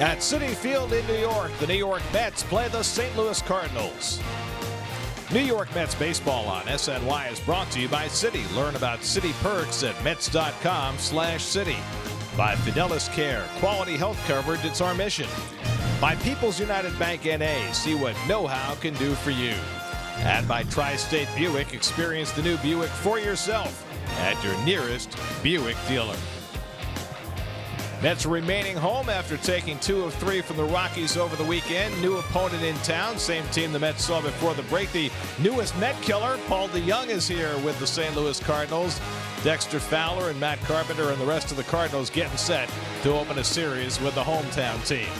At Citi Field in New York, the New York Mets play the St. Louis Cardinals. New York Mets baseball on SNY is brought to you by Citi. Learn about Citi perks at Mets.com/Citi. By Fidelis Care, quality health coverage, it's our mission. By People's United Bank N.A., see what know-how can do for you. And by Tri-State Buick, experience the new Buick for yourself at your nearest Buick dealer. Mets remaining home after taking 2 of 3 from the Rockies over the weekend. New opponent in town, same team the Mets saw before the break. The newest Met killer, Paul DeJong, is here with the St. Louis Cardinals. Dexter Fowler and Matt Carpenter and the rest of the Cardinals getting set to open a series with the hometown team.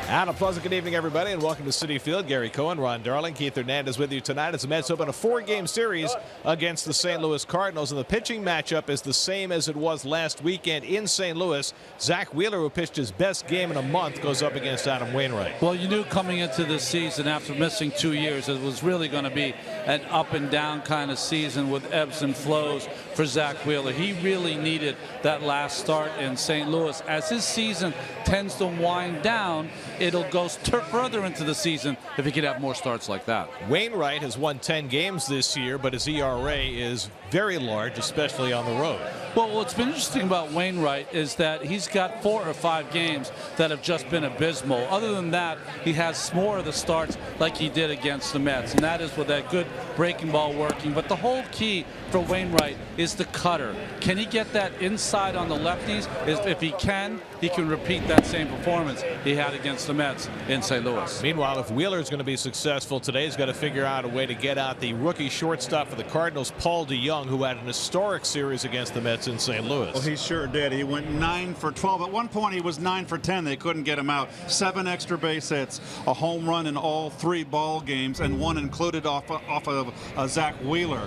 And a pleasant good evening, everybody, and welcome to Citi Field. Gary Cohen, Ron Darling, Keith Hernandez with you tonight as the Mets open a 4-game series against the St. Louis Cardinals. And the pitching matchup is the same as it was last weekend in St. Louis. Zach Wheeler, who pitched his best game in a month, goes up against Adam Wainwright. Well, you knew coming into this season after missing 2 years it was really going to be an up and down kind of season with ebbs and flows for Zach Wheeler. He really needed that last start in St. Louis. As his season tends to wind down, it'll go further into the season if he could have more starts like that. Wainwright has won 10 games this year, but his ERA is very large, especially on the road. Well, what's been interesting about Wainwright is that he's got 4 or 5 games that have just been abysmal. Other than that, he has more of the starts like he did against the Mets, and that is with that good breaking ball working. But the whole key for Wainwright is the cutter. Can he get that inside on the lefties? If he can repeat that same performance he had against the Mets in St. Louis. Meanwhile, if Wheeler is going to be successful today, he's got to figure out a way to get out the rookie shortstop for the Cardinals, Paul DeJong, who had an historic series against the Mets in St. Louis. Well, he sure did. He went 9 for 12. At one point, he was 9 for 10. They couldn't get him out. 7 extra base hits, a home run in all 3 ball games, and 1 included off of Zach Wheeler.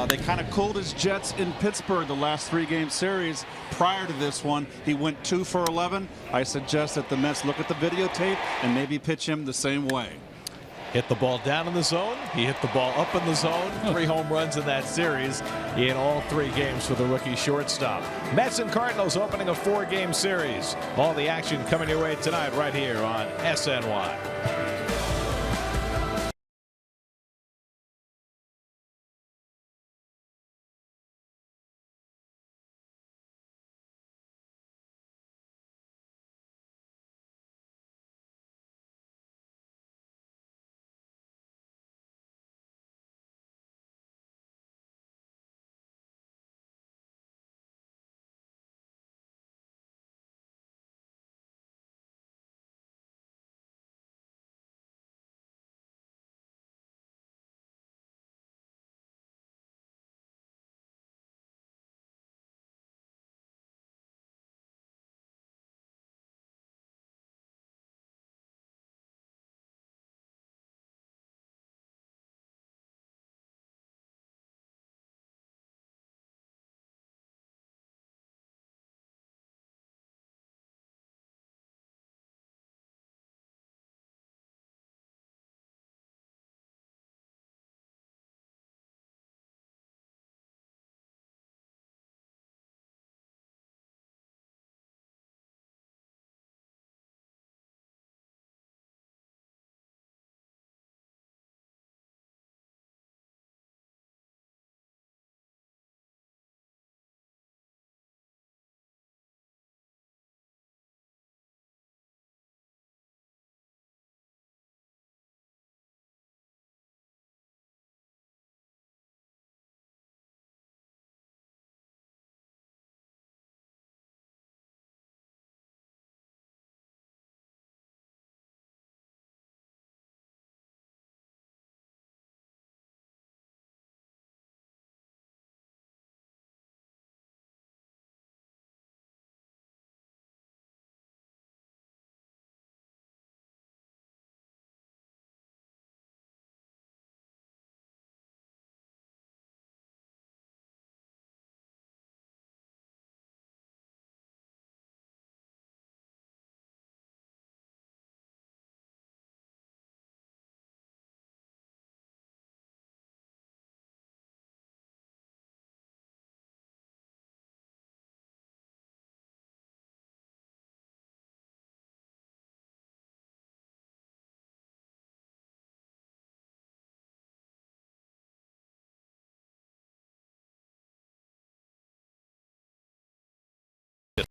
They kind of cooled his jets in Pittsburgh the last 3-game series. Prior to this one, he went 2 for 11. I suggest that the Mets look at the videotape and maybe pitch him the same way. Hit the ball down in the zone. He hit the ball up in the zone. 3 home runs in that series in all 3 games for the rookie shortstop. Mets and Cardinals opening a 4-game series. All the action coming your way tonight right here on SNY.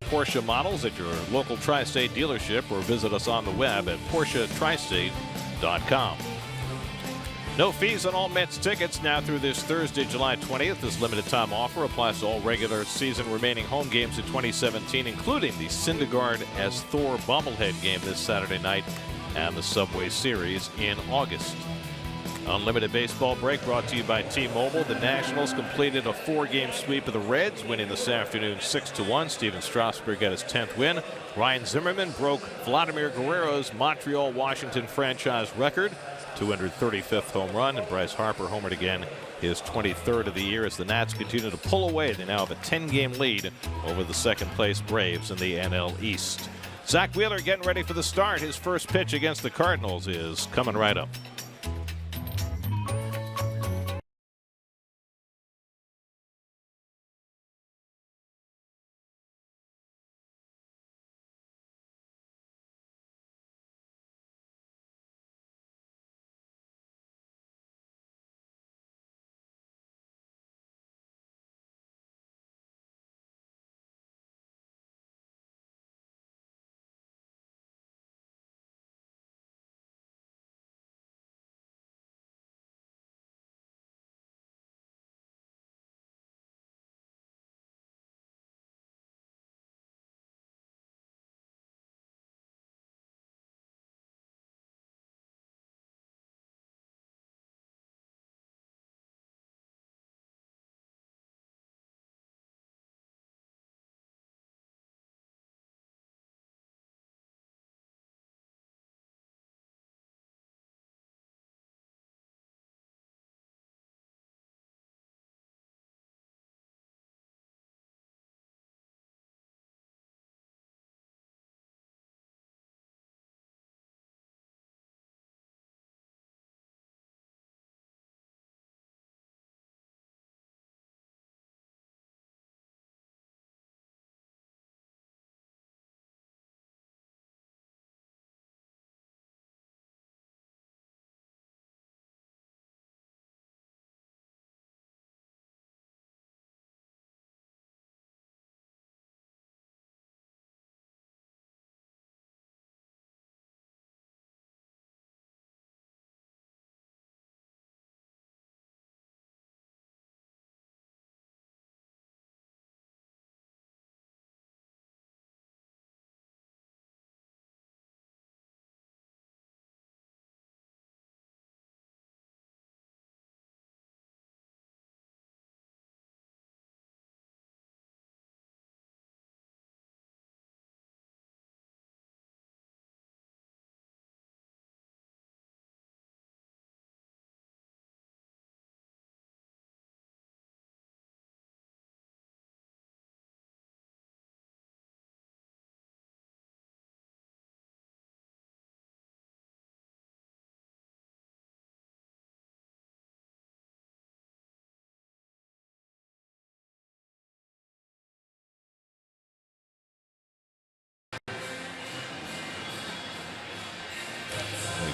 Porsche models at your local Tri-State dealership or visit us on the web at PorscheTristate.com. No fees on all Mets tickets now through this Thursday, July 20th. This limited time offer applies to all regular season remaining home games in 2017, including the Syndergaard as Thor bobblehead game this Saturday night and the Subway Series in August. Unlimited baseball break brought to you by T-Mobile. The Nationals completed a 4-game sweep of the Reds, winning this afternoon 6-1. Steven Strasburg got his 10th win. Ryan Zimmerman broke Vladimir Guerrero's Montreal-Washington franchise record, 235th home run, and Bryce Harper homered again, his 23rd of the year, as the Nats continue to pull away. They now have a 10-game lead over the second-place Braves in the NL East. Zach Wheeler getting ready for the start. His first pitch against the Cardinals is coming right up.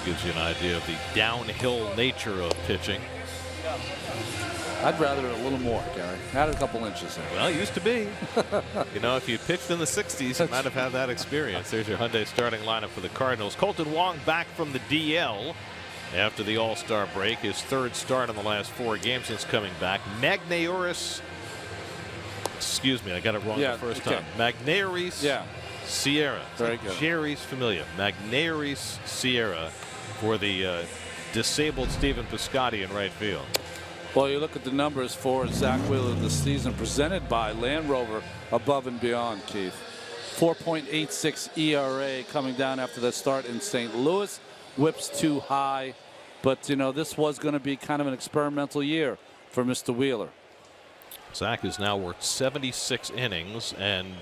Gives you an idea of the downhill nature of pitching. I'd rather a little more, Gary. Add a couple inches there. Well, it used to be. You know, if you pitched in the 60s, you might have had that experience. There's your Hyundai starting lineup for the Cardinals. Kolten Wong back from the DL after the All-Star break. His third start in the last 4 games since coming back. Magneuris, excuse me, I got it wrong the first time. Magneuris Sierra. Very good. Jerry's familiar. Magneuris Sierra for the disabled Stephen Piscotty in right field. Well, you look at the numbers for Zach Wheeler this season, presented by Land Rover Above and Beyond, Keith. 4.86 ERA coming down after the start in St. Louis. Whips too high. But, you know, this was going to be kind of an experimental year for Mr. Wheeler. Zach has now worked 76 innings, and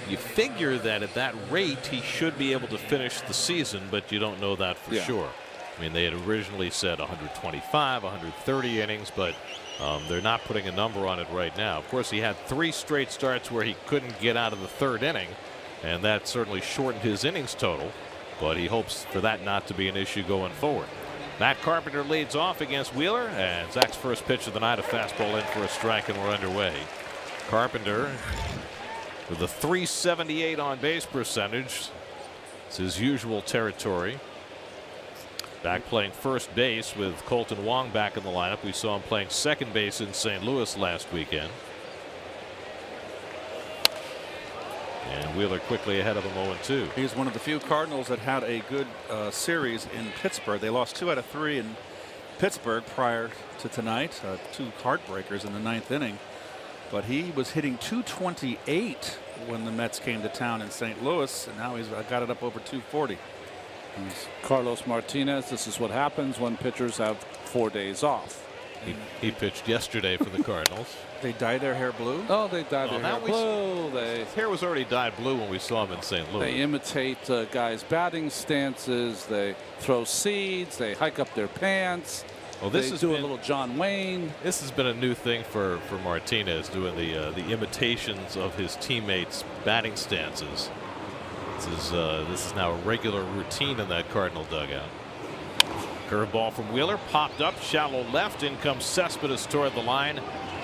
you figure that at that rate he should be able to finish the season, but you don't know that for sure. I mean, they had originally said 125, 130 innings, but they're not putting a number on it right now. Of course, he had 3 straight starts where he couldn't get out of the 3rd inning, and that certainly shortened his innings total, but he hopes for that not to be an issue going forward. Matt Carpenter leads off against Wheeler, and Zach's first pitch of the night, a fastball in for a strike, and we're underway. Carpenter with a .378 on base percentage. It's his usual territory. Back playing first base with Colton Wong back in the lineup. We saw him playing second base in St. Louis last weekend. And Wheeler quickly ahead of him 0-2. He's one of the few Cardinals that had a good series in Pittsburgh. They lost 2 out of 3 in Pittsburgh prior to tonight. 2 heartbreakers in the 9th inning. But he was hitting .228 when the Mets came to town in St. Louis, and now he's got it up over .240. Carlos Martinez. This is what happens when pitchers have 4 days off. He pitched yesterday for the Cardinals. They dye their hair blue? Oh, they dyed their hair blue. His hair was already dyed blue when we saw him in St. Louis. They imitate guys' batting stances. They throw seeds. They hike up their pants. Well, this they has do been a little John Wayne. This has been a new thing for Martinez, doing the imitations of his teammates' batting stances. This is now a regular routine in that Cardinal dugout. Curveball from Wheeler, popped up, shallow left. In comes Cespedes toward the line,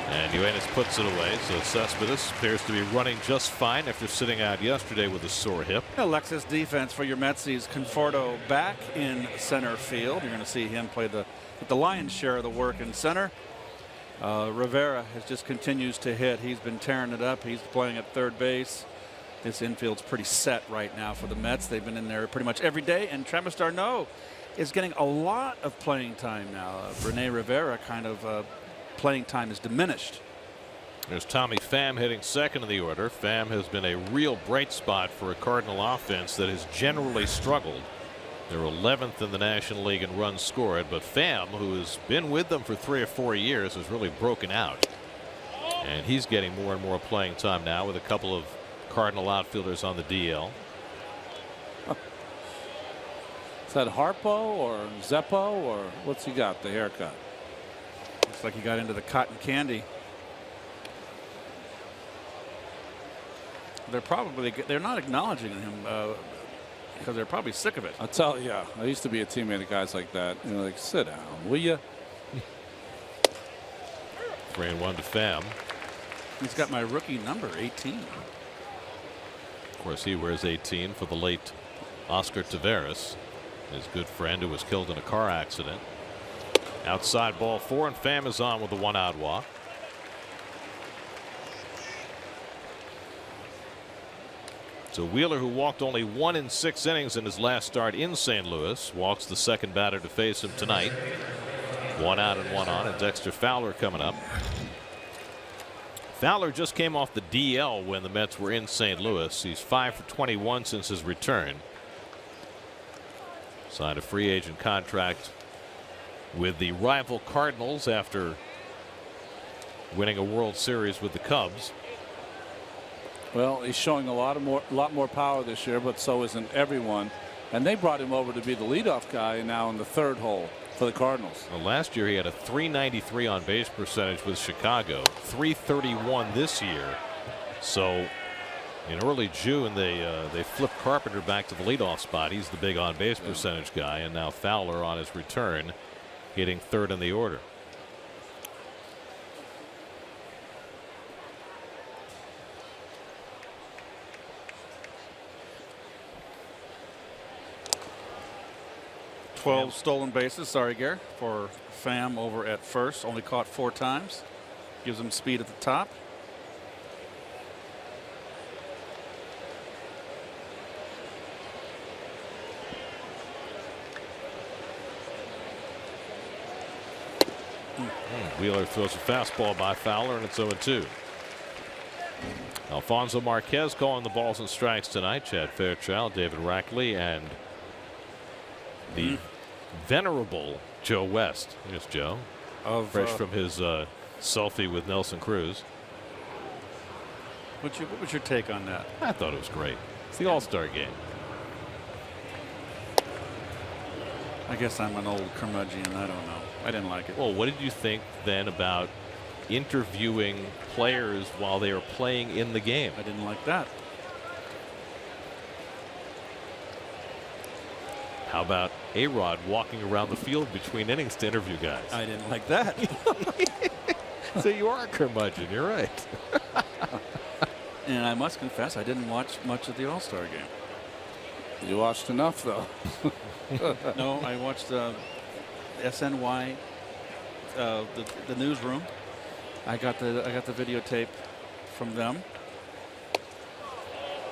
and Uenis puts it away. So Cespedes appears to be running just fine after sitting out yesterday with a sore hip. Alexis defense for your Mets. He's Conforto back in center field. You're going to see him play the lion's share of the work in center. Rivera just continues to hit. He's been tearing it up. He's playing at third base. This infield's pretty set right now for the Mets. They've been in there pretty much every day, and Travis d'Arnaud is getting a lot of playing time now. Rene Rivera kind of playing time is diminished. There's Tommy Pham hitting second in the order. Pham has been a real bright spot for a Cardinal offense that has generally struggled. They're 11th in the National League in runs scored, but Pham, who has been with them for 3 or 4 years, has really broken out. And he's getting more and more playing time now with a couple of Cardinal outfielders on the DL. Is that Harpo or Zeppo, or what's he got? The haircut. Looks like he got into the cotton candy. They're not acknowledging him because they're probably sick of it. I tell you, I used to be a teammate of guys like that. You know, like, sit down, will you? 3-1 to Pham. He's got my rookie number, 18. Of course, he wears 18 for the late Oscar Taveras, his good friend who was killed in a car accident. Outside ball 4, and Pham is on with the 1-out walk. So Wheeler, who walked only 1 in 6 innings in his last start in St. Louis, walks the second batter to face him tonight. 1 out and 1 on, and Dexter Fowler coming up. Fowler just came off the DL when the Mets were in St. Louis. He's 5 for 21 since his return. Signed a free agent contract with the rival Cardinals after winning a World Series with the Cubs. Well, he's showing a lot more power this year, but so isn't everyone. And they brought him over to be the leadoff guy now in the third hole for the Cardinals. Well, last year he had a .393 on base percentage with Chicago, .331 this year. So in early June they flipped Carpenter back to the leadoff spot. He's the big on base percentage guy, and now Fowler on his return hitting third in the order. Stolen bases, sorry, Gare, for Pham over at first. Only caught 4 times. Gives him speed at the top. Wheeler throws a fastball by Fowler, and it's 0-2. Alfonso Marquez calling the balls and strikes tonight. Chad Fairchild, David Rackley, and the venerable Joe West. Here's Joe, fresh from his selfie with Nelson Cruz. What was your take on that? I thought it was great. It's the All-Star game. I guess I'm an old curmudgeon. I don't know. I didn't like it. Well, what did you think then about interviewing players while they were playing in the game? I didn't like that. How about A-Rod walking around the field between innings to interview guys? I didn't like that. So you are a curmudgeon. You're right. And I must confess, I didn't watch much of the All-Star game. You watched enough, though. No, I watched SNY, the newsroom. I got the videotape from them.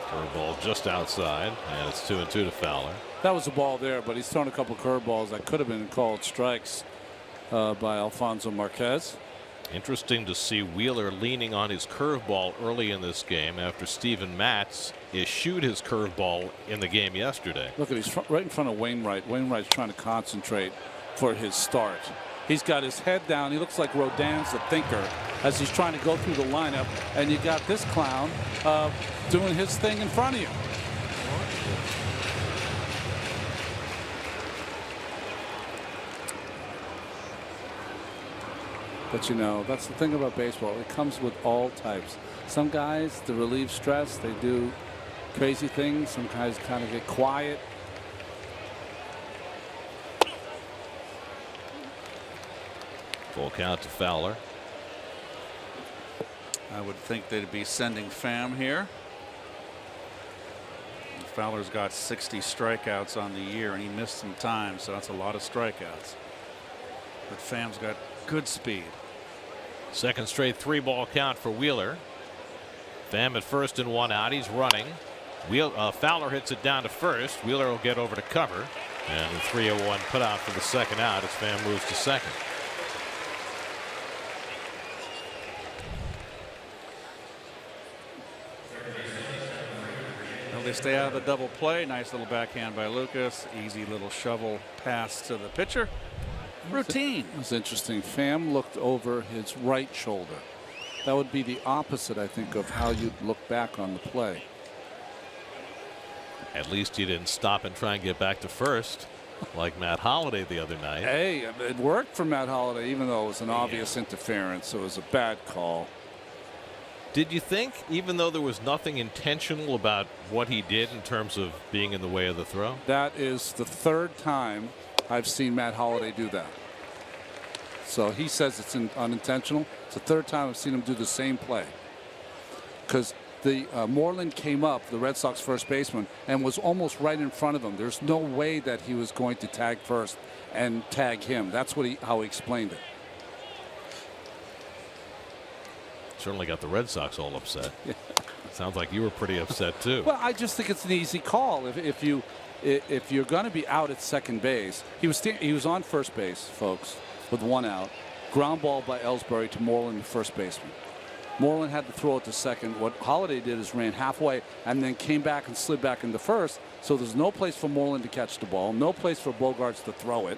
Curveball just outside, and it's 2-2 to Fowler. That was a ball there, but he's thrown a couple curveballs that could have been called strikes by Alfonso Marquez. Interesting to see Wheeler leaning on his curveball early in this game after Steven Matz eschewed his curveball in the game yesterday. Look at he's right in front of Wainwright. Wainwright's trying to concentrate for his start. He's got his head down. He looks like Rodin's the thinker as he's trying to go through the lineup. And you got this clown doing his thing in front of you. But you know, that's the thing about baseball. It comes with all types. Some guys, to relieve stress, they do crazy things. Some guys kind of get quiet. Full count to Fowler. I would think they'd be sending Pham here. Fowler's got 60 strikeouts on the year, and he missed some time, so that's a lot of strikeouts. But Pham's got good speed. Second straight 3-ball count for Wheeler. Pham at first and 1 out. He's running. Fowler hits it down to first. Wheeler will get over to cover. And the 3-0-1 put out for the second out as Pham moves to second. Well, they stay out of the double play. Nice little backhand by Lucas. Easy little shovel pass to the pitcher. Routine. That's interesting. Pham looked over his right shoulder. That would be the opposite, I think, of how you'd look back on the play. At least he didn't stop and try and get back to first like Matt Holliday the other night. Hey, it worked for Matt Holliday, even though it was an obvious interference. It was a bad call. Did you think, even though there was nothing intentional about what he did in terms of being in the way of the throw? That is the third time I've seen Matt Holliday do that. So he says it's unintentional. It's the third time I've seen him do the same play. Because the Moreland came up, the Red Sox first baseman, and was almost right in front of him. There's no way that he was going to tag first and tag him. That's what how he explained it. Certainly got the Red Sox all upset. Sounds like you were pretty upset too. Well, I just think it's an easy call. If you're going to be out at second base, he was on first base, folks, with 1 out. Ground ball by Ellsbury to Moreland, the first baseman. Moreland had to throw it to second. What Holliday did is ran halfway and then came back and slid back into first. So there's no place for Moreland to catch the ball, no place for Bogaerts to throw it.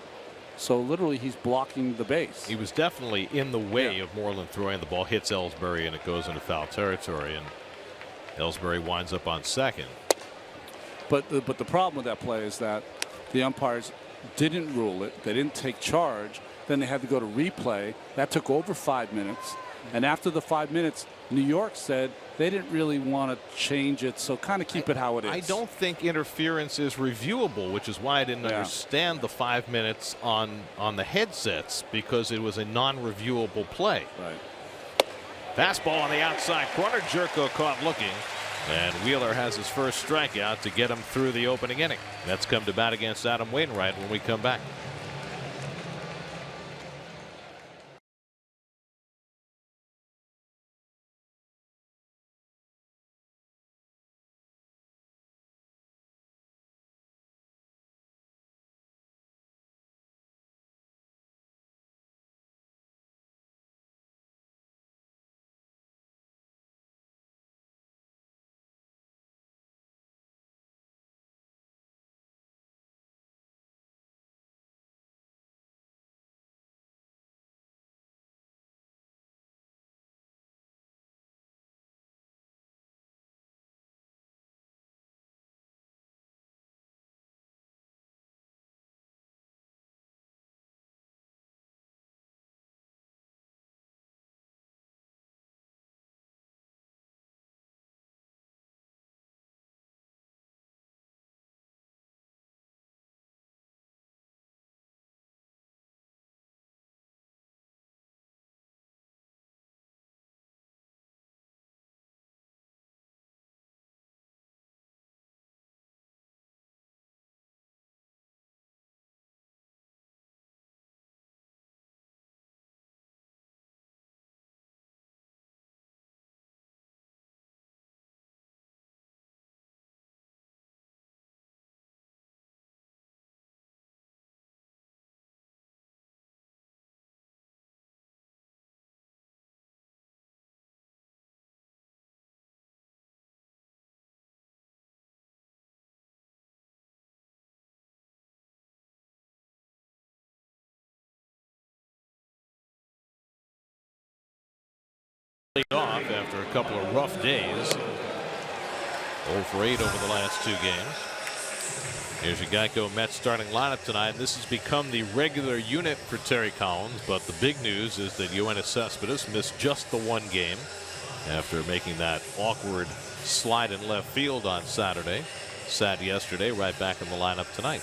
So literally he's blocking the base. He was definitely in the way of Moreland throwing the ball, hits Ellsbury, and it goes into foul territory. And Ellsbury winds up on second. But the problem with that play is that the umpires didn't rule it. They didn't take charge. Then they had to go to replay. That took over 5 minutes. And after the 5 minutes, New York said they didn't really want to change it, so kind of keep it how it is. I don't think interference is reviewable, which is why I didn't understand the 5 minutes on the headsets, because it was a non-reviewable play. Right. Fastball on the outside corner. Jerko caught looking. And Wheeler has his first strikeout to get him through the opening inning. That's come to bat against Adam Wainwright when we come back. lead off after a couple of rough days. 0 for 8 over the last 2 games. Here's your Geico Mets starting lineup tonight. This has become the regular unit for Terry Collins, but the big news is that Yoenis Cespedes missed just the 1 game after making that awkward slide in left field on Saturday. Sat yesterday, right back in the lineup tonight.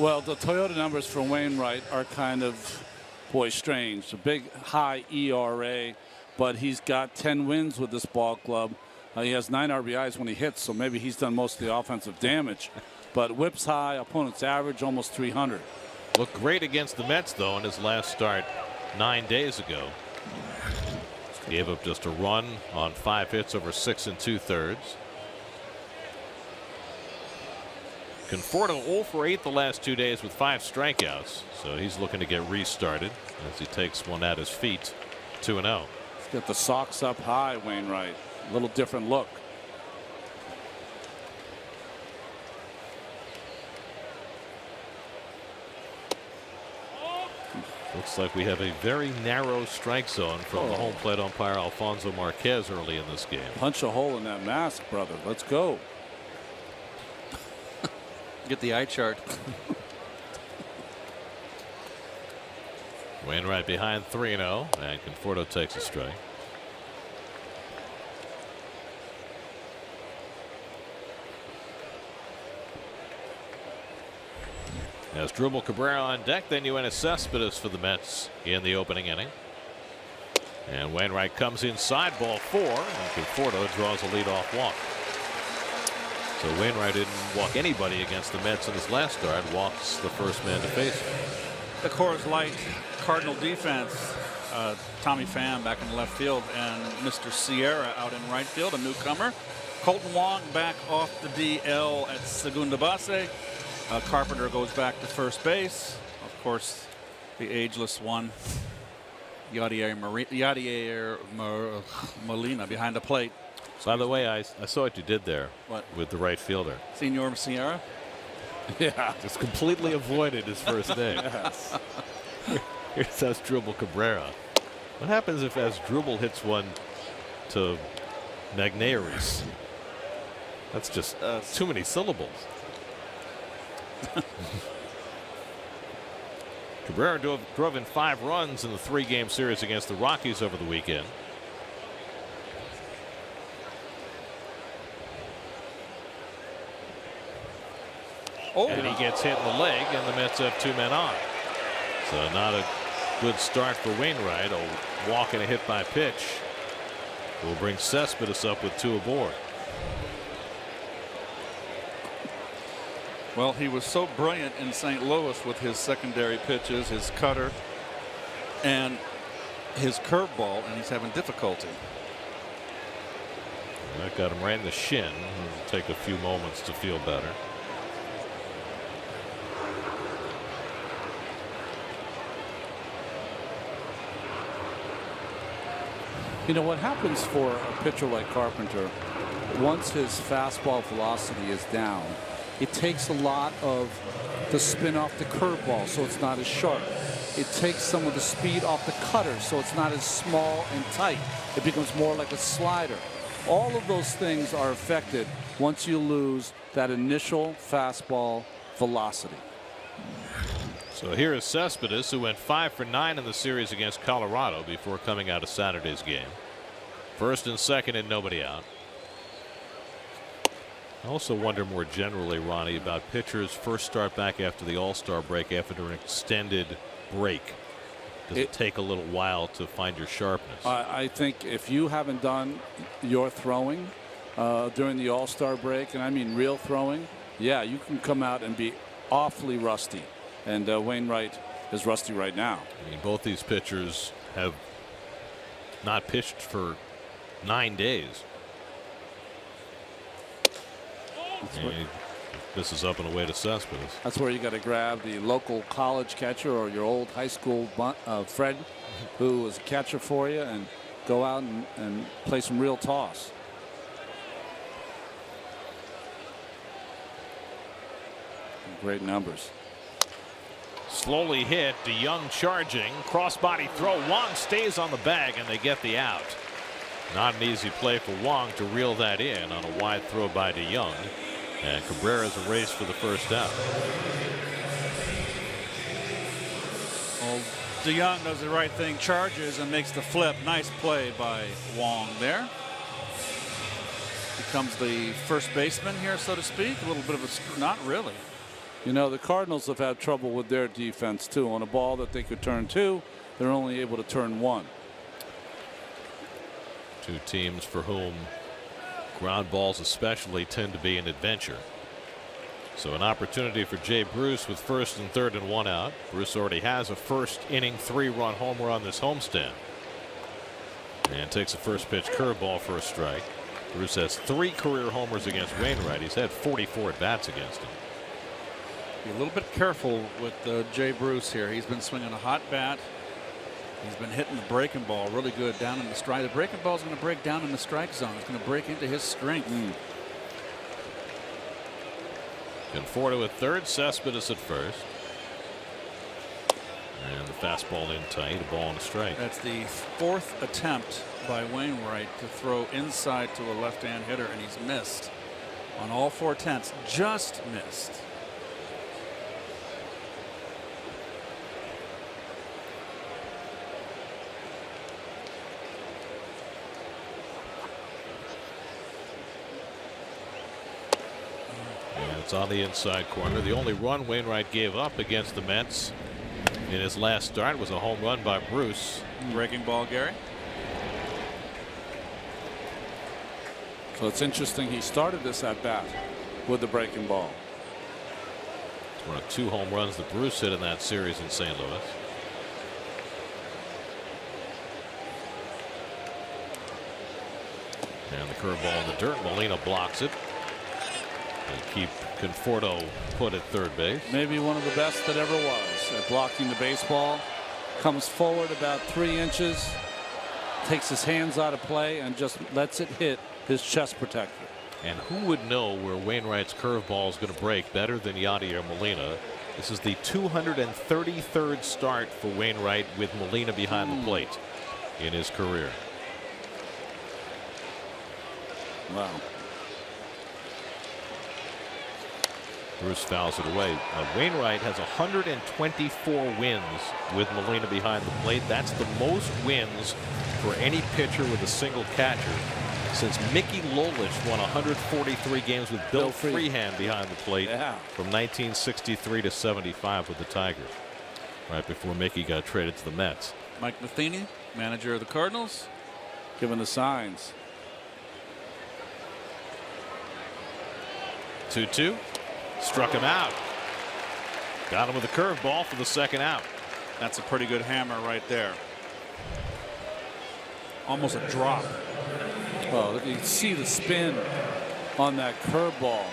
Well, the Toyota numbers for Wainwright are kind of, boy, strange. A big high ERA, but he's got 10 wins with this ball club. He has 9 RBIs when he hits, so maybe he's done most of the offensive damage. But whips high, opponent's average almost 300. Looked great against the Mets, though, in his last start 9 days ago. Gave up just a run on 5 hits over 6 2/3. Conforto 0 for 8 the last 2 days with 5 strikeouts, so he's looking to get restarted as he takes one at his feet. 2-0. He's got the socks up high, Wainwright. A little different look. Looks like we have a very narrow strike zone from the home plate umpire Alfonso Marquez early in this game. Punch a hole in that mask, brother. Let's go. Get the eye chart. Wainwright behind 3-0, and Conforto takes a strike. As Asdrubal Cabrera on deck, then Yoenis Cespedes for the Mets in the opening inning. And Wainwright comes inside, ball 4, and Conforto draws a leadoff walk. So Wainwright didn't walk anybody against the Mets in his last start, walks the first man to face him. The Coors Light Cardinal defense, Tommy Pham back in the left field, and Mr. Sierra out in right field, a newcomer. Colton Wong back off the DL at segunda base. Carpenter goes back to first base. Of course, the ageless one, Yadier Molina behind the plate. By the way, I saw what you did there. What? With the right fielder. Senor Sierra? Yeah. Just completely avoided his first name. Yes. Here's Asdrubal Cabrera. What happens if Asdrubal hits one to Magneuris? That's just too many syllables. Cabrera drove in 5 runs in the 3-game series against the Rockies over the weekend. Oh. And he gets hit in the leg, and the Mets have 2 men on. So not a good start for Wainwright. A walk and a hit by pitch will bring Cespedes up with 2 aboard. Well, he was so brilliant in St. Louis with his secondary pitches, his cutter, and his curveball, and he's having difficulty. That got him right in the shin. It'll take a few moments to feel better. You know what happens for a pitcher like Carpenter, once his fastball velocity is down, it takes a lot of the spin off the curveball, so it's not as sharp. It takes some of the speed off the cutter, so it's not as small and tight. It becomes more like a slider. All of those things are affected once you lose that initial fastball velocity. So here is Cespedes, who went 5 for 9 in the series against Colorado before coming out of Saturday's game. First and second and nobody out. I also wonder more generally, Ronnie, about pitchers' first start back after the All-Star break after an extended break. Does it take a little while to find your sharpness? I think if you haven't done your throwing during the All-Star break, and I mean real throwing, yeah, you can come out and be awfully rusty. And Wainwright is rusty right now. I mean, both these pitchers have not pitched for 9 days. This is up and away to Cespedes. That's where you got to grab the local college catcher or your old high school Fred, who was a catcher for you, and go out and play some real toss. Great numbers. Slowly hit. DeYoung charging. Crossbody throw. Wong stays on the bag and they get the out. Not an easy play for Wong to reel that in on a wide throw by DeYoung. And Cabrera's erased for the first out. Well, DeYoung does the right thing, charges and makes the flip. Nice play by Wong there. Becomes the first baseman here, so to speak. A little bit of a, not really. You know, the Cardinals have had trouble with their defense too. On a ball that they could turn 2, they're only able to turn 1. Two teams for whom ground balls especially tend to be an adventure. So an opportunity for Jay Bruce with first and third and 1 out. Bruce already has a first inning 3-run home run this homestand. And takes a first pitch curveball for a strike. Bruce has 3 career homers against Wainwright. He's had 44 at bats against him. Be a little bit careful with Jay Bruce here. He's been swinging a hot bat. He's been hitting the breaking ball really good down in the strike. The breaking ball is going to break down in the strike zone. It's going to break into his strength. Conforto at third, Cespedes at first. And the fastball in tight, a ball and a strike. That's the 4th attempt by Wainwright to throw inside to a left-hand hitter, and he's missed on all 4 attempts. Just missed. It's on the inside corner. The only run Wainwright gave up against the Mets in his last start was a home run by Bruce. Breaking ball, Gary. So it's interesting he started this at bat with the breaking ball. It's one of 2 home runs that Bruce hit in that series in St. Louis. And the curveball in the dirt. Molina blocks it. And keep Conforto put at third base. Maybe one of the best that ever was at blocking the baseball. Comes forward about 3 inches, takes his hands out of play and just lets it hit his chest protector. And who would know where Wainwright's curveball is going to break better than Yadier Molina? This is the 233rd start for Wainwright with Molina behind the plate in his career. Wow. Bruce fouls it away. Wainwright has 124 wins with Molina behind the plate. That's the most wins for any pitcher with a single catcher since Mickey Lolich won 143 games with Bill Freehan behind the plate from 1963 to 75 with the Tigers, right before Mickey got traded to the Mets. Mike Matheny, manager of the Cardinals, giving the signs. 2-2. Struck him out. Got him with a curveball for the second out. That's a pretty good hammer right there. Almost a drop. Well, you can see the spin on that curveball.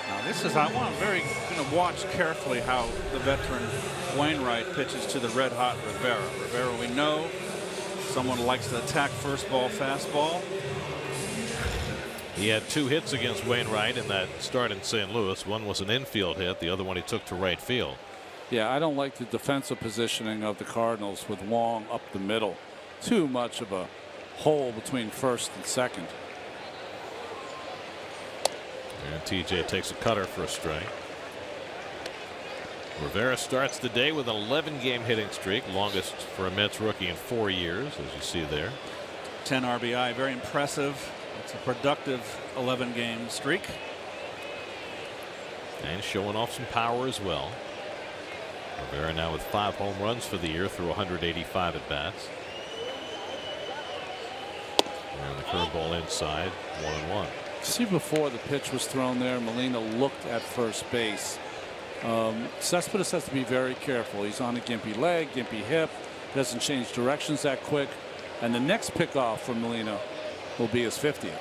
Now this is, I want to going to watch carefully how the veteran Wainwright pitches to the red hot Rivera. Rivera, we know someone likes to attack first ball fastball. He had 2 hits against Wainwright in that start in St. Louis. One was an infield hit. The other one he took to right field. Yeah, I don't like the defensive positioning of the Cardinals with Wong up the middle. Too much of a hole between first and second. And TJ takes a cutter for a strike. Rivera starts the day with an 11-game hitting streak, longest for a Mets rookie in 4 years, as you see there. 10 RBI, very impressive. It's a productive 11-game streak. And showing off some power as well. Rivera now with 5 home runs for the year through 185 at bats. And the curveball inside, 1-1. See, before the pitch was thrown there, Molina looked at first base. Cespedes has to be very careful. He's on a gimpy leg, gimpy hip, doesn't change directions that quick. And the next pickoff from Molina will be his 50th.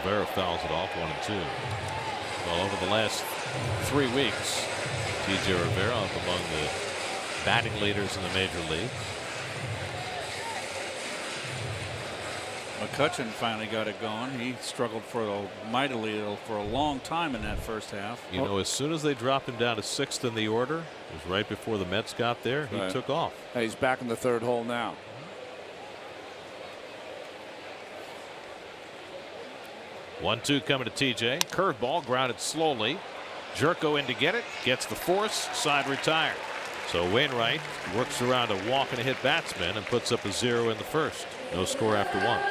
Rivera fouls it off 1-2. Well, over the last 3 weeks, TJ Rivera up among the batting leaders in the major league. McCutcheon finally got it going. He struggled mightily for a long time in that first half. You know, as soon as they dropped him down to 6th in the order, it was right before the Mets got there. He took off. Hey, he's back in the 3rd hole now. One-two coming to TJ. Curveball grounded slowly. Jerko in to get it. Gets the force. Side retired. So Wainwright works around a walk and a hit batsman and puts up a 0 in the 1st. No score after 1.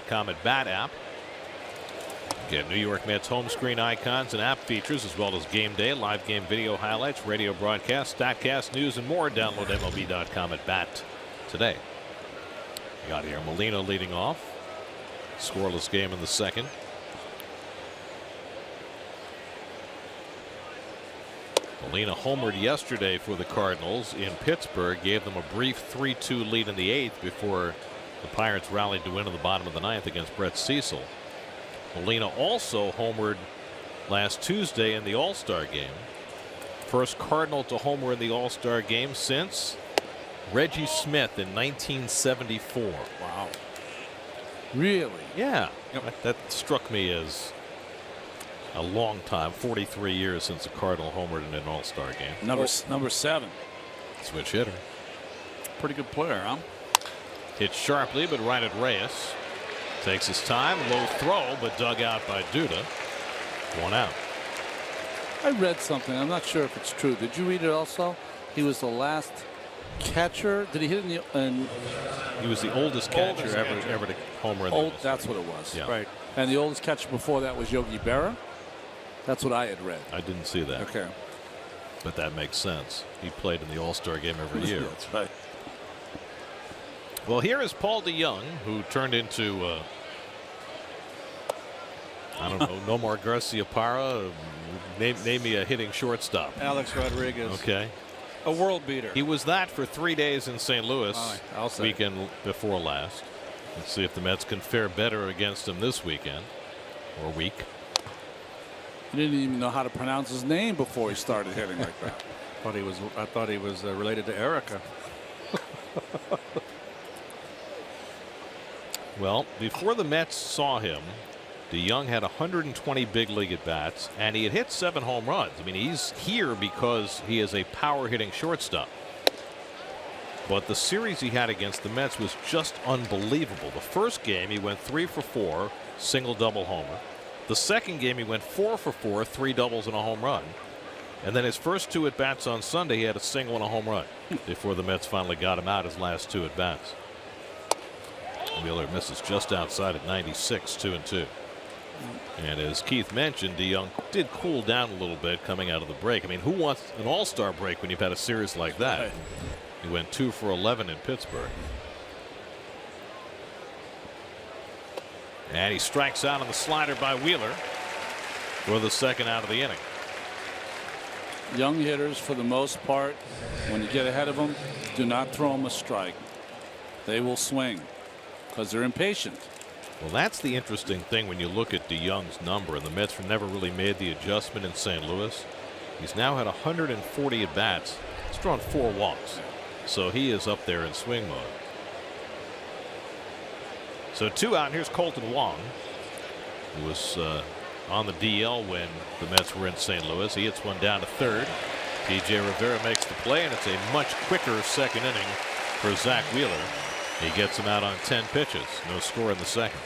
.com at Bat app. Get New York Mets home screen icons and app features, as well as game day, live game video highlights, radio broadcasts, StatCast, news, and more. Download MLB.com at Bat today. Got here Molina leading off. Scoreless game in the 2nd. Molina homered yesterday for the Cardinals in Pittsburgh, gave them a brief 3-2 lead in the 8th before the Pirates rallied to win in the bottom of the 9th against Brett Cecil. Molina also homered last Tuesday in the All-Star game. First Cardinal to homer in the All-Star game since Reggie Smith in 1974. Wow. Really? Yeah. That struck me as a long time. 43 years since a Cardinal homered in an All-Star game. Number 7. Switch hitter. Pretty good player, huh? Hit sharply, but right at Reyes. Takes his time. Low throw, but dug out by Duda. 1 out. I read something. I'm not sure if it's true. Did you read it also? He was the last catcher. Did he hit He was the oldest catcher ever to homer in the All-Star. That's what it was. Yeah. Right. And the oldest catcher before that was Yogi Berra. That's what I had read. I didn't see that. Okay. But that makes sense. He played in the All-Star game every year. That's right. Well, here is Paul DeYoung, who turned into, I don't know, Nomar Garciaparra. Name me a hitting shortstop. Alex Rodriguez. Okay. A world beater. He was that for 3 days in St. Louis weekend before last. Let's see if the Mets can fare better against him this weekend or week. He didn't even know how to pronounce his name before he started hitting like that. I thought he was related to Erica. Well, before the Mets saw him, DeYoung had 120 big league at bats, and he had hit 7 home runs. I mean, he's here because he is a power hitting shortstop. But the series he had against the Mets was just unbelievable. The first game, he went 3 for 4, single double homer. The second game he went 4 for 4, 3 doubles and a home run. And then his first 2 at bats on Sunday, he had a single and a home run before the Mets finally got him out his last 2 at bats. Wheeler misses just outside at 96, 2-2. And as Keith mentioned, DeYoung did cool down a little bit coming out of the break. I mean, who wants an all-star break when you've had a series like that? Right. He went 2 for 11 in Pittsburgh. And he strikes out on the slider by Wheeler for the second out of the inning. Young hitters, for the most part, when you get ahead of them, do not throw them a strike. They will swing because they're impatient. Well, that's the interesting thing when you look at DeYoung's number, and the Mets have never really made the adjustment in St. Louis. He's now had 140 at bats. He's drawn 4 walks, so he is up there in swing mode. So 2 out, and here's Colton Wong, who was on the DL when the Mets were in St. Louis. He hits one down to third. P.J. Rivera makes the play, and it's a much quicker second inning for Zach Wheeler. He gets him out on 10 pitches. No score in the second.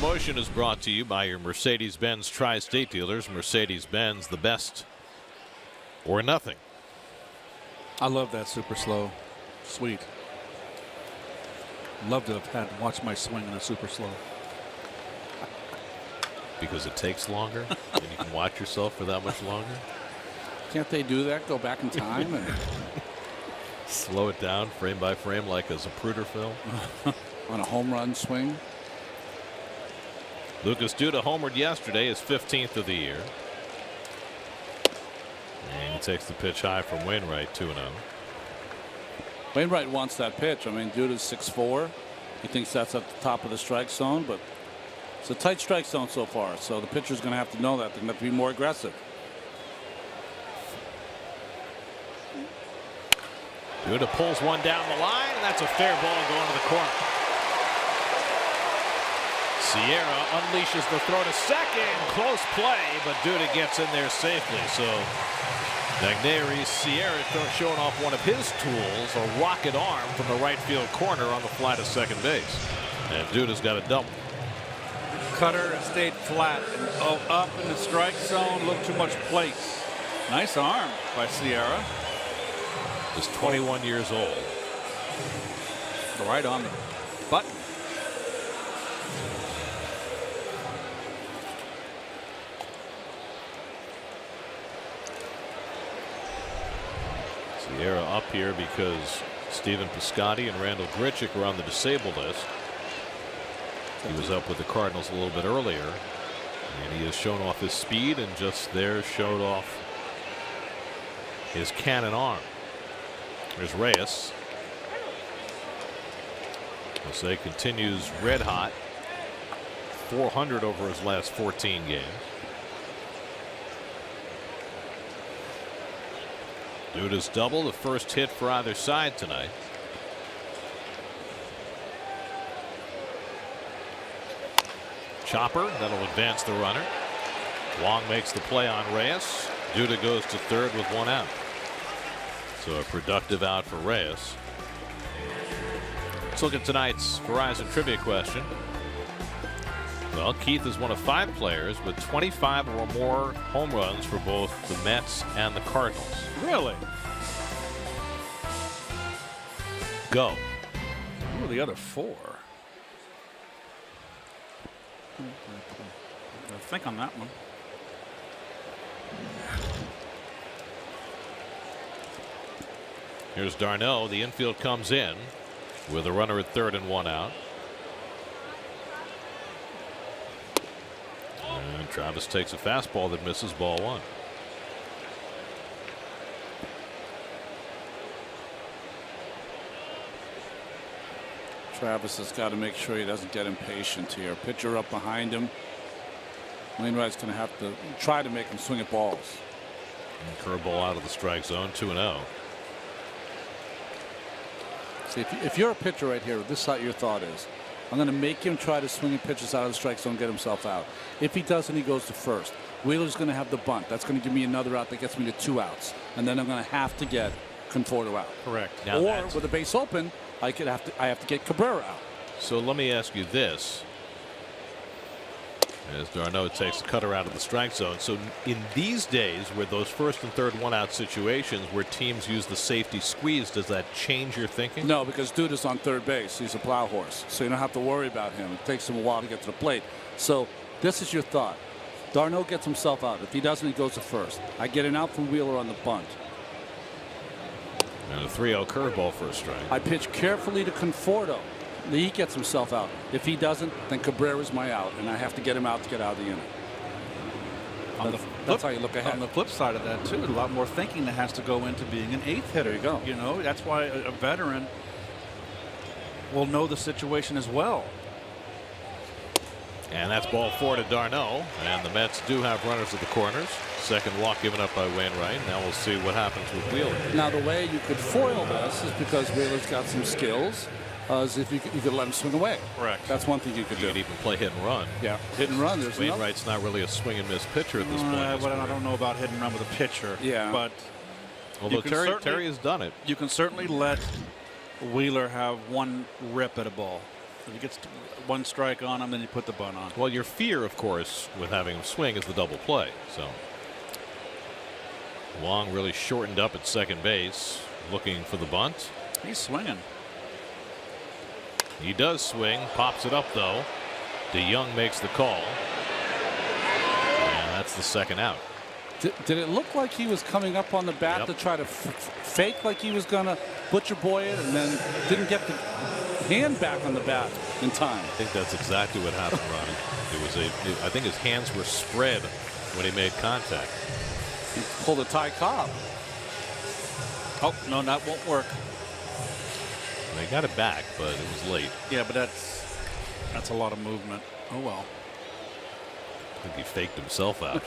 Motion is brought to you by your Mercedes-Benz Tri-State dealers. Mercedes-Benz, the best or nothing. I love that super slow. Sweet. Love to have had watched my swing in a super slow. Because it takes longer and you can watch yourself for that much longer. Can't they do that? Go back in time and slow it down frame by frame like a Zapruder film on a home run swing. Lucas Duda homered yesterday, his 15th of the year. And he takes the pitch high from Wainwright, 2-0. Wainwright wants that pitch. I mean, Duda's 6'4". He thinks that's at the top of the strike zone, but it's a tight strike zone so far. So the pitcher's going to have to know that. They're going to have to be more aggressive. Duda pulls one down the line, and that's a fair ball going to the corner. Sierra unleashes the throw to second. Close play, but Duda gets in there safely. So Magneuris Sierra showing off one of his tools, a rocket arm from the right field corner on the fly to second base. And Duda's got a double. Cutter stayed flat. And up in the strike zone. Looked too much place. Nice arm by Sierra. Is 21 years old. Right on the button. Sierra up here because Stephen Piscotty and Randall Grichuk are on the disabled list. He was up with the Cardinals a little bit earlier, and he has shown off his speed and just there showed off his cannon arm. There's Reyes. Jose continues red hot. 400 over his last 14 games. Duda's double, the first hit for either side tonight. Chopper, that'll advance the runner. Wong makes the play on Reyes. Duda goes to third with one out. So a productive out for Reyes. Let's look at tonight's Verizon trivia question. Well, Keith is one of 5 players with 25 or more home runs for both the Mets and the Cardinals. Really? Go. Who are the other 4? I think on that one. Here's Darno. The infield comes in with a runner at third and one out. And Travis takes a fastball that misses, ball 1. Travis has got to make sure he doesn't get impatient here. Pitcher up behind him. Wainwright's going to have to try to make him swing at balls. And curveball out of the strike zone, 2-0. See, if you're a pitcher right here, this is what your thought is. I'm going to make him try to swing pitches out of the strike zone, get himself out. If he doesn't, he goes to first. Wheeler's going to have the bunt. That's going to give me another out that gets me to 2 outs. And then I'm going to have to get Conforto out. Correct. Now or with a base open, I have to get Cabrera out. So let me ask you this. As Darno takes the cutter out of the strike zone. So in these days where those first and third one-out situations where teams use the safety squeeze, does that change your thinking? No, because Duda's on third base. He's a plow horse. So you don't have to worry about him. It takes him a while to get to the plate. So this is your thought. Darno gets himself out. If he doesn't, he goes to first. I get an out from Wheeler on the bunt. And a 3-0 curveball for a strike. I pitch carefully to Conforto. He gets himself out. If he doesn't, then Cabrera's my out, and I have to get him out to get out of the inning. That's how you look ahead. On the flip side of that, too, a lot more thinking that has to go into being an 8th hitter. There you go. You know, that's why a veteran will know the situation as well. And that's ball 4 to Darno. And the Mets do have runners at the corners. Second walk given up by Wainwright. Now we'll see what happens with Wheeler. Now the way you could foil this is because Wheeler's got some skills. Is if you could let him swing away. Correct. That's one thing you could You do. could even play hit and run. Yeah, hit and run. There's Wainwright's not really a swing and miss pitcher at this point. Well, I don't know about hit and run with a pitcher. Yeah. But although Terry has done it. You can certainly let Wheeler have one rip at a ball. If he gets one strike on him, then you put the bunt on. Well, your fear, of course, with having him swing is the double play. So Wong really shortened up at second base, looking for the bunt. He's swinging. He does swing, pops it up though. DeYoung makes the call. And that's the second out. Did it look like he was coming up on the bat to try to fake like he was going to butcher boy it and then didn't get the hand back on the bat in time? I think that's exactly what happened, Ronnie. I think his hands were spread when he made contact. He pulled a Ty Cobb. Oh, no, that won't work. They got it back, but it was late. Yeah, but that's a lot of movement. Oh, well. I think he faked himself out.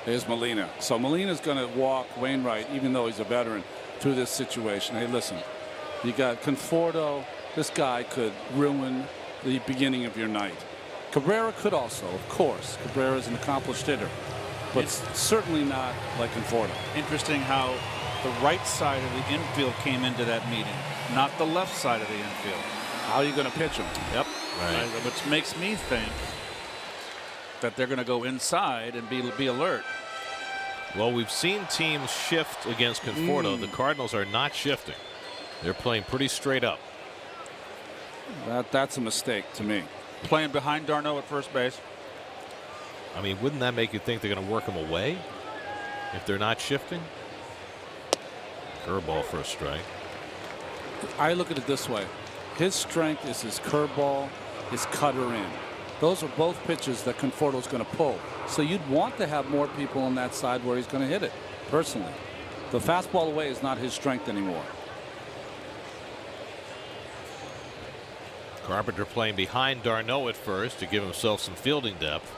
Here's Molina. So Molina's going to walk Wainwright, even though he's a veteran, through this situation. Hey, listen, you got Conforto. This guy could ruin the beginning of your night. Cabrera could also, of course. Cabrera's an accomplished hitter, but certainly not like Conforto. Interesting how the right side of the infield came into that meeting, not the left side of the infield. How are you going to pitch him? Yep. Right. Which makes me think that they're going to go inside and be alert. Well, we've seen teams shift against Conforto. The Cardinals are not shifting. They're playing pretty straight up. That's a mistake to me. Playing behind Darno at first base. I mean, wouldn't that make you think they're going to work him away if they're not shifting? Curveball for a strike. I look at it this way. His strength is his curveball, his cutter in. Those are both pitches that Conforto's going to pull. So you'd want to have more people on that side where he's going to hit it, personally. The fastball away is not his strength anymore. Carpenter playing behind Darno at first to give himself some fielding depth.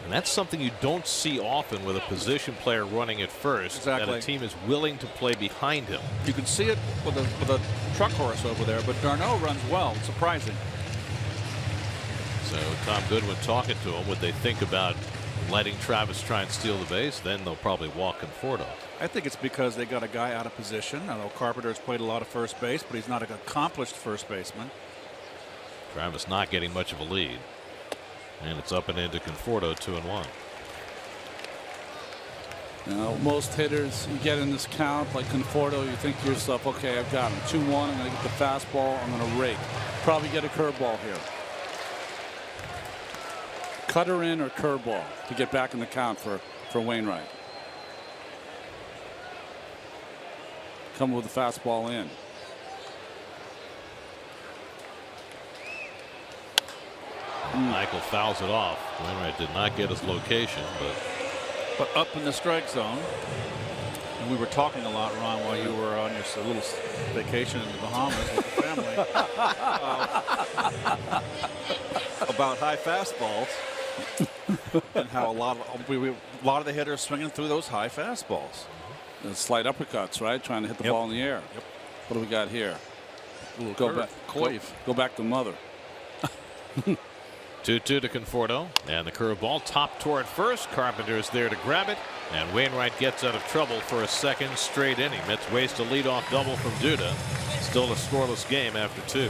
And that's something you don't see often with a position player running at first. Exactly. That a team is willing to play behind him. You can see it with a truck horse over there, but Darno runs well. Surprising. So Tom Goodwin talking to him. Would they think about letting Travis try and steal the base? Then they'll probably walk Conforto. I think it's because they got a guy out of position. I know Carpenter's played a lot of first base, but he's not an accomplished first baseman. Travis not getting much of a lead. And it's up and into Conforto, 2-1. Now, most hitters you get in this count like Conforto, you think to yourself, okay, I've got him 2-1. I'm going to get the fastball. I'm going to rake. Probably get a curveball here. Cutter in or curveball to get back in the count for Wainwright. Come with the fastball in. Michael fouls it off. Wainwright did not get his location, but up in the strike zone. And we were talking a lot, Ron, while you were on your little vacation in the Bahamas with the family about high fastballs and how a lot of the hitters swinging through those high fastballs. The slight uppercuts, right? Trying to hit the ball in the air. Yep. What do we got here? Go back. Go back to mother. 2-2 to Conforto, and the curveball top toward first. Carpenter is there to grab it, and Wainwright gets out of trouble for a second straight inning. Mets waste a leadoff double from Duda. Still a scoreless game after 2.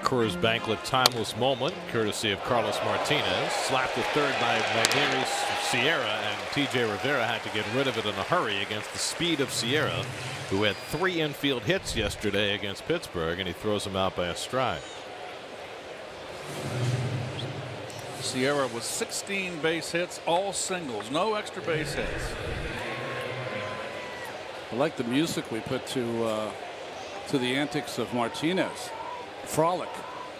Coors Banquet timeless moment, courtesy of Carlos Martinez. Slapped to third by Magneuris Sierra, and TJ Rivera had to get rid of it in a hurry against the speed of Sierra, who had 3 infield hits yesterday against Pittsburgh, and he throws him out by a stride. Sierra was 16 base hits, all singles, no extra base hits. I like the music we put to the antics of Martinez. Frolic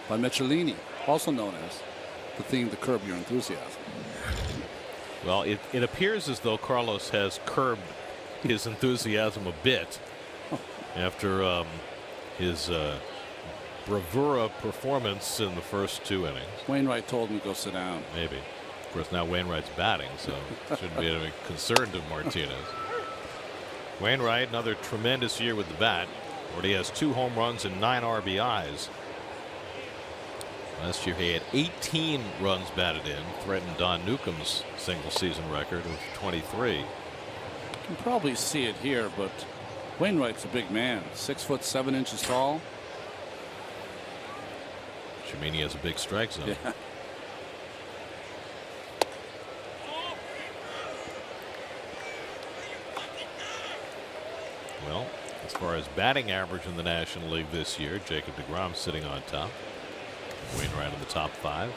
by Michelini, also known as the theme to Curb Your Enthusiasm. Well, it appears as though Carlos has curbed his enthusiasm a bit after his bravura performance in the first 2 innings. Wainwright told him to go sit down. Maybe. Of course, now Wainwright's batting, so shouldn't be any concern to Martinez. Wainwright, another tremendous year with the bat. Already has 2 home runs and 9 RBIs. Last year he had 18 runs batted in, threatened Don Newcomb's single season record of 23. You can probably see it here, but Wainwright's a big man, 6'7" tall. Which mean he has a big strike zone. Yeah. Well, as far as batting average in the National League this year, Jacob deGrom sitting on top. Wainwright in the top 5.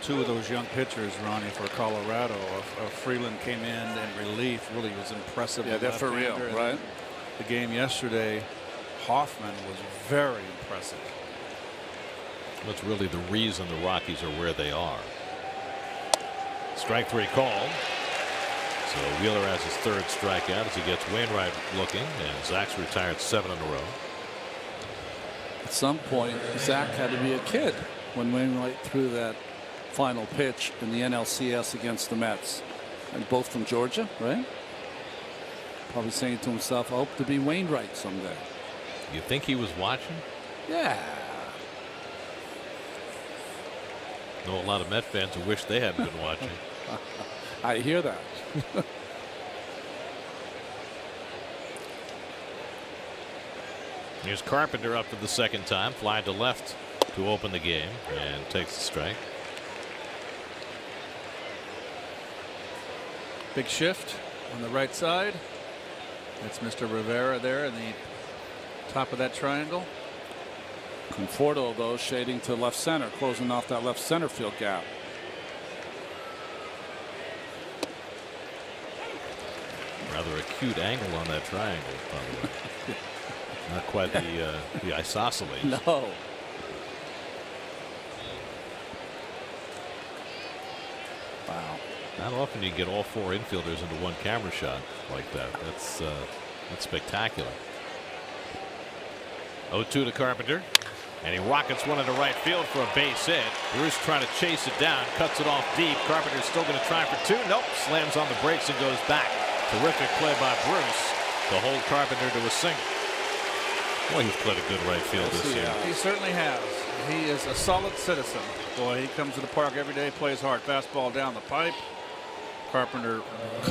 2 of those young pitchers, Ronnie, for Colorado. Freeland came in relief. Really was impressive. Yeah, they're for real, right? The game yesterday, Hoffman was very impressive. That's really the reason the Rockies are where they are. Strike 3 called. So Wheeler has his 3rd strikeout as he gets Wainwright looking, and Zach's retired 7 in a row. At some point, Zach had to be a kid when Wainwright threw that final pitch in the NLCS against the Mets, and both from Georgia, right? Probably saying to himself, I hope to be Wainwright someday. You think he was watching? Yeah. Know a lot of Met fans who wish they hadn't been watching. I hear that. Here's Carpenter up for the 2nd time, fly to left to open the game, and takes the strike. Big shift on the right side. That's Mr. Rivera there in the top of that triangle. Conforto, though, shading to left center, closing off that left center field gap. Rather acute angle on that triangle, by the way. Not quite the isosceles. No. Wow. Not often you get all 4 infielders into one camera shot like that. That's spectacular. 0-2 to Carpenter, and he rockets one into right field for a base hit. Bruce trying to chase it down, cuts it off deep. Carpenter's still going to try for 2. Nope, slams on the brakes and goes back. Terrific play by Bruce to hold Carpenter to a single. Well, he's played a good right field this year. He certainly has. He is a solid citizen. Boy, he comes to the park every day, plays hard. Fastball down the pipe. Carpenter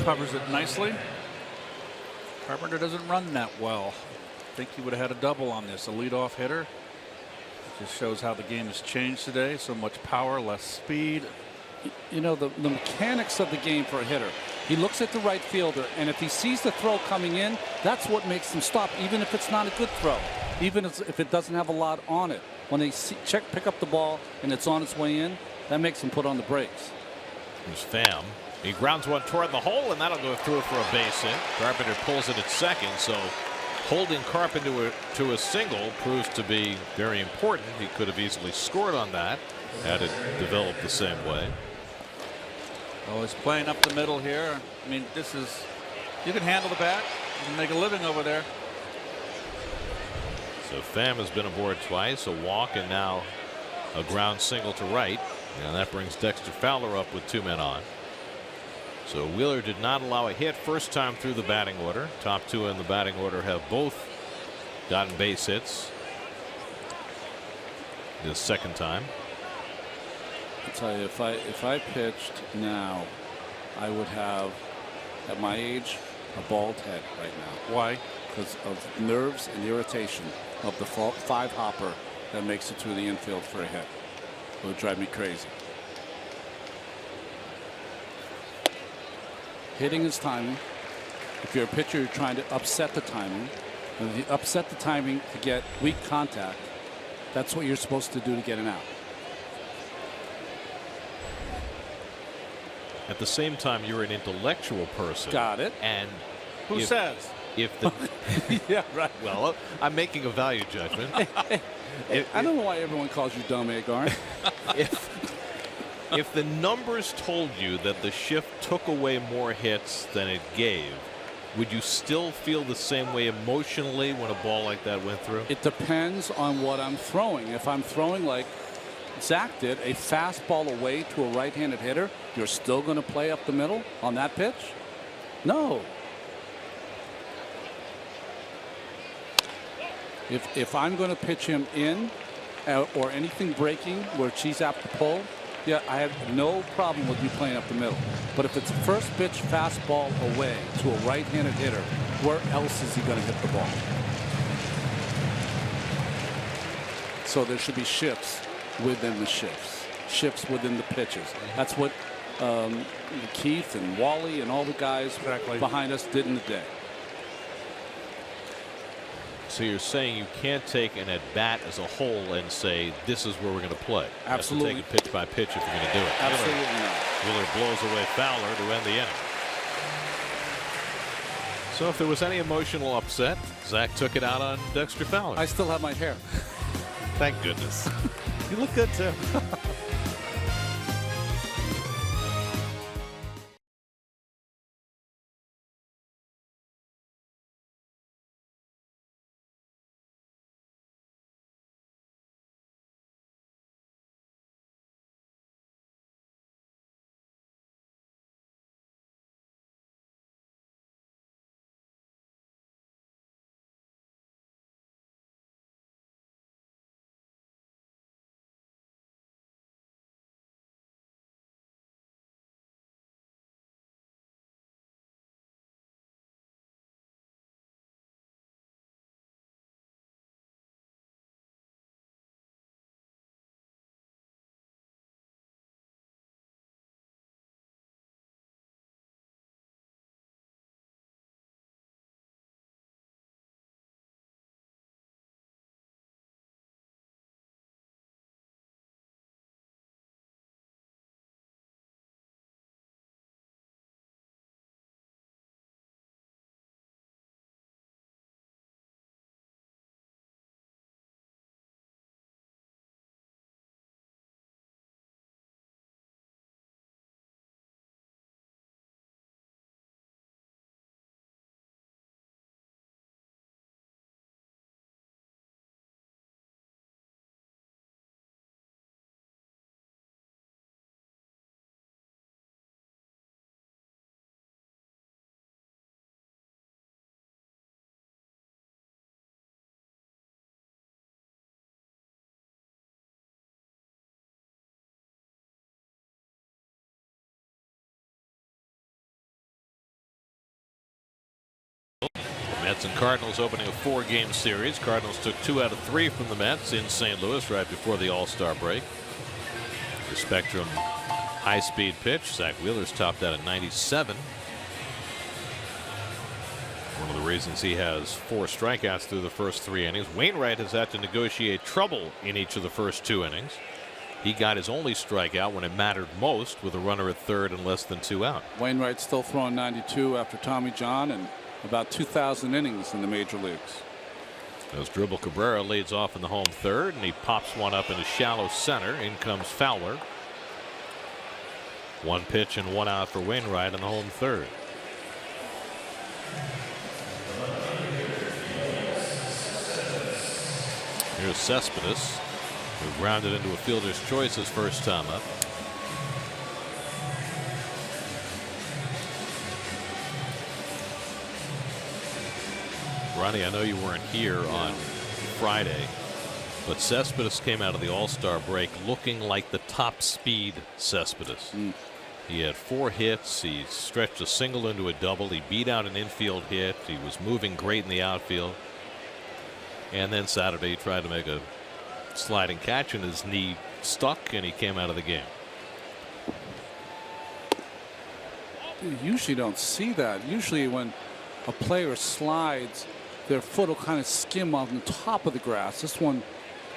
covers it nicely. Carpenter doesn't run that well. I think he would have had a double on this. A leadoff hitter. It just shows how the game has changed today. So much power, less speed. You know, the mechanics of the game for a hitter. He looks at the right fielder, and if he sees the throw coming in, that's what makes him stop, even if it's not a good throw, even if it doesn't have a lot on it. When they pick up the ball and it's on its way in, that makes him put on the brakes. Here's Pham. He grounds one toward the hole, and that'll go through for a base hit. Carpenter pulls it at 2nd, so holding Carpenter to a single proves to be very important. He could have easily scored on that had it developed the same way. Oh, he's playing up the middle here. I mean, you can handle the bat. You can make a living over there. So Pham has been aboard twice, a walk, and now a ground single to right. And that brings Dexter Fowler up with 2 men on. So Wheeler did not allow a hit first time through the batting order. Top 2 in the batting order have both gotten base hits this 2nd time. I'll tell you, if I pitched now, I would have, at my age, a bald head right now. Why? Because of nerves and irritation of the 5 hopper that makes it through the infield for a hit. It would drive me crazy. Hitting is timing. If you're a pitcher, you're trying to upset the timing. And if you upset the timing to get weak contact, that's what you're supposed to do to get an out. At the same time, you're an intellectual person. Got it. And Who says? If the Yeah, right. well, I'm making a value judgment. I don't know why everyone calls you dumb, Agar. If the numbers told you that the shift took away more hits than it gave, would you still feel the same way emotionally when a ball like that went through? It depends on what I'm throwing. If I'm throwing like Zach did, a fastball away to a right-handed hitter, you're still going to play up the middle on that pitch? No. If I'm going to pitch him in or anything breaking where she's apt to pull, yeah, I have no problem with you playing up the middle. But if it's a first pitch fastball away to a right-handed hitter, where else is he going to hit the ball? So there should be shifts within the shifts, shifts within the pitches. That's what Keith and Wally and all the guys behind us did in the day. So you're saying you can't take an at-bat as a whole and say this is where we're going to play. Absolutely. You have to take it pitch by pitch if you're going to do it. Absolutely not. Wheeler blows away Fowler to end the inning. So if there was any emotional upset, Zach took it out on Dexter Fowler. I still have my hair. Thank goodness. You look good too. Mets and Cardinals opening a 4-game series. Cardinals took 2 out of 3 from the Mets in St. Louis right before the All-Star break. The Spectrum high-speed pitch. Zach Wheeler's topped out at 97. One of the reasons he has 4 strikeouts through the first 3 innings. Wainwright has had to negotiate trouble in each of the first 2 innings. He got his only strikeout when it mattered most with a runner at third and less than 2 out. Wainwright still throwing 92 after Tommy John and about 2,000 innings in the major leagues. As Dribble Cabrera leads off in the home third, and he pops one up into shallow center. In comes Fowler. 1 pitch and 1 out for Wainwright in the home third. Here's Cespedes, who grounded into a fielder's choice his first time up. Ronnie, I know you weren't here on Friday, but Cespedes came out of the All-Star break looking like the top speed Cespedes. He had 4 hits. He stretched a single into a double. He beat out an infield hit. He was moving great in the outfield. And then Saturday he tried to make a sliding catch and his knee stuck and he came out of the game. You usually don't see that. Usually when a player slides, their foot will kind of skim on the top of the grass. This one,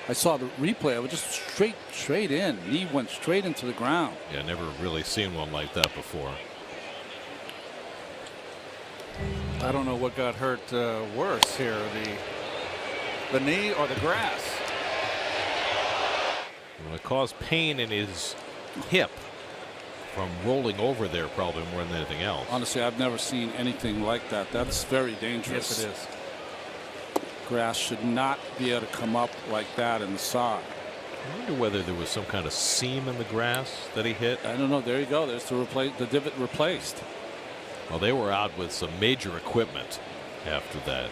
I saw the replay of it, just straight in. Knee went straight into the ground. Yeah, never really seen one like that before. I don't know what got hurt worse here, the knee or the grass. Well, it caused pain in his hip from rolling over there probably more than anything else. Honestly, I've never seen anything like that. That's very dangerous. Yes, it is. Grass should not be able to come up like that in the side. I wonder whether there was some kind of seam in the grass that he hit. I don't know. There you go. There's the divot replaced. Well, they were out with some major equipment after that.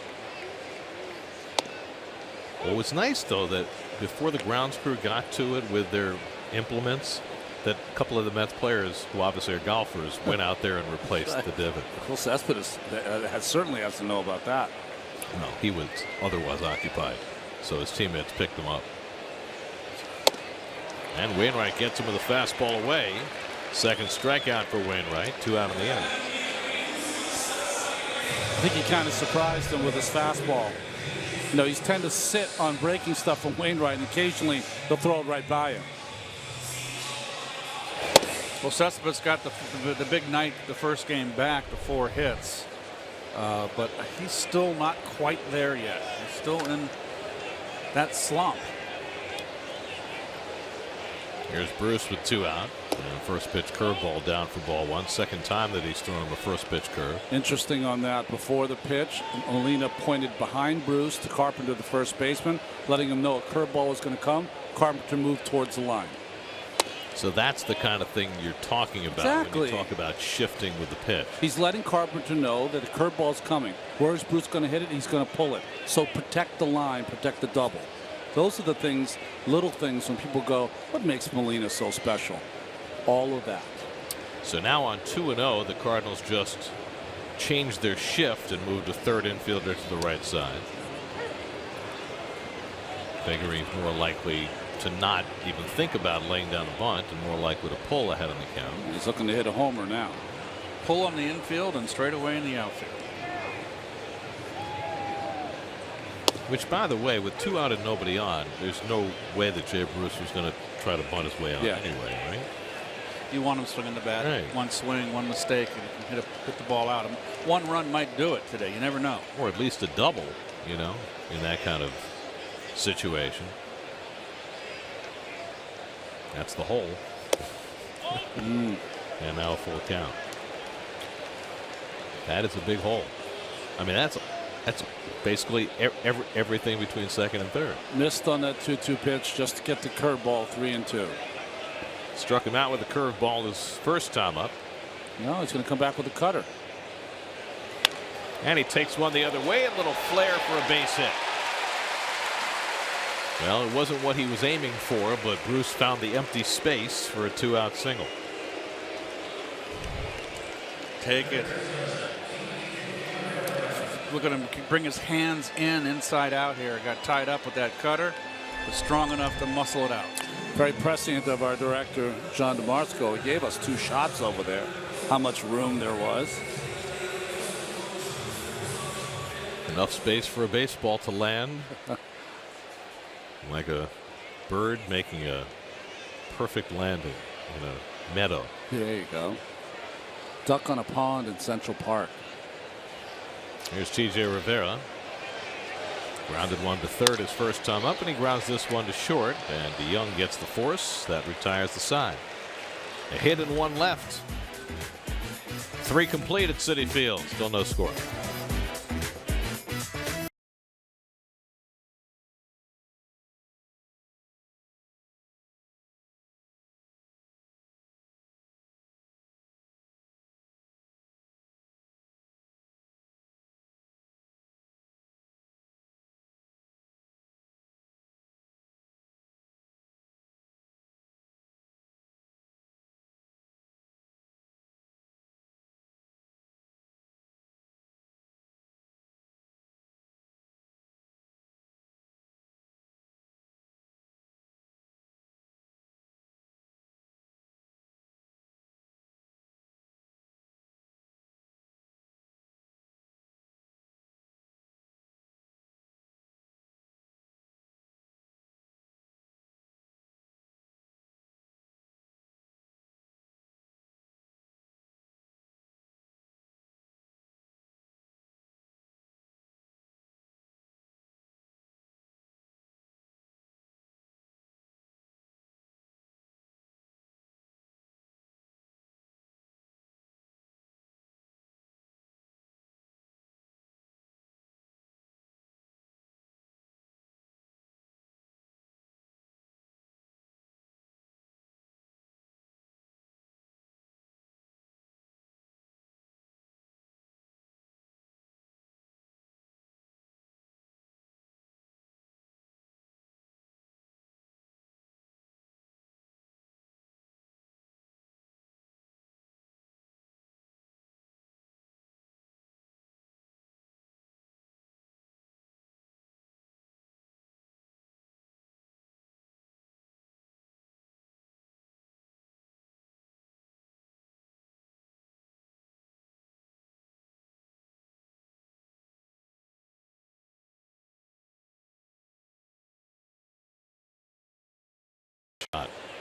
Well, it was nice, though, that before the grounds crew got to it with their implements, that a couple of the Mets players, who obviously are golfers, went out there and replaced the divot. Well, Cespedes certainly has to know about that. No, he was otherwise occupied, so his teammates picked him up. And Wainwright gets him with a fastball away. Second strikeout for Wainwright. 2 out in the inning. I think he kind of surprised him with his fastball. You know, he's tend to sit on breaking stuff from Wainwright, and occasionally they'll throw it right by him. Well, Cespedes got the big night the first game back, the 4 hits. But he's still not quite there yet. He's still in that slump. Here's Bruce with 2 out. And first pitch curveball down for ball 1. Second time that he's thrown him a first pitch curve. Interesting on that. Before the pitch, Molina pointed behind Bruce to Carpenter, the first baseman, letting him know a curveball was going to come. Carpenter moved towards the line. So that's the kind of thing you're talking about Exactly. when you talk about shifting with the pitch. He's letting Carpenter know that a curveball's coming. Where is Bruce going to hit it? He's going to pull it. So protect the line, protect the double. Those are the things, little things, when people go, what makes Molina so special? All of that. So now on 2-0, the Cardinals just changed their shift and moved a third infielder to the right side. Figuring more likely to not even think about laying down a bunt and more likely to pull ahead on the count. He's looking to hit a homer now. Pull on the infield and straight away in the outfield. Which, by the way, with 2 out and nobody on, there's no way that Jay Bruce was going to try to bunt his way out anyway, right? You want him swinging the bat. Right. One swing, one mistake, and you can hit the ball out. One run might do it today. You never know. Or at least a double, you know, in that kind of situation. That's the hole. And now a full count. That is a big hole. I mean, that's basically everything between second and third. Missed on that 2-2 pitch just to get the curveball 3-2. Struck him out with a curveball his first time up. No, he's going to come back with a cutter. And he takes one the other way. A little flare for a base hit. Well, it wasn't what he was aiming for, but Bruce found the empty space for a 2-out single. Take it. Look at him bring his hands inside out here. Got tied up with that cutter, but strong enough to muscle it out. Very prescient of our director, John DeMarco. He gave us 2 shots over there. How much room there was. Enough space for a baseball to land. Like a bird making a perfect landing in a meadow. There you go. Duck on a pond in Central Park. Here's T.J. Rivera. Grounded one to third his first time up, and he grounds this one to short. And DeYoung gets the force. That retires the side. A hit and 1 left. 3 complete at Citi Field. Still no score.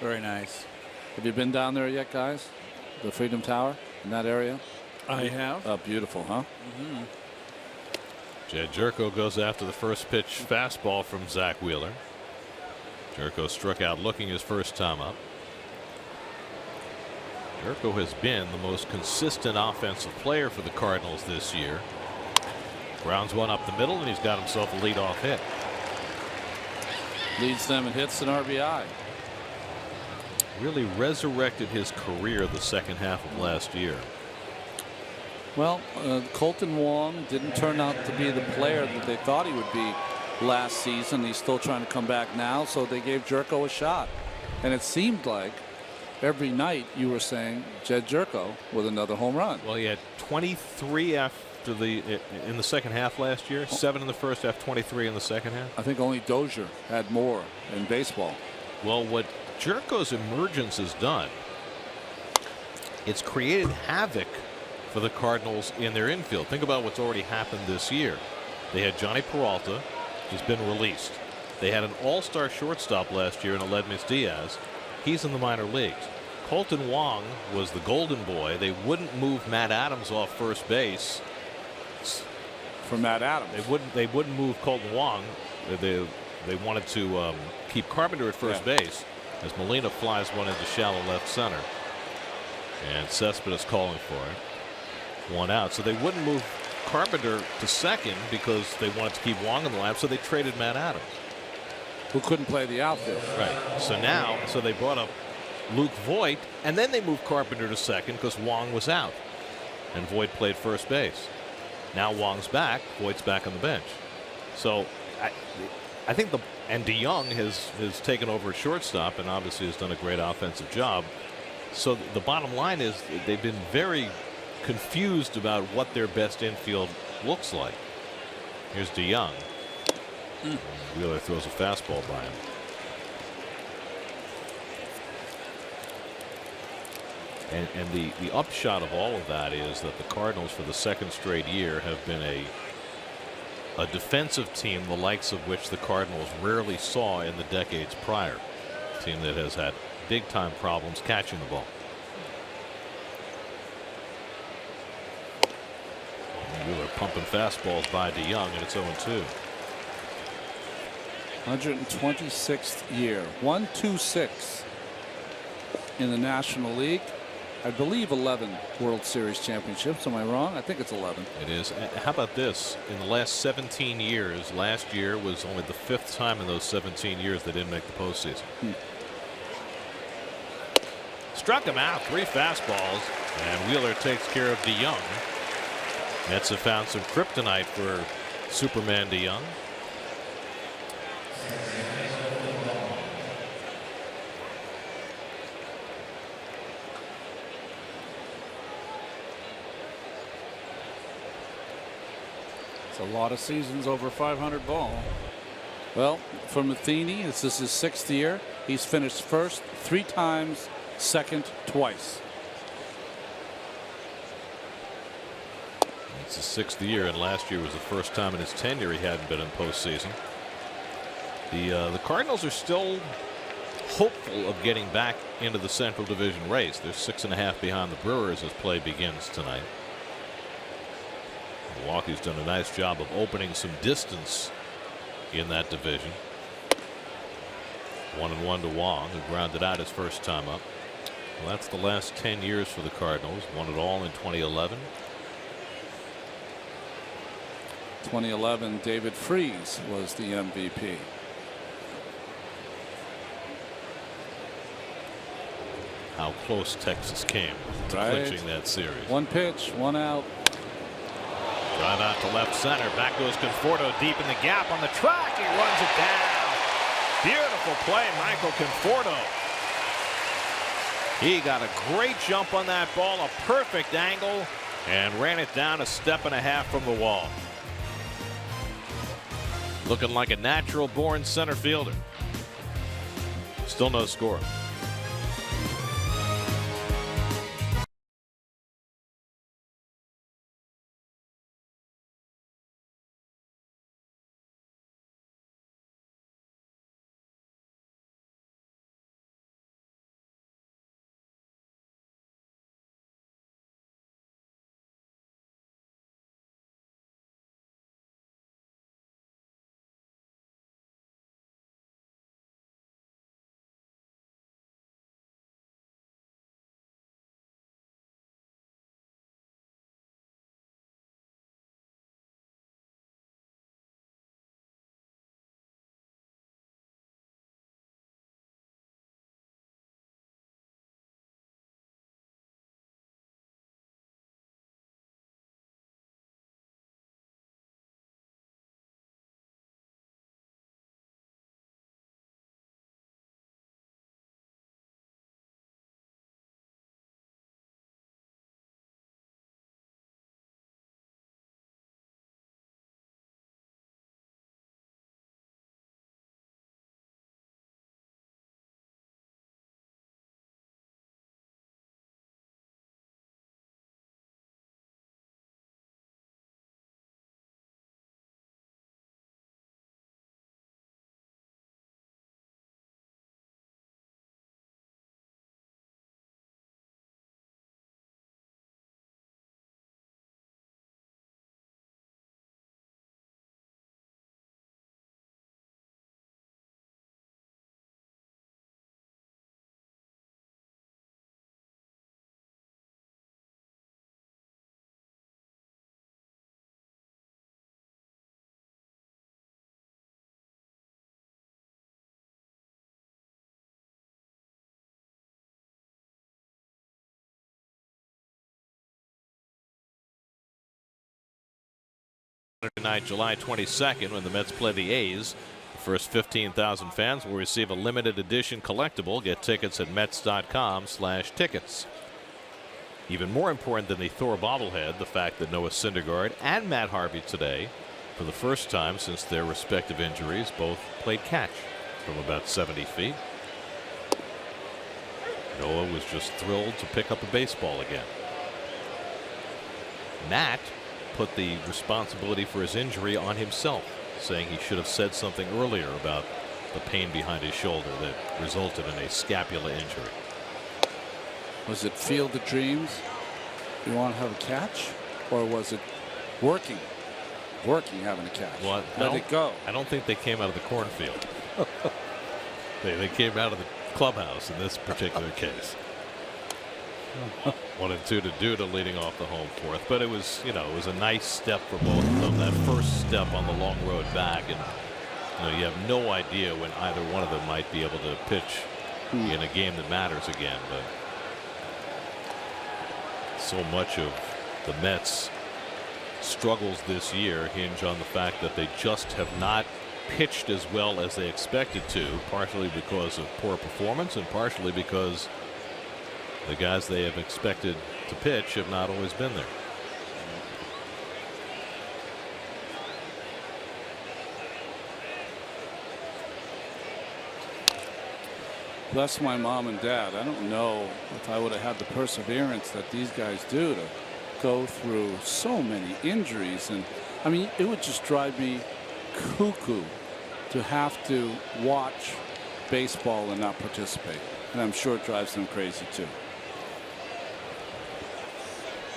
Very nice. Have you been down there yet, guys? The Freedom Tower in that area? I have. Oh, beautiful, huh? Jed Jerko goes after the first pitch fastball from Zach Wheeler. Jerko struck out looking his first time up. Jerko has been the most consistent offensive player for the Cardinals this year. Grounds one up the middle, and he's got himself a leadoff hit. Leads them in hits and RBI. Really resurrected his career the second half of last year. Well, Colton Wong didn't turn out to be the player that they thought he would be last season. He's still trying to come back now, so they gave Jerko a shot. And it seemed like every night you were saying Jed Jerko with another home run. Well, he had 23 in the second half last year, 7 in the first half, 23 in the second half. I think only Dozier had more in baseball. Well, what Jerko's emergence has done, it's created havoc for the Cardinals in their infield. Think about what's already happened this year. They had Johnny Peralta. He's been released. They had an all-star shortstop last year in Aledmys Diaz. He's in the minor leagues. Colton Wong was the golden boy. They wouldn't move Matt Adams off first base. For Matt Adams. They wouldn't move Colton Wong. They wanted to keep Carpenter at first base as Molina flies one into shallow left center. And Cespedes calling for it. One out. So they wouldn't move Carpenter to second because they wanted to keep Wong in the lineup, so they traded Matt Adams, who couldn't play the outfield. Right. So they brought up Luke Voit, and then they moved Carpenter to second because Wong was out, and Voit played first base. Now Wong's back, Voigt's back on the bench. So I think and DeYoung has taken over at shortstop and obviously has done a great offensive job. So the bottom line is they've been very confused about what their best infield looks like. Here's DeYoung. Wheeler throws a fastball by him. And the upshot of all of that is that the Cardinals for the second straight year have been a defensive team the likes of which the Cardinals rarely saw in the decades prior. A team that has had big time problems catching the ball. Wheeler pumping fastballs by DeYoung, and it's 0-2. 126th year. 126 in the National League. I believe 11 World Series championships. Am I wrong? I think it's 11. It is. How about this? In the last 17 years, last year was only the 5th time in those 17 years they didn't make the postseason. Struck him out. 3 fastballs, and Wheeler takes care of DeYoung. Mets have found some kryptonite for Superman DeYoung. It's a lot of seasons over 500 ball. Well, for Matheny, this is his 6th year. He's finished first 3 times, second twice. It's his 6th year, and last year was the first time in his tenure he hadn't been in postseason. The Cardinals are still hopeful of getting back into the Central Division race. They're 6.5 behind the Brewers as play begins tonight. Milwaukee's done a nice job of opening some distance in that division. 1-1 to Wong, who grounded out his first time up. Well, that's the last 10 years for the Cardinals. Won it all in 2011. 2011, David Freese was the MVP. How close Texas came to clinching that series. 1 pitch, 1 out. Drive out to left center. Back goes Conforto deep in the gap on the track. He runs it down. Beautiful play, Michael Conforto. He got a great jump on that ball, a perfect angle, and ran it down 1.5 steps from the wall. Looking like a natural born center fielder. Still no score. Night, July 22nd, when the Mets play the A's. The first 15,000 fans will receive a limited edition collectible. Get tickets at Mets.com/tickets. Even more important than the Thor bobblehead, the fact that Noah Syndergaard and Matt Harvey today, for the first time since their respective injuries, both played catch from about 70 feet. Noah was just thrilled to pick up a baseball again. Matt put the responsibility for his injury on himself, saying he should have said something earlier about the pain behind his shoulder that resulted in a scapula injury. Was it Field of Dreams? You want to have a catch? Or was it working having a catch? Well, Let it go. I don't think they came out of the cornfield. they came out of the clubhouse in this particular case. 1-2 to Duda leading off the home fourth, but it was, it was a nice step for both of them. That first step on the long road back, and you have no idea when either one of them might be able to pitch in a game that matters again. But so much of the Mets' struggles this year hinge on the fact that they just have not pitched as well as they expected to, partially because of poor performance and partially because the guys they have expected to pitch have not always been there. Bless my mom and dad. I don't know if I would have had the perseverance that these guys do to go through so many injuries. And I mean, it would just drive me cuckoo to have to watch baseball and not participate. And I'm sure it drives them crazy too.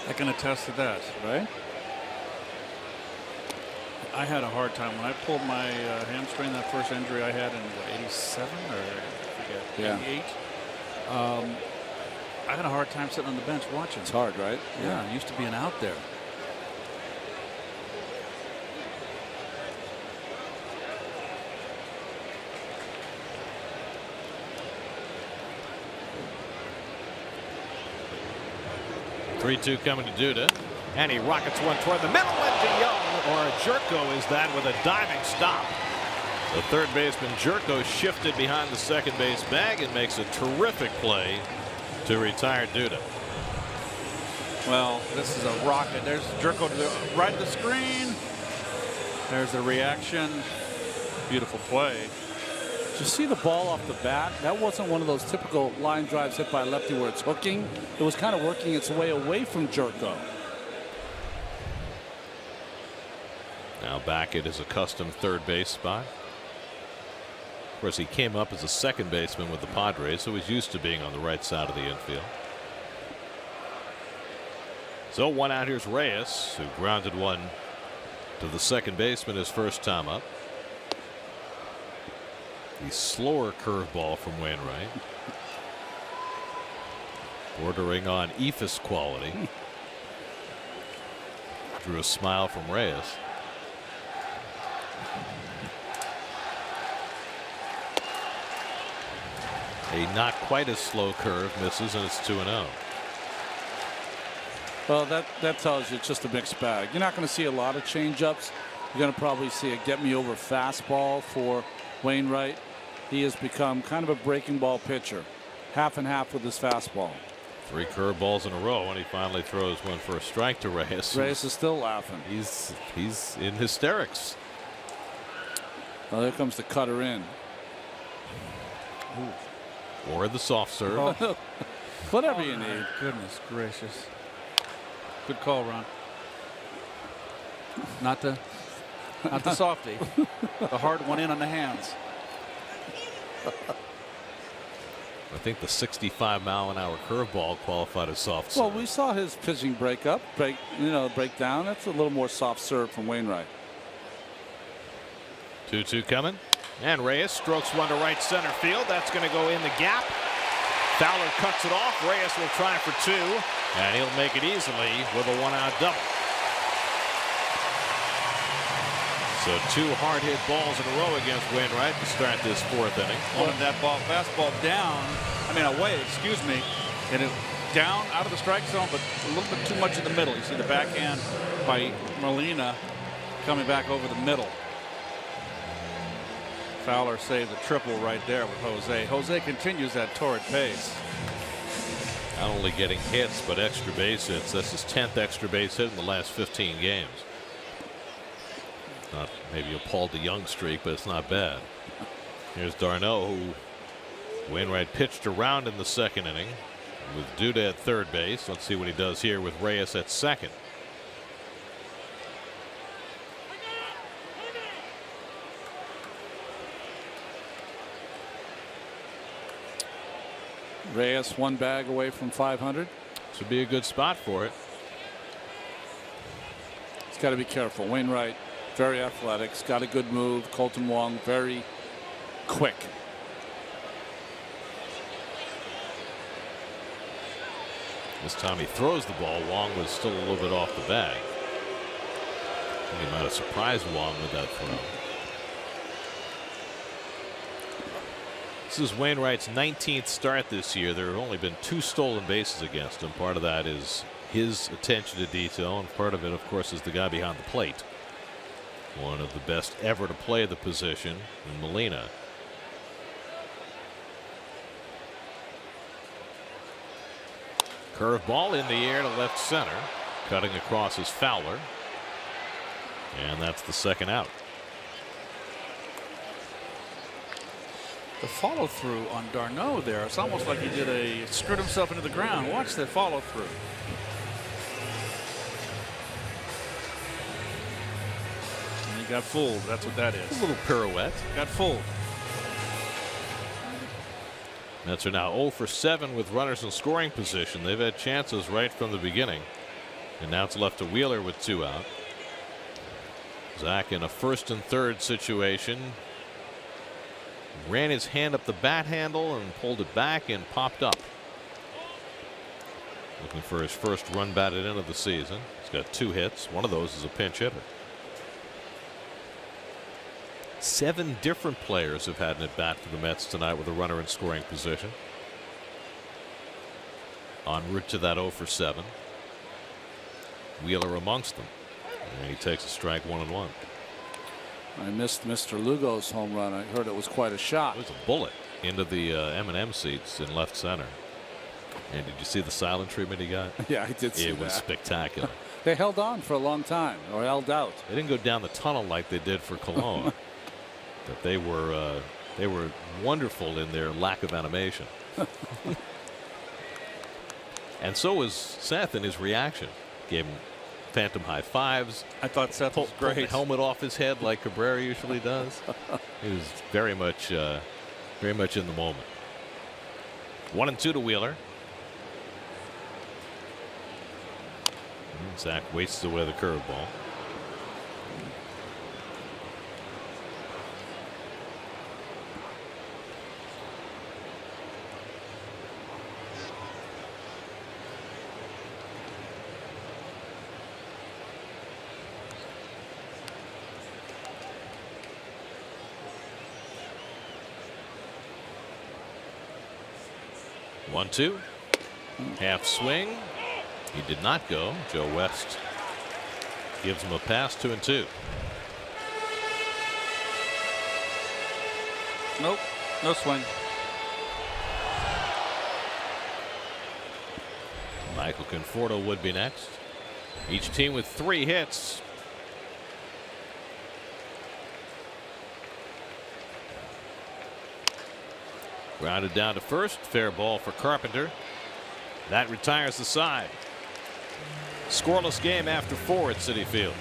I can attest to that. Right? I had a hard time when I pulled my hamstring, that first injury I had in '87 or Yeah. '88. I had a hard time sitting on the bench watching. It's hard, right? Yeah, I'm used to being out there. Three-two coming to Duda, and he rockets one toward the middle, and DeYoung, or Jerko is that, with a diving stop. The third baseman Jerko shifted behind the second base bag and makes a terrific play to retire Duda. Well, this is a rocket. There's Jerko to the right of the screen. There's the reaction. Beautiful play. Did you see the ball off the bat? That wasn't one of those typical line drives hit by a lefty where it's hooking. It was kind of working its way away from Jerko. Now back at his accustomed third base spot. Of course, he came up as a second baseman with the Padres, so he's used to being on the right side of the infield. So one out, here's Reyes, who grounded one to the second baseman his first time up. The slower curveball from Wainwright, bordering on ephus quality. Drew a smile from Reyes. A not quite as slow curve misses, and it's 2-0. Well, that tells you it's just a mixed bag. You're not going to see a lot of changeups. You're going to probably see a get-me-over fastball for Wainwright. He has become kind of a breaking ball pitcher, half and half with his fastball. 3 curveballs in a row, and he finally throws one for a strike to Reyes. Reyes is still laughing. He's in hysterics. Well, there comes the cutter in. Ooh. Or the soft serve. Oh. Whatever you need. Goodness gracious. Good call, Ron. Not the softy. The hard one in on the hands. I think the 65-mile-an-hour curveball qualified as soft serve. Well, we saw his pitching break down. That's a little more soft serve from Wainwright. 2-2 coming, and Reyes strokes one to right center field. That's going to go in the gap. Fowler cuts it off. Reyes will try for 2, and he'll make it easily with a 1-out double. So 2 hard hit balls in a row against Wainwright to start this 4th inning. Wanted that fastball away, excuse me, and it down out of the strike zone, but a little bit too much in the middle. You see the backhand by Molina coming back over the middle. Fowler saved a triple right there with Jose. Jose continues that torrid pace. Not only getting hits, but extra base hits. That's his 10th extra base hit in the last 15 games. Not maybe a Paul DeYoung streak, but it's not bad. Here's d'Arnaud, who Wainwright pitched around in the second inning with Duda at third base. Let's see what he does here with Reyes at second. Reyes one bag away from 500. This would be a good spot for it. He's got to be careful. Wainwright, very athletic. He's got a good move. Colton Wong, very quick. This time he throws the ball. Wong was still a little bit off the bag. I think he might have surprised Wong with that throw. This is Wainwright's 19th start this year. There have only been 2 stolen bases against him. Part of that is his attention to detail, and part of it, of course, is the guy behind the plate. One of the best ever to play the position in Molina. Curveball in the air to left center. Cutting across is Fowler. And that's the second out. The follow through on d'Arnaud there. It's almost like he did a screwed himself into the ground. Watch the follow through. And he got fooled. That's what that is. A little pirouette. Got fooled. Mets are now 0 for 7 with runners in scoring position. They've had chances right from the beginning. And now it's left to Wheeler with 2 out. Zach in a first and third situation. Ran his hand up the bat handle and pulled it back and popped up. Looking for his first run batted in of the season. He's got 2 hits. One of those is a pinch hitter. 7 different players have had an at bat for the Mets tonight with a runner in scoring position. En route to that 0 for 7. Wheeler amongst them. And he takes a strike 1-1. I missed Mr. Lugo's home run. I heard it was quite a shot. It was a bullet into the M&M seats in left center. And did you see the silent treatment he got? Yeah, I did see it was that. spectacular. They held on for a long time, or held out. They didn't go down the tunnel like they did for Cologne. But they were wonderful in their lack of animation. And so was Seth in his reaction. Gave him phantom high fives. I thought Seth was pulled great. the helmet off his head like Cabrera usually does. He was very much in the moment. 1-2 to Wheeler. And Zach wastes away the curveball. One-two. Half swing. He did not go. Joe West gives him a pass. 2-2. Nope. No swing. Michael Conforto would be next. Each team with 3 hits. Grounded down to first. Fair ball for Carpenter. That retires the side. Scoreless game after 4 at Citi Field.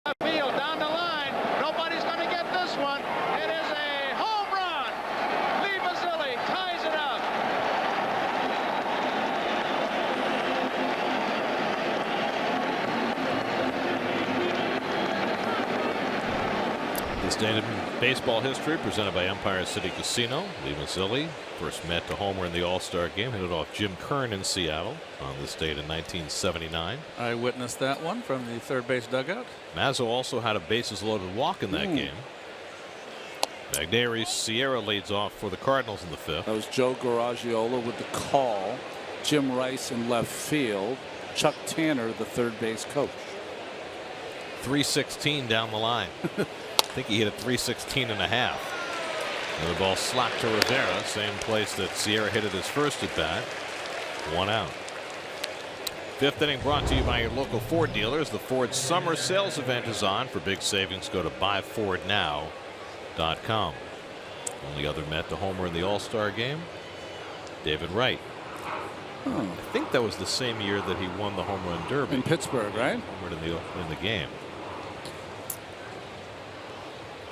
left field, down the line. Nobody's going to get this one. It is a home run. Lee Mazzilli ties it up. This day in baseball history presented by Empire City Casino. Lee Mazzilli first met to homer in the All-Star game. Hit it off Jim Kern in Seattle on this date in 1979. I witnessed that one from the third base dugout. Mazzo also had a bases loaded walk in that game. Magneuris Sierra leads off for the Cardinals in the fifth. That was Joe Garagiola with the call. Jim Rice in left field. Chuck Tanner, the third base coach. 316 down the line. I think he hit a 316 and a half. And the ball slapped to Rivera, same place that Sierra hit it his first at bat. 1 out. Fifth inning brought to you by your local Ford dealers. The Ford Summer Sales Event is on. For big savings, go to buyfordnow.com. Only other Met to homer in the All-Star game, David Wright. I think that was the same year that he won the home run derby in Pittsburgh, right? Homered in the game.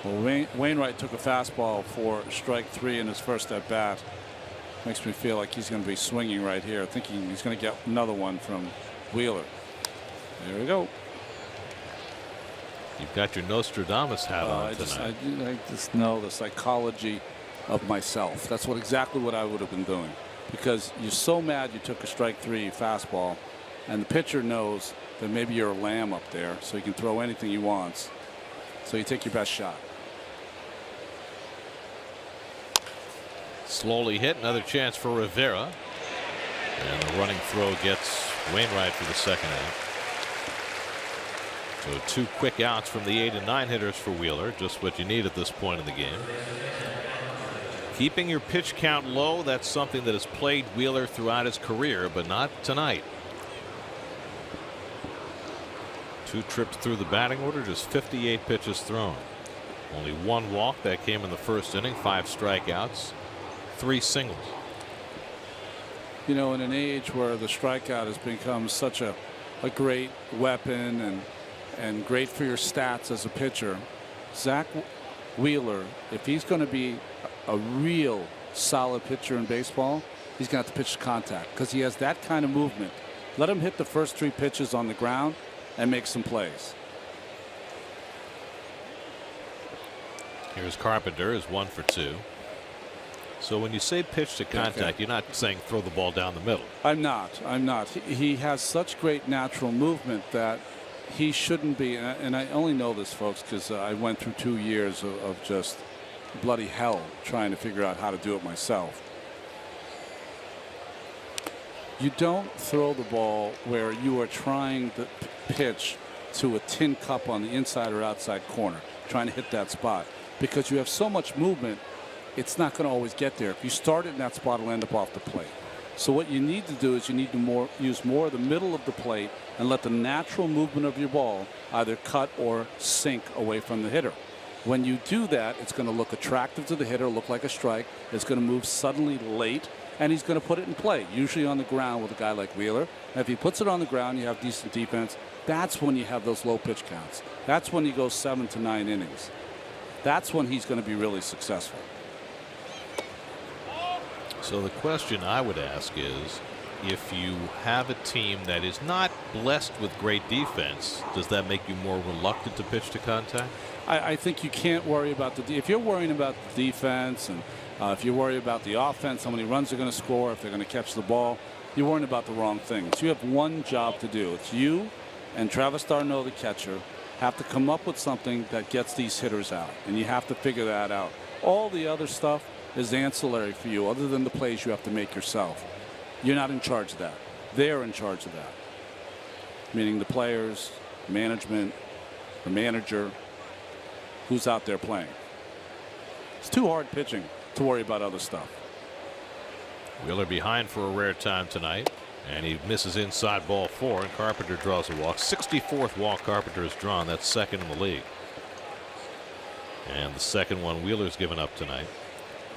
Well, Wainwright took a fastball for strike 3 in his first at bat. Makes me feel like he's going to be swinging right here, thinking he's going to get another one from Wheeler. There we go. You've got your Nostradamus hat on tonight. I just know the psychology of myself. That's exactly what I would have been doing, because you're so mad you took a strike 3 fastball, and the pitcher knows that maybe you're a lamb up there, so he can throw anything he wants. So you take your best shot. Slowly hit, another chance for Rivera, and the running throw gets Wainwright for the second out. So 2 quick outs from the 8 and 9 hitters for Wheeler, just what you need at this point in the game. Keeping your pitch count low, that's something that has plagued Wheeler throughout his career, but not tonight. 2 trips through the batting order, just 58 pitches thrown. Only 1 walk, that came in the first inning. 5 strikeouts, 3 singles. You know, in an age where the strikeout has become such a great weapon and great for your stats as a pitcher, Zach Wheeler, if he's going to be a real solid pitcher in baseball, he's going to have to pitch to contact, because he has that kind of movement. Let him hit the first 3 pitches on the ground and make some plays. Here's Carpenter, is 1 for 2. So when you say pitch to contact, you're not saying throw the ball down the middle. I'm not. He has such great natural movement that he shouldn't be, and I only know this, folks, because I went through 2 years of just bloody hell trying to figure out how to do it myself. You don't throw the ball where you are trying to pitch to a tin cup on the inside or outside corner, trying to hit that spot, because you have so much movement, it's not going to always get there. If you start it in that spot, it'll end up off the plate. So what you need to do is you need to use more of the middle of the plate and let the natural movement of your ball either cut or sink away from the hitter. When you do that, it's going to look attractive to the hitter, look like a strike. It's going to move suddenly late, and he's going to put it in play, usually on the ground with a guy like Wheeler. And if he puts it on the ground, you have decent defense. That's when you have those low pitch counts. That's when he goes 7 to 9 innings. That's when he's going to be really successful. So the question I would ask is, if you have a team that is not blessed with great defense, does that make you more reluctant to pitch to contact? I think you can't worry about if you're worrying about the defense, and if you worry about the offense, how many runs they're going to score, if they're going to catch the ball, you're worrying about the wrong things. You have one job to do. It's you and Travis d'Arnaud, the catcher, have to come up with something that gets these hitters out, and you have to figure that out. All the other stuff is ancillary for you, other than the plays you have to make yourself. You're not in charge of that. They're in charge of that, meaning the players, management, the manager, who's out there playing. It's too hard pitching to worry about other stuff. Wheeler behind for a rare time tonight, and he misses inside ball 4, and Carpenter draws a walk. 64th walk Carpenter has drawn. That's second in the league, and the second one Wheeler's given up tonight.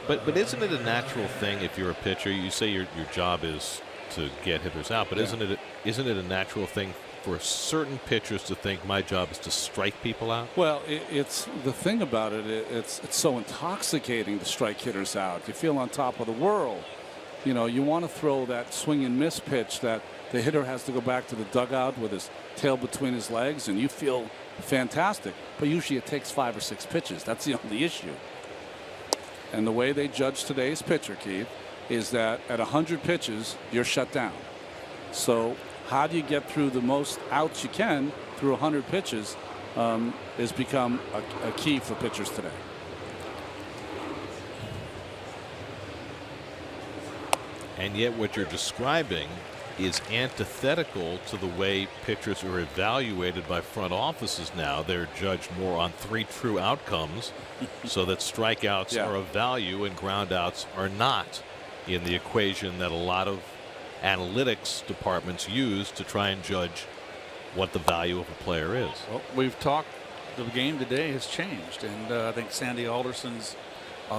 But isn't it a natural thing if you're a pitcher? You say your job is to get hitters out, but isn't it a natural thing for certain pitchers to think my job is to strike people out? Well, it's the thing about it. It's so intoxicating to strike hitters out. You feel on top of the world. You know, you want to throw that swing and miss pitch that the hitter has to go back to the dugout with his tail between his legs, and you feel fantastic. But usually it takes 5 or 6 pitches. That's the only issue. And the way they judge today's pitcher, Keith, is that at 100 pitches, you're shut down. So how do you get through the most outs you can through 100 pitches has become a key for pitchers today. And yet what you're describing is antithetical to the way pitchers are evaluated by front offices now. They're judged more on 3 true outcomes so that strikeouts are of value and groundouts are not in the equation that a lot of analytics departments use to try and judge what the value of a player is. Well, we've talked, the game today has changed, and I think Sandy Alderson's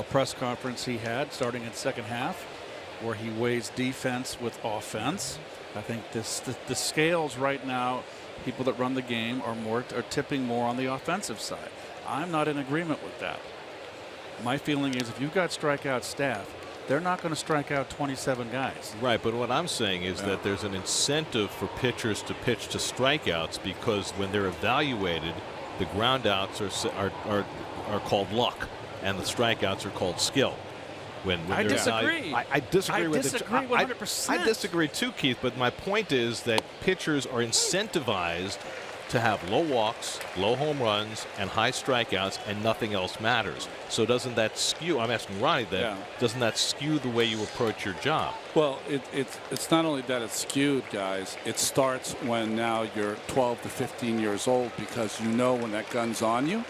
press conference he had starting in second half, where he weighs defense with offense. I think the scales right now, people that run the game are tipping more on the offensive side. I'm not in agreement with that. My feeling is if you've got strikeout staff, they're not going to strike out 27 guys. Right, but what I'm saying is that there's an incentive for pitchers to pitch to strikeouts, because when they're evaluated, the groundouts are called luck and the strikeouts are called skill. I disagree. I disagree with it. 100%. I disagree too, Keith, but my point is that pitchers are incentivized to have low walks, low home runs, and high strikeouts, and nothing else matters. So doesn't that skew, I'm asking Ronnie that, doesn't that skew the way you approach your job? Well, it's not only that it's skewed, guys. It starts when now you're 12 to 15 years old, because you know when that gun's on you,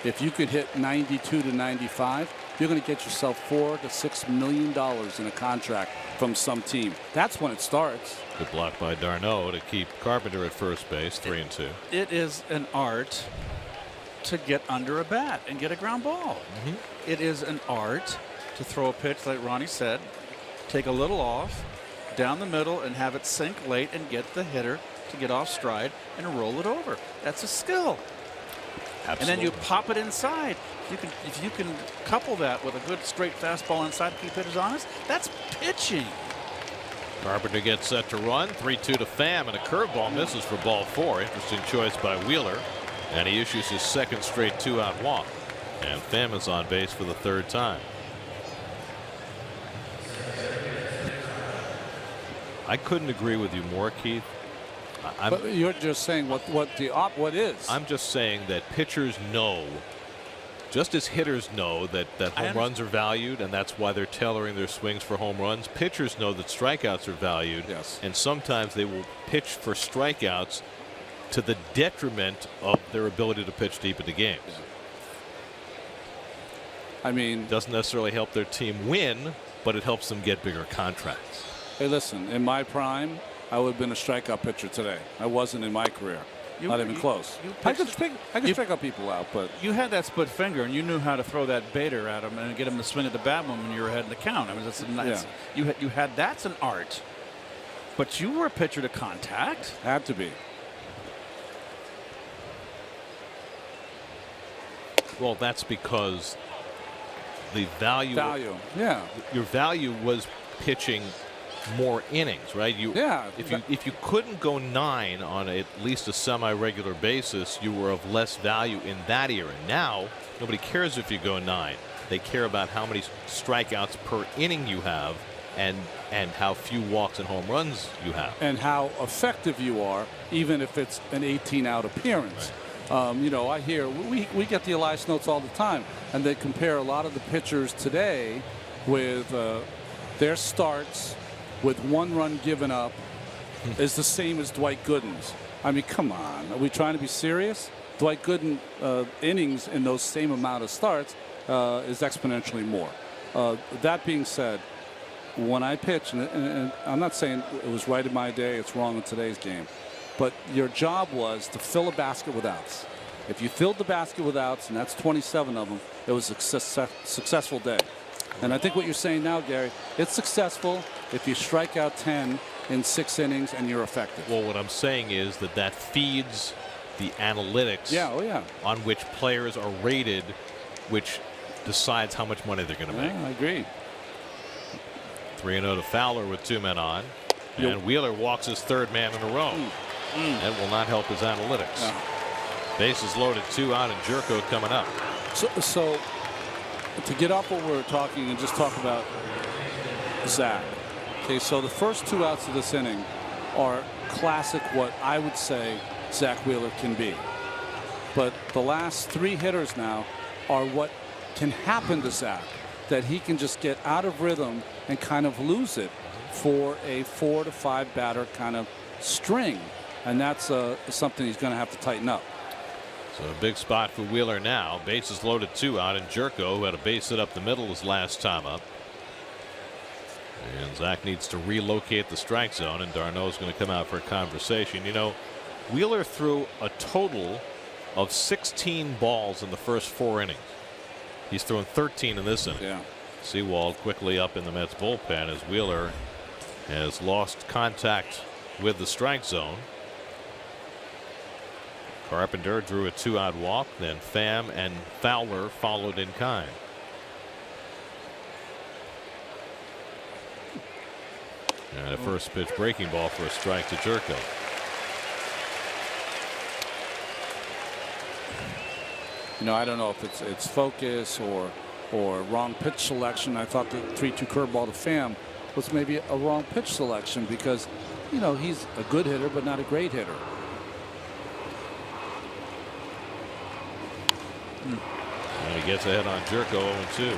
if you could hit 92 to 95, you're going to get yourself $4 to $6 million in a contract from some team. That's when it starts. Good block by d'Arnaud to keep Carpenter at first base, 3-2. It is an art to get under a bat and get a ground ball. It is an art to throw a pitch, like Ronnie said, take a little off, down the middle, and have it sink late and get the hitter to get off stride and roll it over. That's a skill. Absolutely. And then you pop it inside. If you can couple that with a good straight fastball inside to keep hitters honest, that's pitching. Carpenter gets set to run. 3-2 to Pham, and a curveball misses for ball 4. Interesting choice by Wheeler, and he issues his second straight 2-out walk. And Pham is on base for the 3rd time. I couldn't agree with you more, Keith. But you're just saying what is. I'm just saying that pitchers know, just as hitters know that home runs are valued, and that's why they're tailoring their swings for home runs. Pitchers know that strikeouts are valued, and sometimes they will pitch for strikeouts to the detriment of their ability to pitch deep into games. I mean, doesn't necessarily help their team win, but it helps them get bigger contracts. Hey, listen, in my prime, I would have been a strikeout pitcher today. I wasn't in my career. Not even close. I could strike out people out, but you had that split finger, and you knew how to throw that baiter at him and get him to swing at the bat when you were ahead in the count. I mean, that's a nice. You had that's an art, but you were a pitcher to contact. Had to be. Well, that's because the value. Your value was pitching more innings, right? If you couldn't go 9 on at least a semi-regular basis, you were of less value in that era. Now nobody cares if you go 9. They care about how many strikeouts per inning you have, and how few walks and home runs you have, and how effective you are, even if it's an 18-out appearance. Right. You know, I hear we get the Elias notes all the time, and they compare a lot of the pitchers today with their starts with 1 run given up is the same as Dwight Gooden's. I mean, come on. Are we trying to be serious? Dwight Gooden innings in those same amount of starts is exponentially more. That being said, when I pitch, and I'm not saying it was right in my day, it's wrong in today's game, but your job was to fill a basket with outs. If you filled the basket with outs, and that's 27 of them, it was a successful day. And I think what you're saying now, Gary, it's successful if you strike out 10 in 6 innings and you're effective. Well, what I'm saying is that feeds the analytics on which players are rated, which decides how much money they're going to make. I agree. 3-0 to Fowler with 2 men on. And Wheeler walks his 3rd man in a row. That will not help his analytics. No. Bases loaded, 2 out, and Jerko coming up. So to get off what we're talking and just talk about Zach. Okay, so the first 2 outs of this inning are classic what I would say Zach Wheeler can be. But the last 3 hitters now are what can happen to Zach, that he can just get out of rhythm and kind of lose it for a 4 to 5 batter kind of string. And that's something he's going to have to tighten up. So a big spot for Wheeler now. Bases loaded, 2 out, and Jerko, who had a base hit up the middle his last time up. And Zach needs to relocate the strike zone, and Darno's going to come out for a conversation. You know, Wheeler threw a total of 16 balls in the first 4 innings. He's thrown 13 in this inning. Yeah. Sewald quickly up in the Mets bullpen as Wheeler has lost contact with the strike zone. Carpenter drew a 2-out walk, then Pham and Fowler followed in kind. And a first pitch breaking ball for a strike to Jerko. You know, I don't know if it's focus or wrong pitch selection. I thought the 3-2 curveball to Pham was maybe a wrong pitch selection because, you know, he's a good hitter but not a great hitter. And he gets ahead on Jerko, 0-2.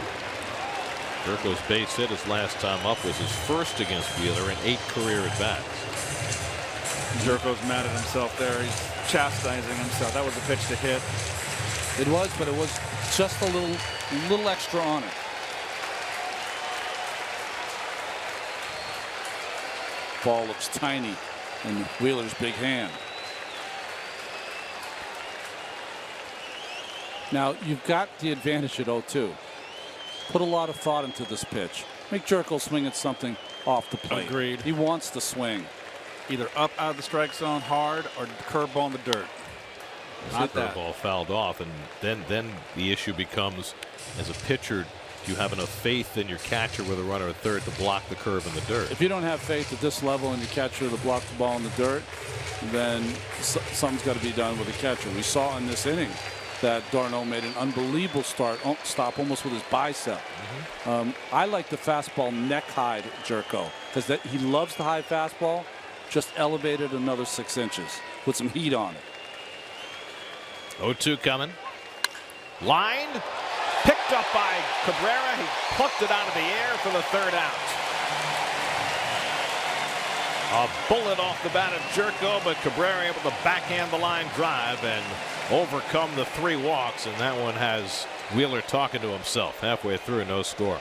Jerko's base hit his last time up was his first against Wheeler in 8 career at bats. Jerko's mad at himself there. He's chastising himself. That was a pitch to hit. It was, but it was just a little extra on it. Ball looks tiny in Wheeler's big hand. Now you've got the advantage at 0-2. Put a lot of thought into this pitch. Make Jerko swing at something off the plate. Agreed. He wants to swing. Either up out of the strike zone hard or curveball in the dirt. Not that. Ball fouled off, and then the issue becomes, as a pitcher, do you have enough faith in your catcher with a runner at third to block the curve in the dirt? If you don't have faith at this level in your catcher to block the ball in the dirt, then something's got to be done with the catcher. We saw in this inning that Darno made an unbelievable stop almost with his bicep. I like the fastball neck high Jerko because he loves the high fastball. Just elevated another 6 inches with some heat on it. 0-2 coming. Line picked up by Cabrera. He plucked it out of the air for the 3rd out. A bullet off the bat of Jerko, but Cabrera able to backhand the line drive and overcome the 3 walks, and that one has Wheeler talking to himself halfway through, no score.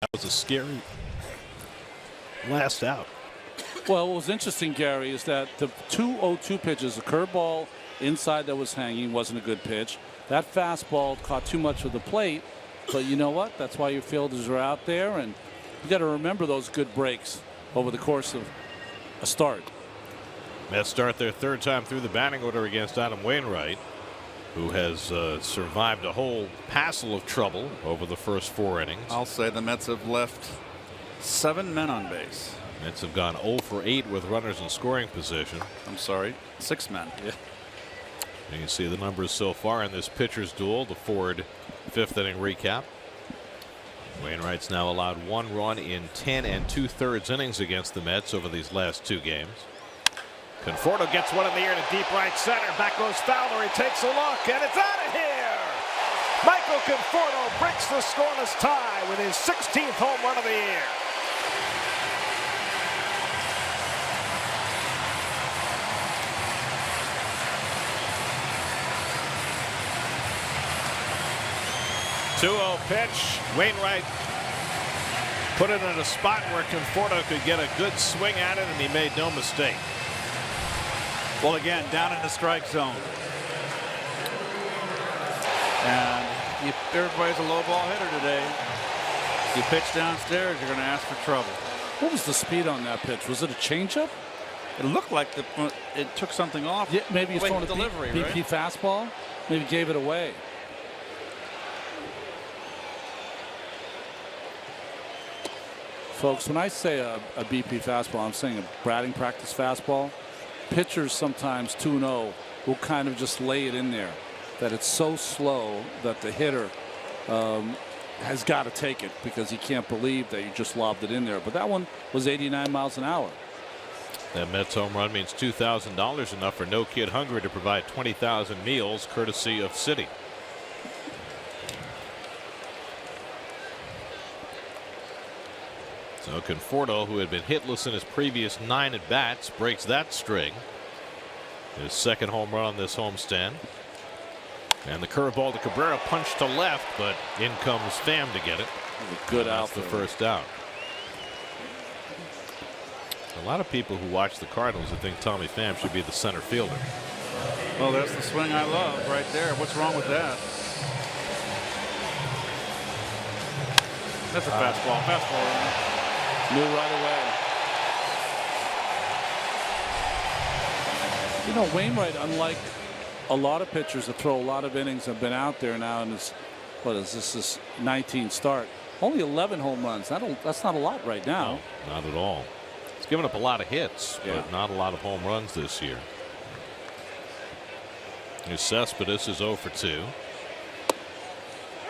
That was a scary last out. Well, what was interesting, Gary, is that the 2-0-2 pitches, the curveball inside that was hanging wasn't a good pitch. That fastball caught too much of the plate. But you know what? That's why your fielders are out there, and you got to remember those good breaks over the course of a start. Mets start their third time through the batting order against Adam Wainwright, who has survived a whole passel of trouble over the first 4 innings. I'll say the Mets have left 7 men on base. Mets have gone 0 for 8 with runners in scoring position. I'm sorry, 6 men. Yeah. And you see the numbers so far in this pitcher's duel, the Ford 5th inning recap. Wainwright's now allowed 1 run in 10 2/3 innings against the Mets over these last 2 games. Conforto gets one in the air to deep right center. Back goes Fowler. He takes a look, and it's out of here. Michael Conforto breaks the scoreless tie with his 16th home run of the year. Two-0 pitch. Wainwright put it in a spot where Conforto could get a good swing at it, and he made no mistake. Well, again, down in the strike zone. And everybody's a low ball hitter today. You pitch downstairs, you're going to ask for trouble. What was the speed on that pitch? Was it a changeup? It looked like it took something off. Yeah, maybe he's Late throwing a delivery, BP right? fastball. Maybe gave it away. Folks, when I say a BP fastball, I'm saying a batting practice fastball. Pitchers sometimes 2-0 will kind of just lay it in there, that it's so slow that the hitter has got to take it because he can't believe that you just lobbed it in there. But that one was 89 miles an hour. That Mets home run means $2,000, enough for No Kid Hungry to provide 20,000 meals courtesy of Citi. So Conforto, who had been hitless in his previous 9 at-bats, breaks that string. His second home run on this homestand. And the curveball to Cabrera, punched to left, but in comes Pham to get it. A good out. That's the first out. A lot of people who watch the Cardinals would think Tommy Pham should be the center fielder. Well, that's the swing I love right there. What's wrong with that? That's a fastball. Fastball. Knew right away. You know, Wainwright, unlike a lot of pitchers that throw a lot of innings, have been out there now in his, what is this, his 19th start. Only 11 home runs. That's not a lot right now. No, not at all. He's given up a lot of hits, Yeah. but not a lot of home runs this year. Here's Cespedes is 0 for 2.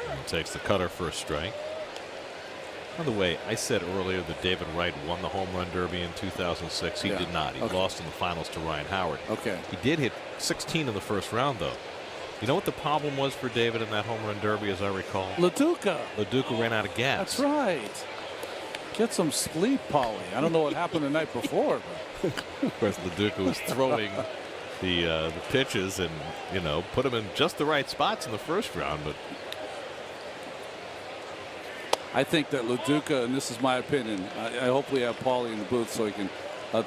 And takes the cutter for a strike. By the way, I said earlier that David Wright won the home run derby in 2006. He Yeah. did not. He Okay. lost in the finals to Ryan Howard. Okay. He did hit 16 in the first round, though. You know what the problem was for David in that home run derby, as I recall? LaDuca. LaDuca ran out of gas. That's right. Get some sleep, Paulie. I don't know what happened the night before. But. Of course, LaDuca was throwing the pitches and, you know, put them in just the right spots in the first round, but I think that LaDuca, and this is my opinion, I hopefully have Paulie in the booth so he can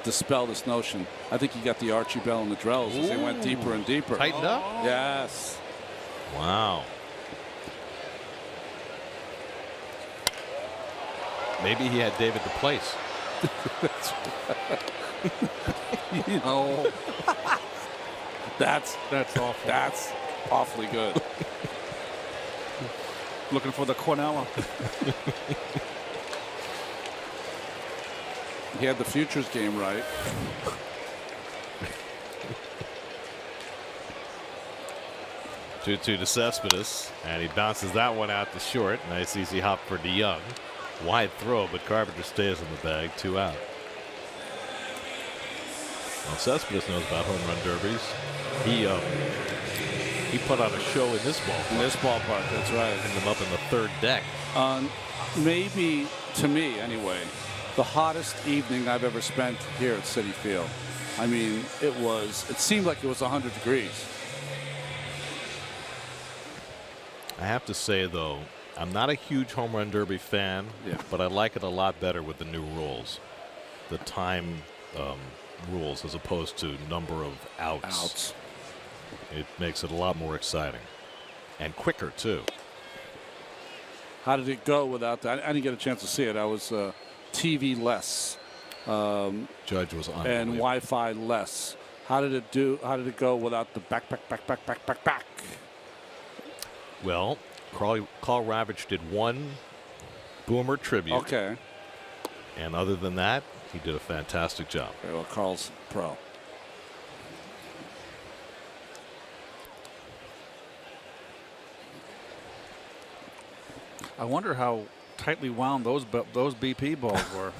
dispel this notion. I think he got the Archie Bell and the Drells as they went deeper and deeper. tightened up. Yes. Wow. Maybe he had David to place. Oh. That's awful. That's awfully good. Looking for the Quinella. He had the futures game right. Two to Cespedes, and he bounces that one out to short. Nice easy hop for DeYoung. Wide throw, but Carpenter stays in the bag. 2 out. Well, Cespedes knows about home run derbies. He put on a show in this ballpark. In this ballpark, that's right. Putting them up in the third deck. Maybe, to me anyway, the hottest evening I've ever spent here at Citi Field. I mean, it seemed like it was 100 degrees. I have to say, though, I'm not a huge home run derby fan, but I like it a lot better with the new rules. The time rules as opposed to number of outs. It makes it a lot more exciting and quicker too. How did it go without that? I didn't get a chance to see it. I was TV less. Judge was unbelievable. And Wi-Fi less. How did it do? How did it go without the back? Well, Carl Ravitch did one Boomer tribute. Okay. And other than that, he did a fantastic job. Okay, well, Carl's pro. I wonder how tightly wound those BP balls were.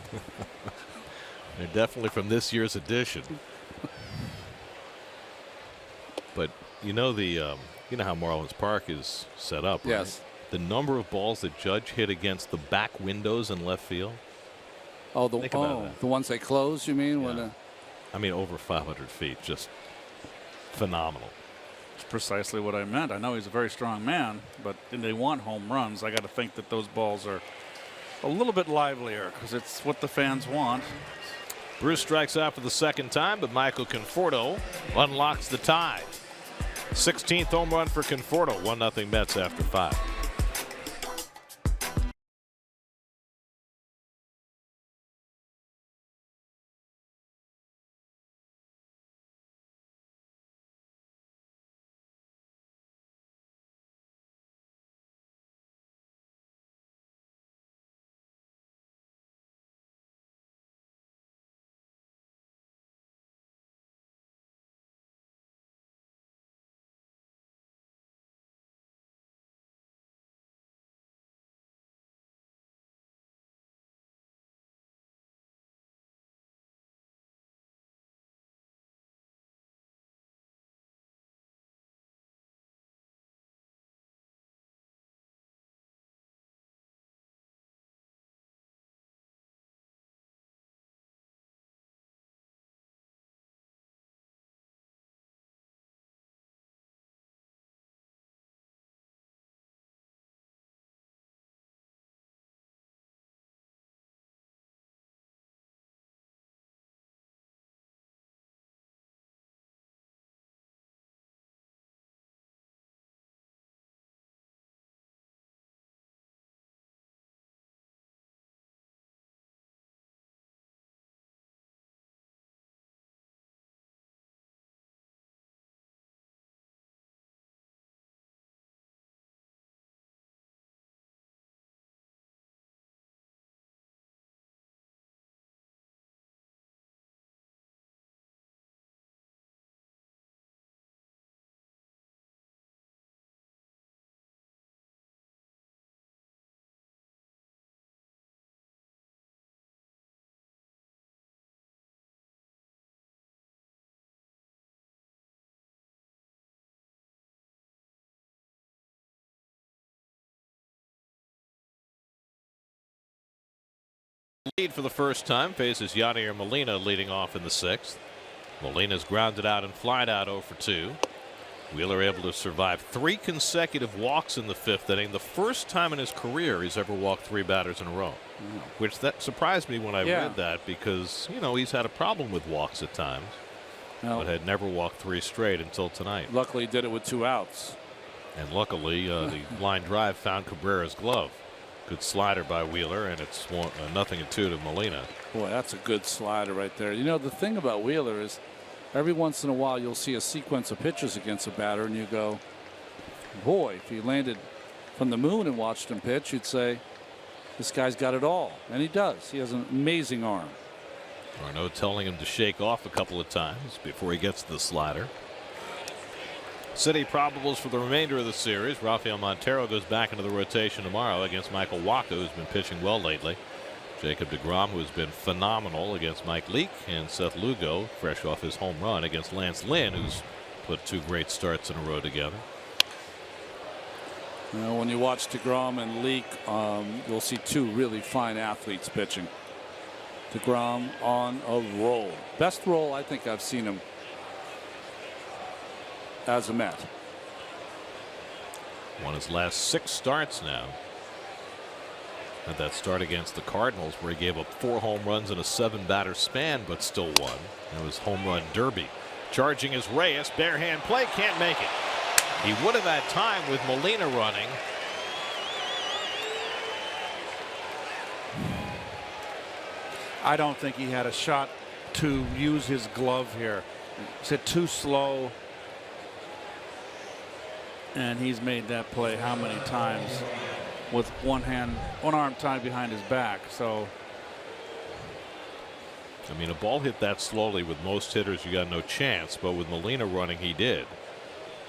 They're definitely from this year's edition. But you know you know how Marlins Park is set up, right? Yes. The number of balls that Judge hit against the back windows in left field. Oh, the ones they close, you mean? Yeah. When I mean, over 500 feet, just phenomenal. It's precisely what I meant. I know he's a very strong man, but they want home runs. I got to think that those balls are a little bit livelier because it's what the fans want. Bruce strikes out for the second time, but Michael Conforto unlocks the tie. 16th home run for Conforto. 1-0 Mets after 5. Lead for the first time, faces Yadier Molina leading off in the 6th. Molina's grounded out and flied out 0 for 2. Wheeler able to survive 3 consecutive walks in the 5th inning. The first time in his career he's ever walked 3 batters in a row, which that surprised me when I read that because, you know, he's had a problem with walks at times, but had never walked 3 straight until tonight. Luckily, he did it with 2 outs. And luckily, the line drive found Cabrera's glove. Good slider by Wheeler, and it's 0-2 to Molina. Boy, that's a good slider right there. You know, the thing about Wheeler is every once in a while you'll see a sequence of pitches against a batter, and you go, boy, if he landed from the moon and watched him pitch, you'd say, this guy's got it all. And he does. He has an amazing arm. Arnaud telling him to shake off a couple of times before he gets to the slider. City probables for the remainder of the series. Rafael Montero goes back into the rotation tomorrow against Michael Wacha, who's been pitching well lately. Jacob deGrom, who's been phenomenal against Mike Leake, and Seth Lugo, fresh off his home run against Lance Lynn, who's put 2 great starts in a row together. You know, when you watch deGrom and Leake, you'll see 2 really fine athletes pitching. deGrom on a roll. Best roll I think I've seen him as a Met. Won his last 6 starts now. Had that start against the Cardinals where he gave up 4 home runs in a 7-batter span, but still won. It was home run derby. Charging is Reyes. Bare hand play, can't make it. He would have had time with Molina running. I don't think he had a shot to use his glove here. It's hit too slow. And he's made that play how many times with one arm tied behind his back. So I mean, a ball hit that slowly with most hitters, you got no chance. But with Molina running, he did.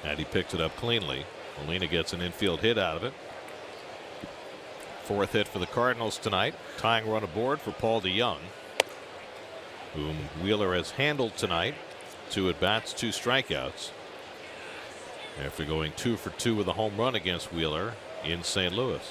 And he picked it up cleanly. Molina gets an infield hit out of it. 4th hit for the Cardinals tonight. Tying run aboard for Paul DeYoung, whom Wheeler has handled tonight. 2 at bats, 2 strikeouts. After going 2 for 2 with a home run against Wheeler in St. Louis.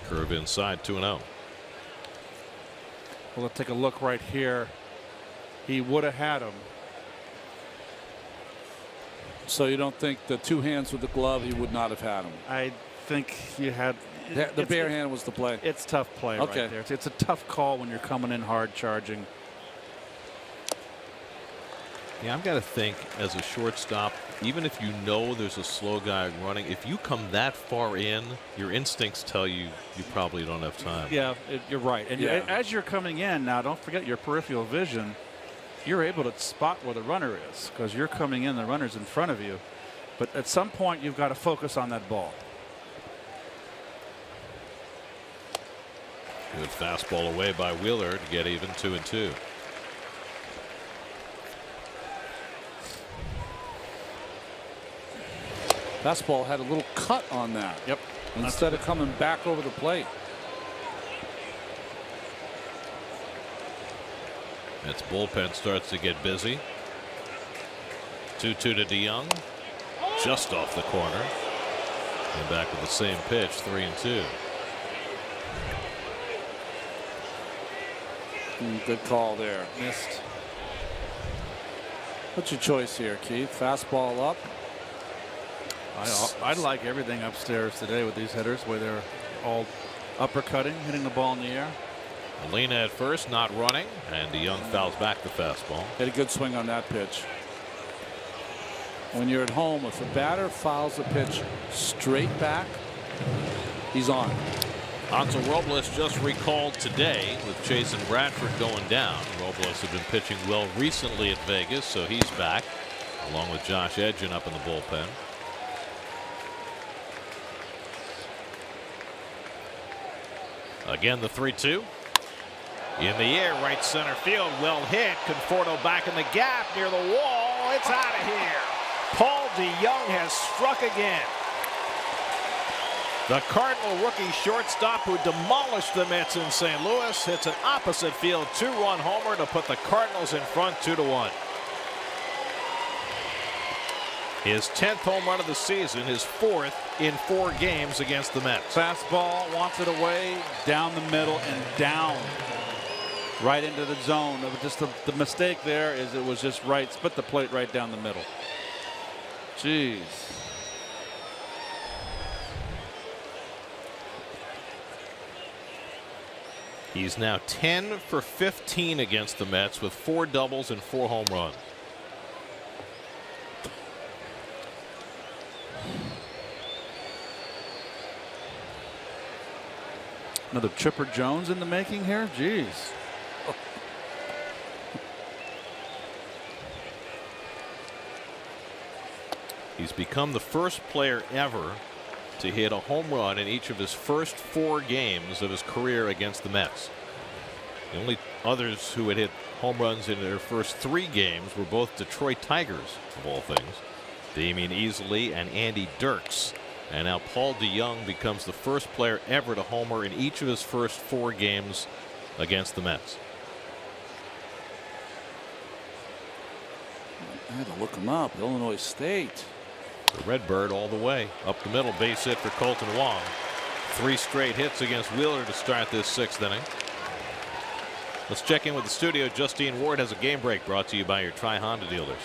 Curve inside, 2-0. Well, let's take a look right here. He would have had him. So you don't think the 2 hands with the glove, he would not have had him? I think you had the bare hand was the play. It's tough play Okay. right there. It's a tough call when you're coming in hard charging. Yeah, I've got to think as a shortstop, even if you know there's a slow guy running, if you come that far in, your instincts tell you you probably don't have time. Yeah, you're right. And Yeah. as you're coming in now, don't forget your peripheral vision. You're able to spot where the runner is because you're coming in, the runner's in front of you. But at some point, you've got to focus on that ball. Good fastball away by Wheeler to get even 2-2. Fastball had a little cut on that. Yep. Instead of coming back over the plate. Its bullpen starts to get busy. 2-2 to DeYoung. Just off the corner. And back with the same pitch, 3-2. Good call there. Missed. What's your choice here, Keith? Fastball up. I like everything upstairs today with these hitters where they're all uppercutting, hitting the ball in the air. Molina at first, not running, and DeYoung fouls back the fastball. Had a good swing on that pitch. When you're at home, if a batter fouls a pitch straight back, he's on. Hansel Robles just recalled today with Chase and Bradford going down. Robles had been pitching well recently at Vegas, so he's back, along with Josh Edgin up in the bullpen. Again, the 3-2. In the air, right center field, well hit. Conforto back in the gap near the wall. It's out of here. Paul DeYoung has struck again. The Cardinal rookie shortstop who demolished the Mets in St. Louis hits an opposite field 2-run homer to put the Cardinals in front 2-1. His 10th home run of the season, his 4th in 4 games against the Mets. Fastball, wants it away, down the middle and down. Right into the zone. Just the mistake there is it was just right, split the plate right down the middle. Jeez. He's now 10 for 15 against the Mets with 4 doubles and 4 home runs. Another Chipper Jones in the making here. Jeez. He's become the first player ever to hit a home run in each of his first 4 games of his career against the Mets. The only others who had hit home runs in their first 3 games were both Detroit Tigers, of all things, Damian Easley and Andy Dirks. And now Paul DeYoung becomes the first player ever to homer in each of his first 4 games against the Mets. I had to look him up. Illinois State. The Redbird all the way up the middle, base hit for Colton Wong. 3 straight hits against Wheeler to start this 6th inning. Let's check in with the studio. Justine Ward has a game break brought to you by your Tri-Honda dealers.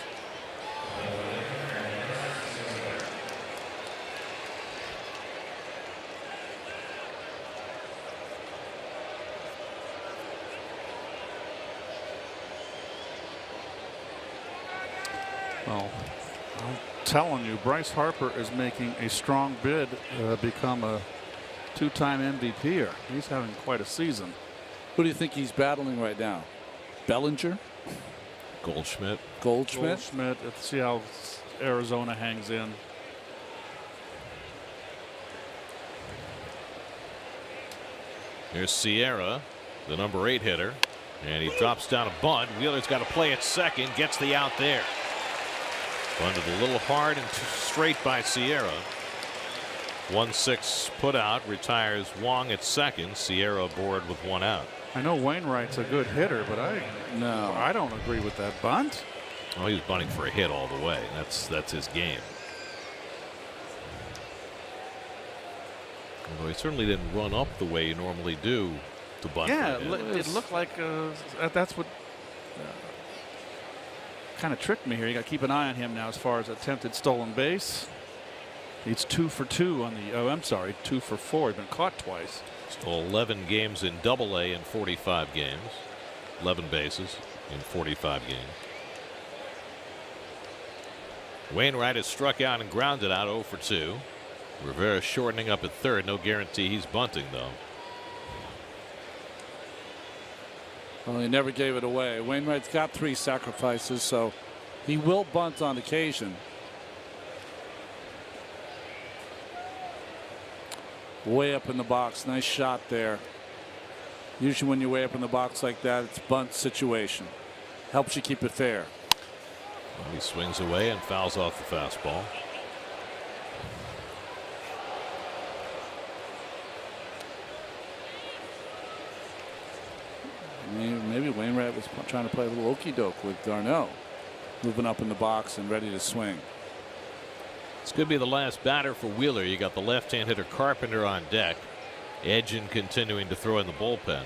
Well, I'm telling you, Bryce Harper is making a strong bid become a two-time MVP. He's having quite a season. Who do you think he's battling right now? Bellinger? Goldschmidt. Goldschmidt? Let's see how Arizona hangs in. Here's Sierra, the number 8 hitter, and he drops down a bunt. Wheeler's got to play at second, gets the out there. Bunted a little hard and straight by Sierra. 1-6 put out, retires Wong at second. Sierra aboard with 1 out. I know Wainwright's a good hitter, but I don't agree with that bunt. Oh, he was bunting for a hit all the way. That's his game. Although he certainly didn't run up the way you normally do to bunt. Yeah, it looked like that's what kind of tricked me here. You got to keep an eye on him now as far as attempted stolen base. He's 2 for 2 on the. Oh, I'm sorry, 2 for 4. He's been caught twice. Stole 11 games in Double-A in 45 games. 11 bases in 45 games. Wainwright has struck out and grounded out 0 for 2. Rivera shortening up at third. No guarantee he's bunting, though. Well, he never gave it away. Wainwright's got 3 sacrifices, so he will bunt on occasion. Way up in the box. Nice shot there. Usually when you're way up in the box like that, it's bunt situation. Helps you keep it fair. Well, he swings away and fouls off the fastball. Maybe Wainwright was trying to play a little okey-doke with Darno, moving up in the box and ready to swing. This could be the last batter for Wheeler. You got the left-hand hitter Carpenter on deck. Edgin continuing to throw in the bullpen.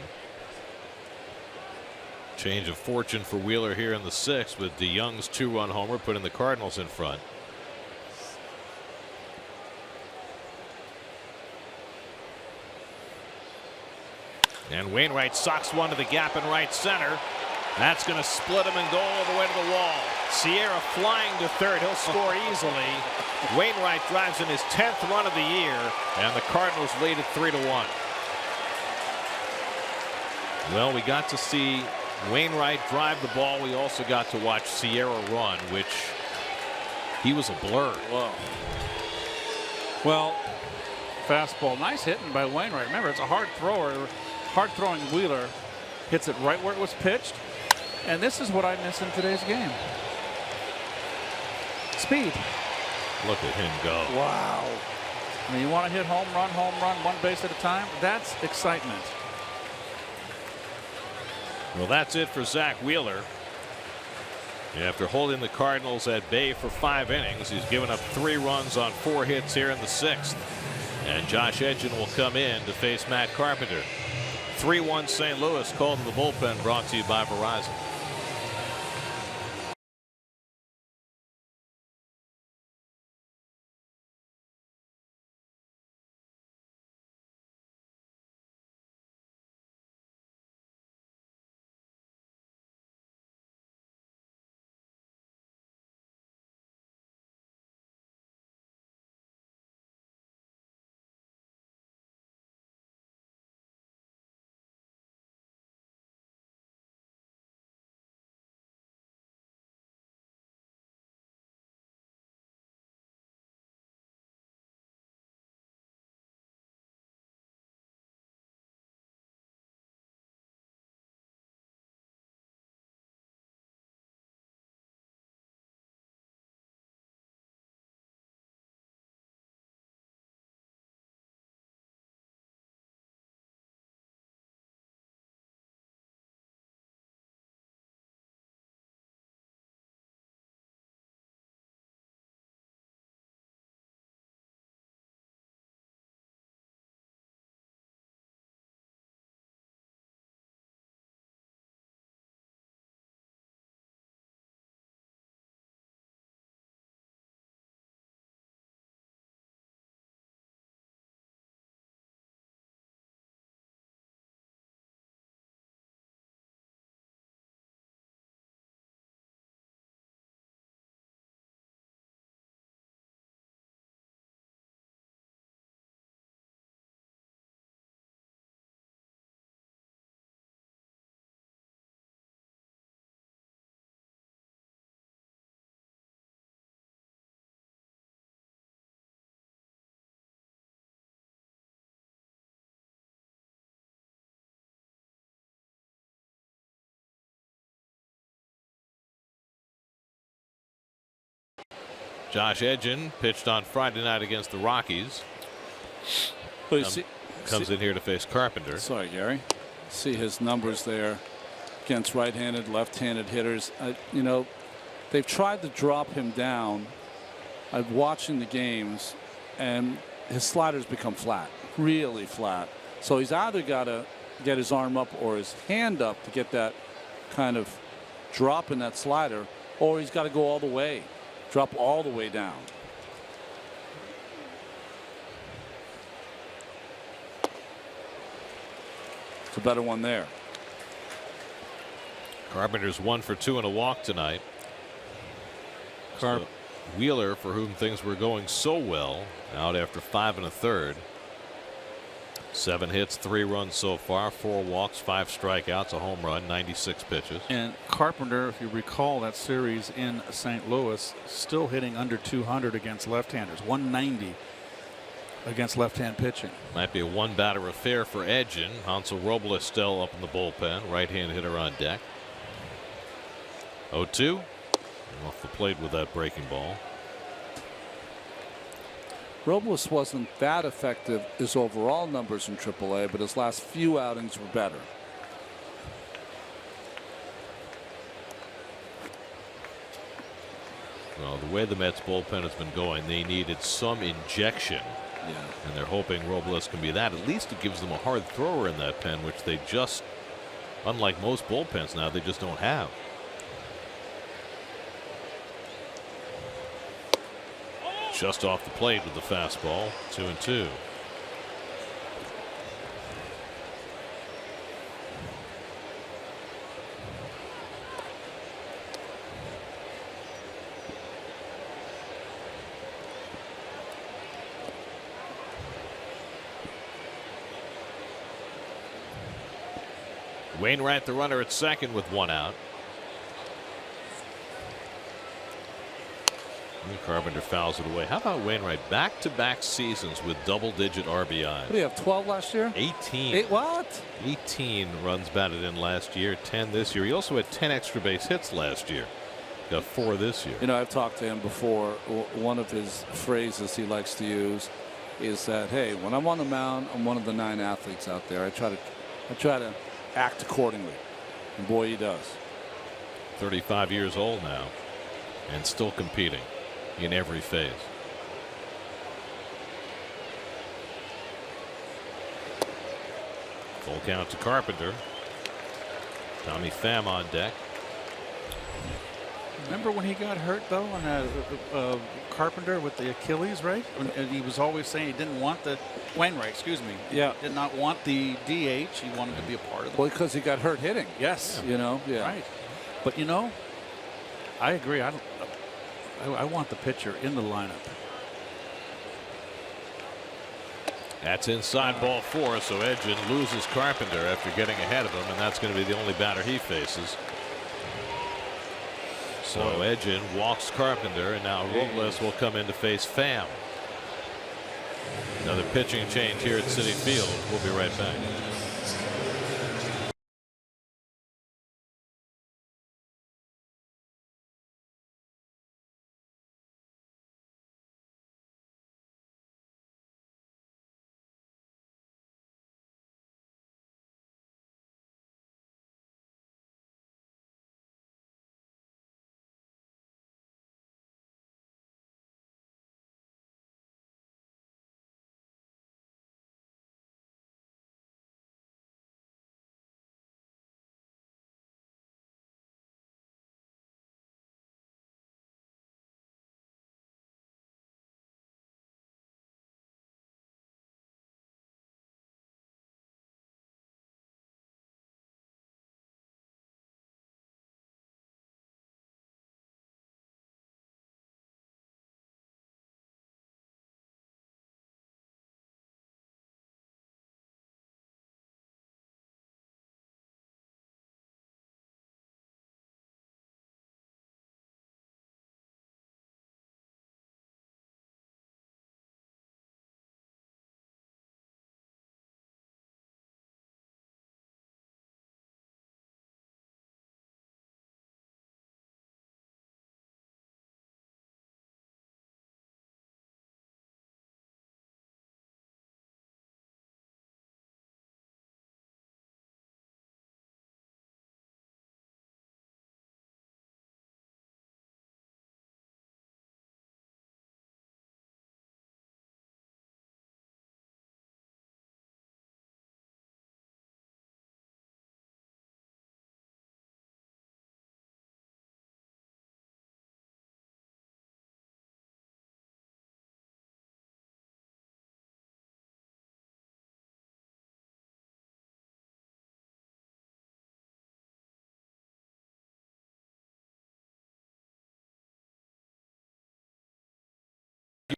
Change of fortune for Wheeler here in the 6th with DeYoung's 2-run homer putting the Cardinals in front. And Wainwright socks one to the gap in right center. That's going to split him and go all the way to the wall. Sierra flying to third. He'll score easily. Wainwright drives in his 10th run of the year, and the Cardinals lead at 3-1. Well, we got to see Wainwright drive the ball. We also got to watch Sierra run, which he was a blur. Whoa. Well, fastball. Nice hitting by Wainwright. Remember, it's a hard thrower. Hard throwing Wheeler hits it right where it was pitched. And this is what I miss in today's game. Speed. Look at him go. Wow. I mean, you want to hit home run, 1 base at a time? That's excitement. Well, that's it for Zach Wheeler. After holding the Cardinals at bay for 5 innings, he's given up 3 runs on 4 hits here in the 6th. And Josh Edgin will come in to face Matt Carpenter. 3-1 St. Louis, called in the bullpen, brought to you by Verizon. Josh Edgin pitched on Friday night against the Rockies. Comes in here to face Carpenter. Sorry, Gary. See his numbers there against right-handed, left-handed hitters. You know, they've tried to drop him down. I'm watching the games, and his slider's become flat, really flat. So he's either got to get his arm up or his hand up to get that kind of drop in that slider, or he's got to go all the way, drop all the way down. It's a better one there. Carpenter's 1 for 2 and a walk tonight. So Wheeler, for whom things were going so well, out after 5 1/3. 7 hits, 3 runs so far, 4 walks, 5 strikeouts, a home run, 96 pitches. And Carpenter, if you recall that series in St. Louis, still hitting under 200 against left-handers, 190 against left-hand pitching. Might be a 1-batter affair for Edgin. Hansel Robles still up in the bullpen, right-hand hitter on deck. 0-2, off the plate with that breaking ball. Robles wasn't that effective his overall numbers in AAA, but his last few outings were better. Well, the way the Mets bullpen has been going, they needed some injection. Yeah. And they're hoping Robles can be that. At least it gives them a hard thrower in that pen, which they just, unlike most bullpens now, they just don't have. Just off the plate with the fastball. 2-2. Wainwright, the runner at second with 1 out. Carpenter fouls it away. How about Wainwright? Back-to-back seasons with double-digit RBI. What do you have, 12 last year? 18. What? 18 runs batted in last year, 10 this year. He also had 10 extra base hits last year. Got 4 this year. You know, I've talked to him before. One of his phrases he likes to use is that, hey, when I'm on the mound, I'm one of the 9 athletes out there. I try to act accordingly. And boy, he does. 35 years old now and still competing in every phase. Full count to Carpenter. Tommy Pham on deck. Remember when he got hurt though on Carpenter with the Achilles, right? And he was always saying he didn't want the Wainwright, excuse me. Yeah. Did not want the DH. He wanted to be a part of it. Well, because he got hurt hitting. Yes. You know. Yeah. Right. But you know, I agree. I want the pitcher in the lineup. That's inside ball 4, so Edgin loses Carpenter after getting ahead of him, and that's going to be the only batter he faces. So Edgin walks Carpenter, and now Robles will come in to face Pham. Another pitching change here at Citi Field. We'll be right back.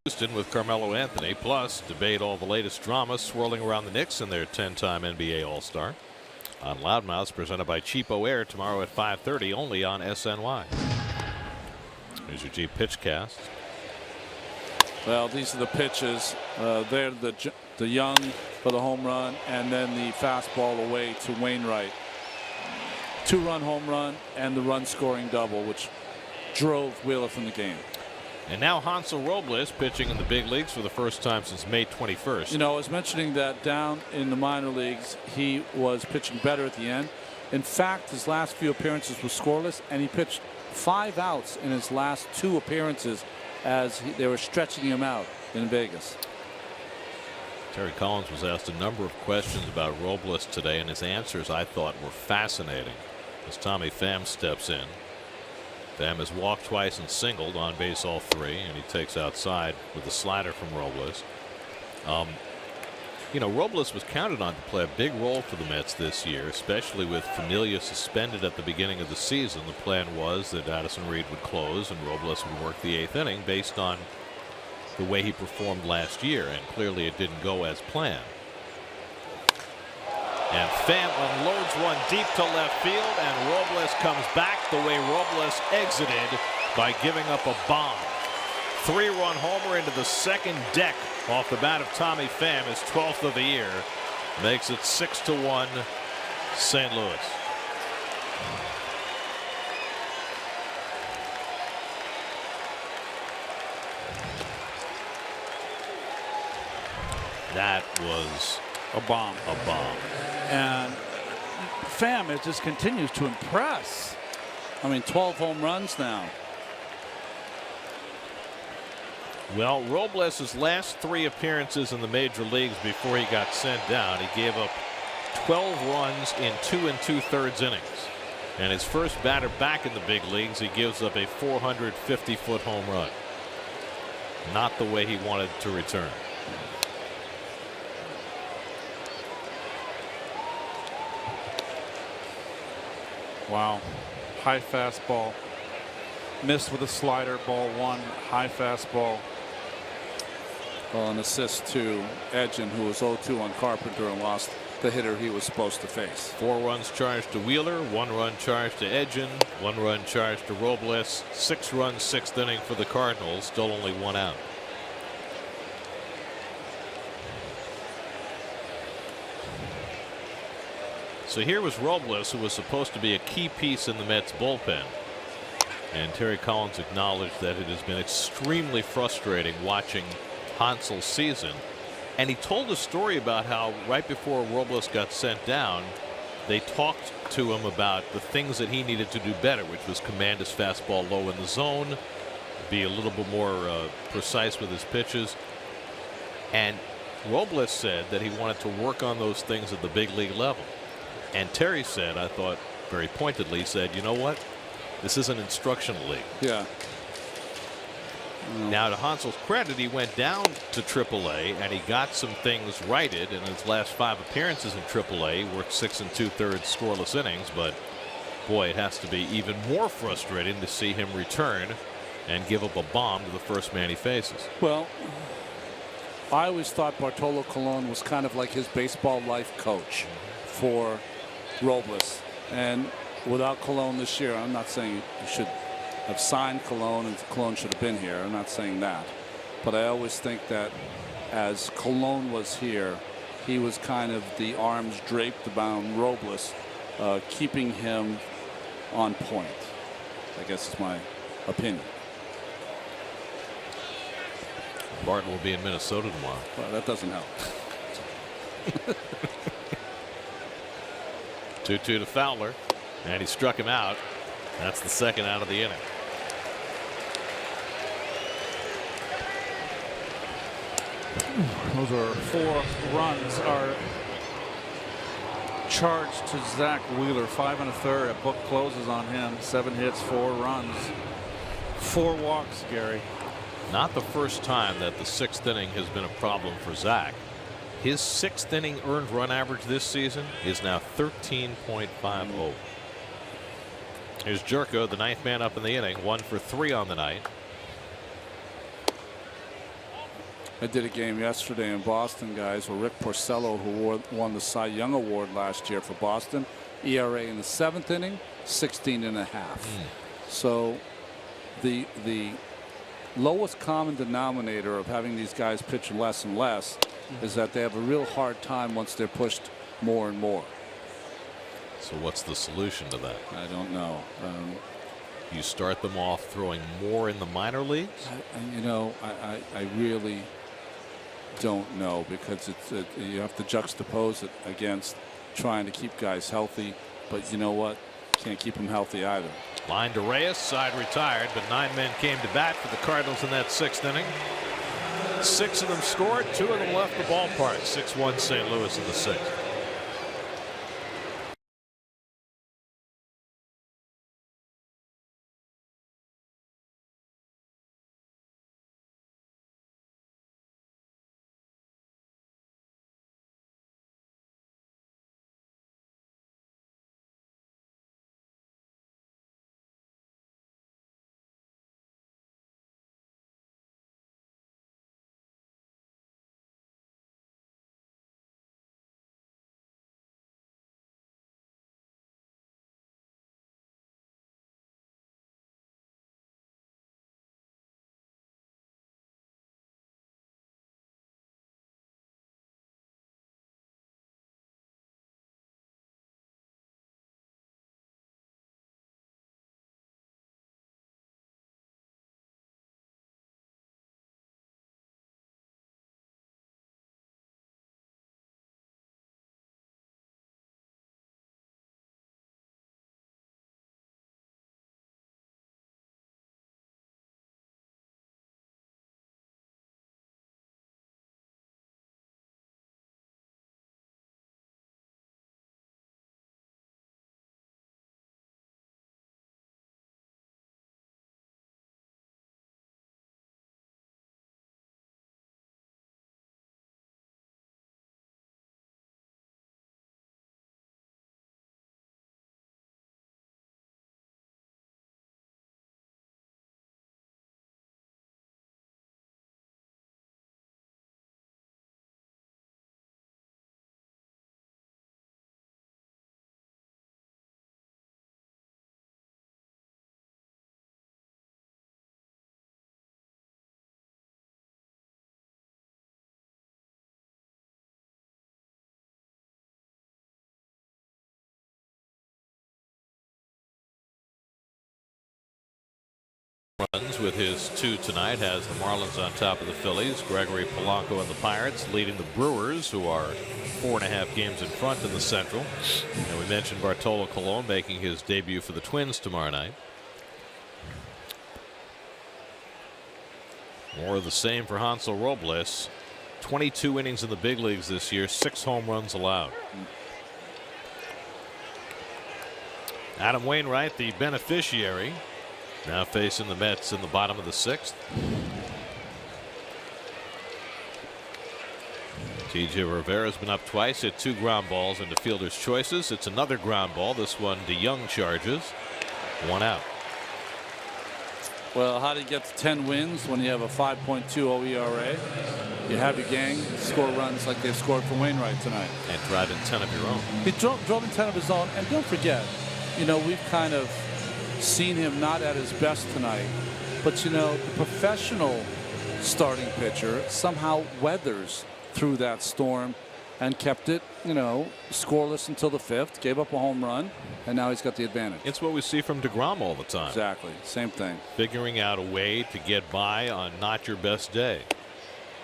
Houston with Carmelo Anthony. Plus, debate all the latest drama swirling around the Knicks and their 10-time NBA All-Star. On Loudmouths, presented by Cheapo Air, tomorrow at 5:30, only on SNY. Here's your G pitch cast. Well, these are the pitches. They're the Young for the home run, and then the fastball away to Wainwright. 2-run home run and the run-scoring double, which drove Wheeler from the game. And now Hansel Robles pitching in the big leagues for the first time since May 21st. You know, I was mentioning that down in the minor leagues, he was pitching better at the end. In fact, his last few appearances were scoreless, and he pitched 5 outs in his last 2 appearances as they were stretching him out in Vegas. Terry Collins was asked a number of questions about Robles today, and his answers, I thought, were fascinating. As Tommy Pham steps in. Pham has walked twice and singled, on base all 3, and he takes outside with a slider from Robles. You know, Robles was counted on to play a big role for the Mets this year, especially with Familia suspended at the beginning of the season. The plan was that Addison Reed would close and Robles would work the 8th inning based on the way he performed last year, and clearly it didn't go as planned. And Pham unloads one deep to left field, and Robles comes back the way Robles exited, by giving up a bomb. 3-run homer into the second deck off the bat of Tommy Pham, his 12th of the year, makes it 6-1 St. Louis. That was a bomb. A bomb. And Pham, it just continues to impress. I mean, 12 home runs now. Well, Robles' last 3 appearances in the major leagues before he got sent down, he gave up 12 runs in 2 2/3 innings. And his first batter back in the big leagues, he gives up a 450-foot home run. Not the way he wanted to return. Wow. High fastball. Missed with a slider, ball 1. High fastball. Well, an assist to Edgin, who was 0-2 on Carpenter and lost the hitter he was supposed to face. 4 runs charged to Wheeler, 1 run charged to Edgin, 1 run charged to Robles, 6 runs 6th inning for the Cardinals, still only 1 out. So here was Robles, who was supposed to be a key piece in the Mets bullpen. And Terry Collins acknowledged that it has been extremely frustrating watching Hansel's season. And he told a story about how right before Robles got sent down, they talked to him about the things that he needed to do better, which was command his fastball low in the zone, be a little bit more precise with his pitches. And Robles said that he wanted to work on those things at the big league level. And Terry said, I thought very pointedly, said, you know what? This is an instructional league. Yeah. Now, to Hansel's credit, he went down to AAA and he got some things righted in his last 5 appearances in AAA. Worked 6 2/3 scoreless innings, but boy, it has to be even more frustrating to see him return and give up a bomb to the first man he faces. Well, I always thought Bartolo Colon was kind of like his baseball life coach for Robles, and without Colon this year, I'm not saying you should have signed Colon and Colon should have been here. I'm not saying that, but I always think that as Colon was here, he was kind of the arms draped around Robles, keeping him on point. I guess is my opinion. Barton will be in Minnesota tomorrow. Well, that doesn't help. 2-2 to Fowler, and he struck him out. That's the second out of the inning. Those are 4 runs are charged to Zach Wheeler. 5 1/3. A book closes on him. 7 hits, 4 runs, 4 walks. Gary. Not the first time that the 6th inning has been a problem for Zach. His 6th inning earned run average this season is now 13.50. Here's Jerko, the 9th man up in the inning, 1 for 3 on the night. I did a game yesterday in Boston, guys, where Rick Porcello, who won the Cy Young Award last year for Boston, ERA in the 7th inning, 16.5. So the lowest common denominator of having these guys pitch less and less is that they have a real hard time once they're pushed more and more. So what's the solution to that? I don't know. You start them off throwing more in the minor leagues? I really don't know, because you have to juxtapose it against trying to keep guys healthy. But you know what? Can't keep them healthy either. Line to Reyes, side retired, but 9 men came to bat for the Cardinals in that 6th inning. 6 of them scored, 2 of them left the ballpark. 6-1 St. Louis in the 6th. Runs with his 2 tonight, has the Marlins on top of the Phillies. Gregory Polanco and the Pirates leading the Brewers, who are 4.5 games in front in the Central. And we mentioned Bartolo Colon making his debut for the Twins tomorrow night. More of the same for Hansel Robles. 22 innings in the big leagues this year, 6 home runs allowed. Adam Wainwright, the beneficiary, now facing the Mets in the bottom of the 6th. TJ Rivera's been up twice, hit 2 ground balls into fielder's choices. It's another ground ball. This one DeYoung charges. 1 out. Well, how do you get to 10 wins when you have a 5.20 ERA? You have your gang score runs like they've scored for Wainwright tonight. And drive in 10 of your own. He drove in 10 of his own. And don't forget, we've kind of seen him not at his best tonight, but the professional starting pitcher somehow weathers through that storm and kept it, scoreless until the 5th, gave up a home run, and now he's got the advantage. It's what we see from DeGrom all the time. Exactly, same thing. Figuring out a way to get by on not your best day.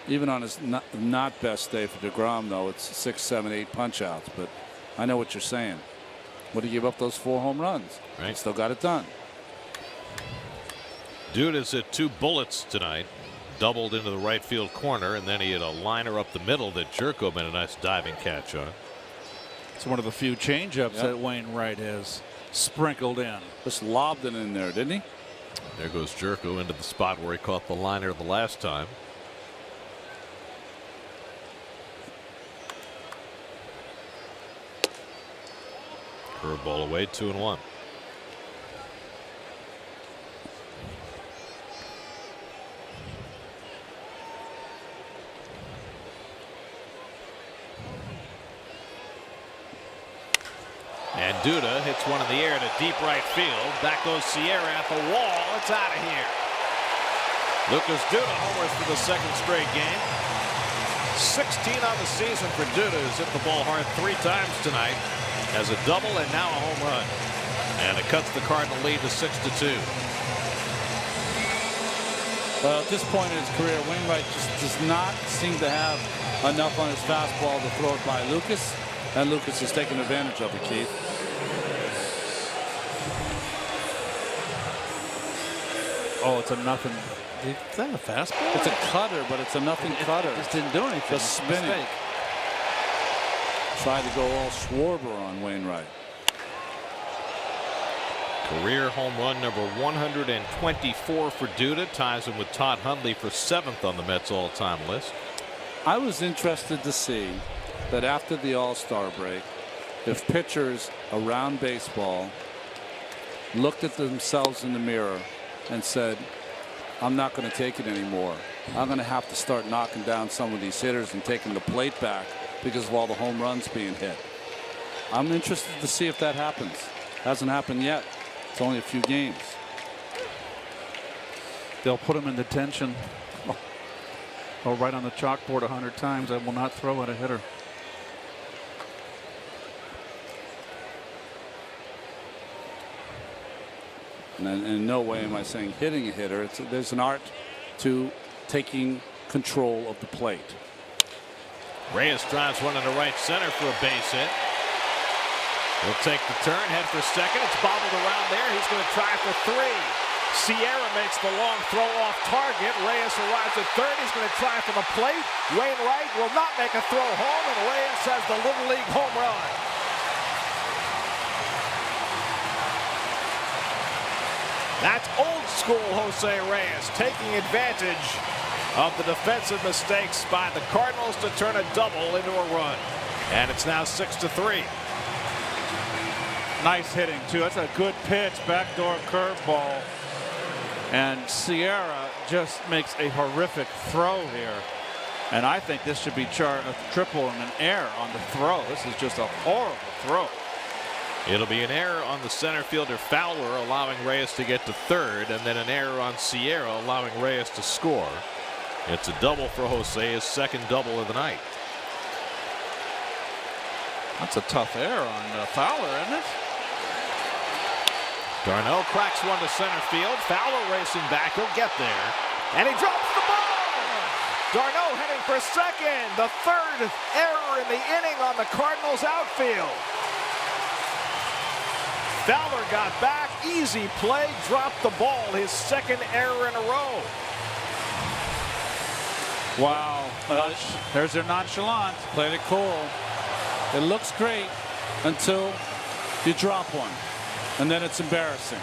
Even on his not best day for DeGrom, though, it's 6, 7, 8 punch outs, but I know what you're saying. Would he give up those 4 home runs? Right. Still got it done. Dude has hit 2 bullets tonight. Doubled into the right field corner, and then he had a liner up the middle that Jerko made a nice diving catch on. It's one of the few changeups that Wainwright has sprinkled in. Just lobbed it in there, didn't he? There goes Jerko into the spot where he caught the liner the last time. Curveball away, 2-1. And Duda hits one in the air to deep right field. Back goes Sierra at the wall. It's out of here. Lucas Duda homers for the second straight game. 16 on the season for Duda, who's hit the ball hard 3 times tonight. Has a double and now a home run. And it cuts the Cardinal lead to 6-2. Well, at this point in his career, Wainwright just does not seem to have enough on his fastball to throw it by Lucas. And Lucas is taking advantage of it, Keith. Oh, it's a nothing. Is that a fastball? It's a cutter, but it's a nothing cutter. Just didn't do anything. Just spinning. Tried to go all Schwarber on Wainwright. Career home run number 124 for Duda. Ties him with Todd Hundley for 7th on the Mets all-time list. I was interested to see that after the All-Star break, if pitchers around baseball looked at themselves in the mirror and said, I'm not going to take it anymore. I'm going to have to start knocking down some of these hitters and taking the plate back because of all the home runs being hit. I'm interested to see if that happens. Hasn't happened yet. It's only a few games. They'll put him in detention. Or right on the chalkboard 100 times. I will not throw at a hitter. And in no way am I saying hitting a hitter. There's an art to taking control of the plate. Reyes drives one into right center for a base hit. He'll take the turn, head for second. It's bobbled around there. He's going to try for 3. Sierra makes the long throw off target. Reyes arrives at third. He's going to try for the plate. Wainwright will not make a throw home, and Reyes has the Little League home run. That's old school Jose Reyes taking advantage of the defensive mistakes by the Cardinals to turn a double into a run. And it's now 6-3. Nice hitting, too. That's a good pitch. Backdoor curveball. And Sierra just makes a horrific throw here. And I think this should be a triple and an error on the throw. This is just a horrible throw. It'll be an error on the center fielder Fowler, allowing Reyes to get to third, and then an error on Sierra, allowing Reyes to score. It's a double for Jose, his second double of the night. That's a tough error on Fowler, isn't it? Darno cracks one to center field. Fowler racing back. He'll get there. And he drops the ball. Darno heading for second. The third error in the inning on the Cardinals outfield. Fowler got back. Easy play. Dropped the ball. His second error in a row. Wow. There's their nonchalant. Played it cool. It looks great until you drop one. And then it's embarrassing.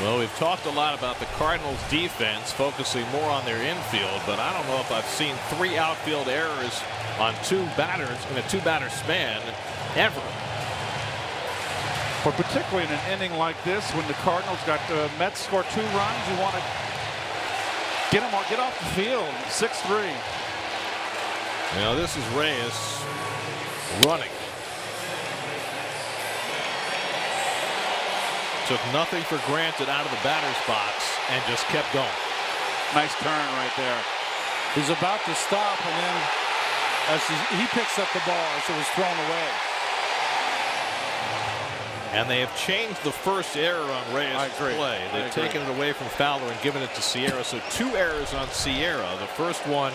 Well, we've talked a lot about the Cardinals defense focusing more on their infield, but I don't know if I've seen 3 outfield errors on 2 batters in a 2-batter span ever. But particularly in an inning like this, when the Cardinals got Mets score 2 runs, you want to get off the field. 6-3. Now this is Reyes running. Took nothing for granted out of the batter's box and just kept going. Nice turn right there. He's about to stop, and then as he picks up the ball as it was thrown away. And they have changed the first error on Reyes' play. They've taken it away from Fowler and given it to Sierra. So 2 errors on Sierra. The first one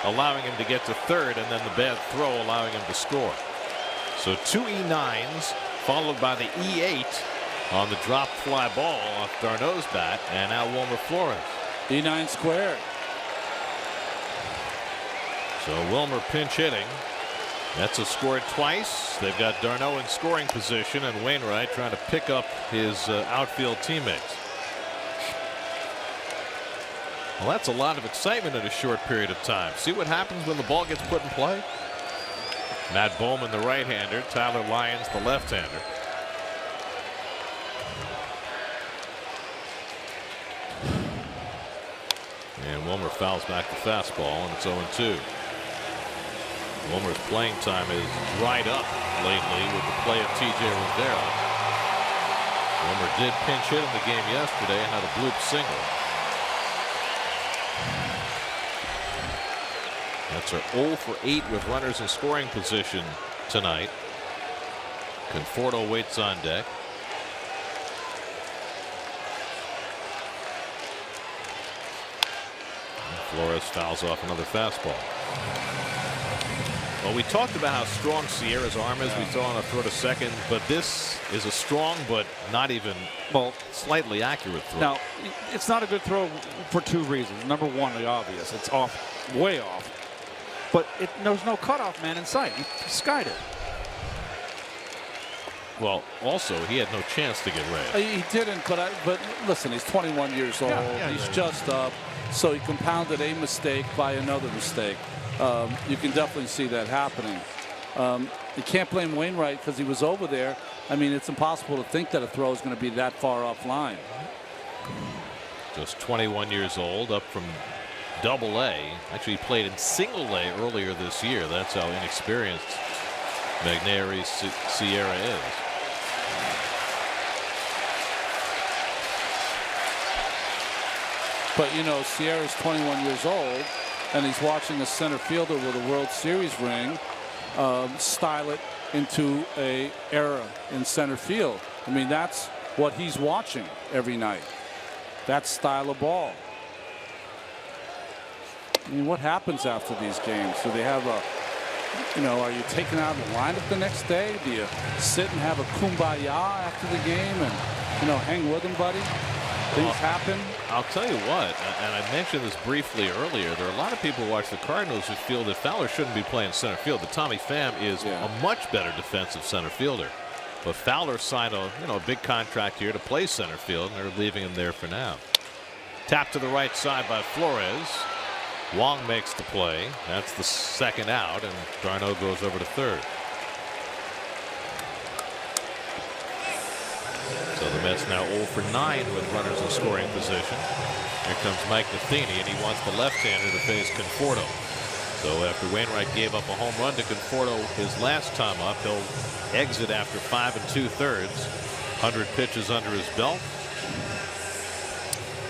allowing him to get to third, and then the bad throw allowing him to score. So 2 E9s followed by the E8 on the drop fly ball off Darno's bat, and now Wilmer Flores. E9 squared. So Wilmer pinch hitting. Mets have scored twice. They've got Darno in scoring position, and Wainwright trying to pick up his outfield teammates. Well, that's a lot of excitement in a short period of time. See what happens when the ball gets put in play? Matt Bowman, the right-hander. Tyler Lyons, the left-hander. And Wilmer fouls back the fastball, and it's 0-2. Wilmer's playing time is dried up lately with the play of T.J. Rivera. Wilmer did pinch hit in the game yesterday and had a bloop single. That's our 0 for 8 with runners in scoring position tonight. Conforto waits on deck. Flores fouls off another fastball. Well, we talked about how strong Sierra's arm is. We saw on a throw to second, but this is a strong but not even slightly accurate throw. Now, it's not a good throw for two reasons. Number one, the obvious. It's off, way off. But there's no cutoff man in sight. He skied it. Well, also, he had no chance to get red. He didn't, but listen, he's 21 years old. He's just up. So he compounded a mistake by another mistake. You can definitely see that happening. You can't blame Wainwright because he was over there. I mean, it's impossible to think that a throw is going to be that far offline. Just 21 years old, up from Double-A. Actually, he played in Single-A earlier this year. That's how inexperienced Magneuris Sierra is. But, you know, Sierra's 21 years old, and he's watching a center fielder with a World Series ring style it into a era in center field. I mean, that's what he's watching every night. That style of ball. I mean, what happens after these games? Do they have a, you know, are you taken out of the lineup the next day? Do you sit and have a kumbaya after the game and, you know, hang with them, buddy? Things happen. I'll tell you what, and I mentioned this briefly earlier, there are a lot of people who watch the Cardinals who feel that Fowler shouldn't be playing center field. But Tommy Pham is a much better defensive center fielder. But Fowler signed a big contract here to play center field, and they're leaving him there for now. Tap to the right side by Flores. Wong makes the play. That's the second out, and Darno goes over to third. So the Mets now 0 for 9 with runners in scoring position. Here comes Mike Matheny, and he wants the left-hander to face Conforto. So after Wainwright gave up a home run to Conforto his last time up, he'll exit after 5 2/3. 100 pitches under his belt.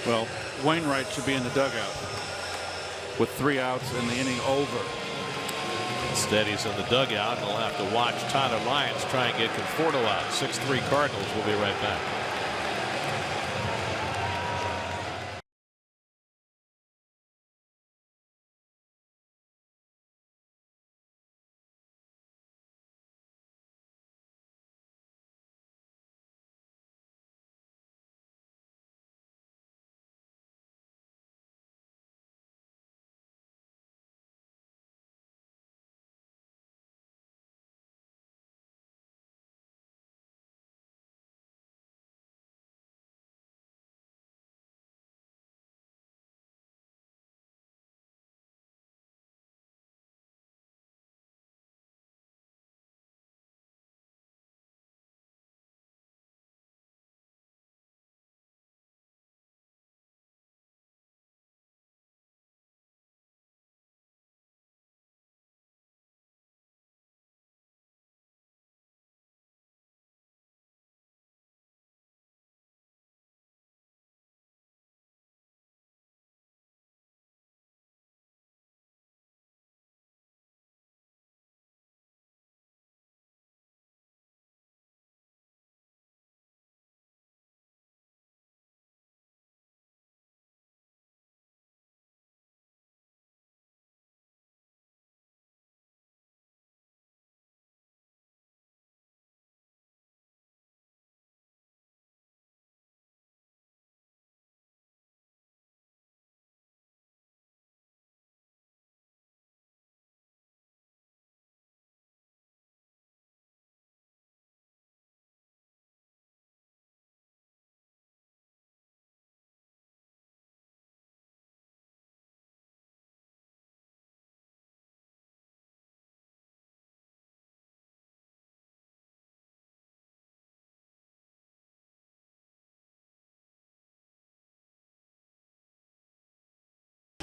Well, Wainwright should be in the dugout with 3 outs and the inning over. Instead, he's in the dugout, and he'll have to watch Tyler Lyons try and get Conforto out. 6-3 Cardinals. We'll be right back.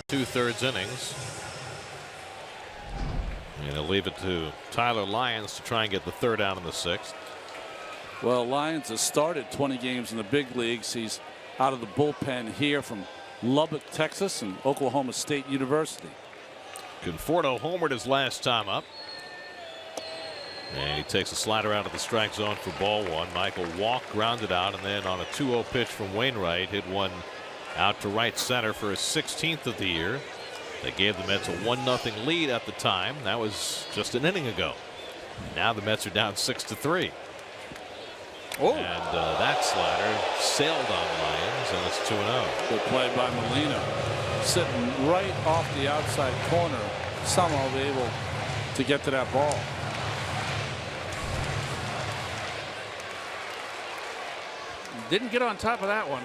Two-thirds innings. And he'll leave it to Tyler Lyons to try and get the third out in the 6th. Well, Lyons has started 20 games in the big leagues. He's out of the bullpen here from Lubbock, Texas, and Oklahoma State University. Conforto homered his last time up. And he takes a slider out of the strike zone for ball one. Michael walked, grounded out, and then on a 2-0 pitch from Wainwright, hit one out to right center for his 16th of the year. They gave the Mets a 1-0 lead at the time. That was just an inning ago. Now the Mets are down 6-3. Oh. And that slider sailed on Lyons, and it's 2-0. Good play by Molina. Sitting right off the outside corner, somehow able to get to that ball. Didn't get on top of that one.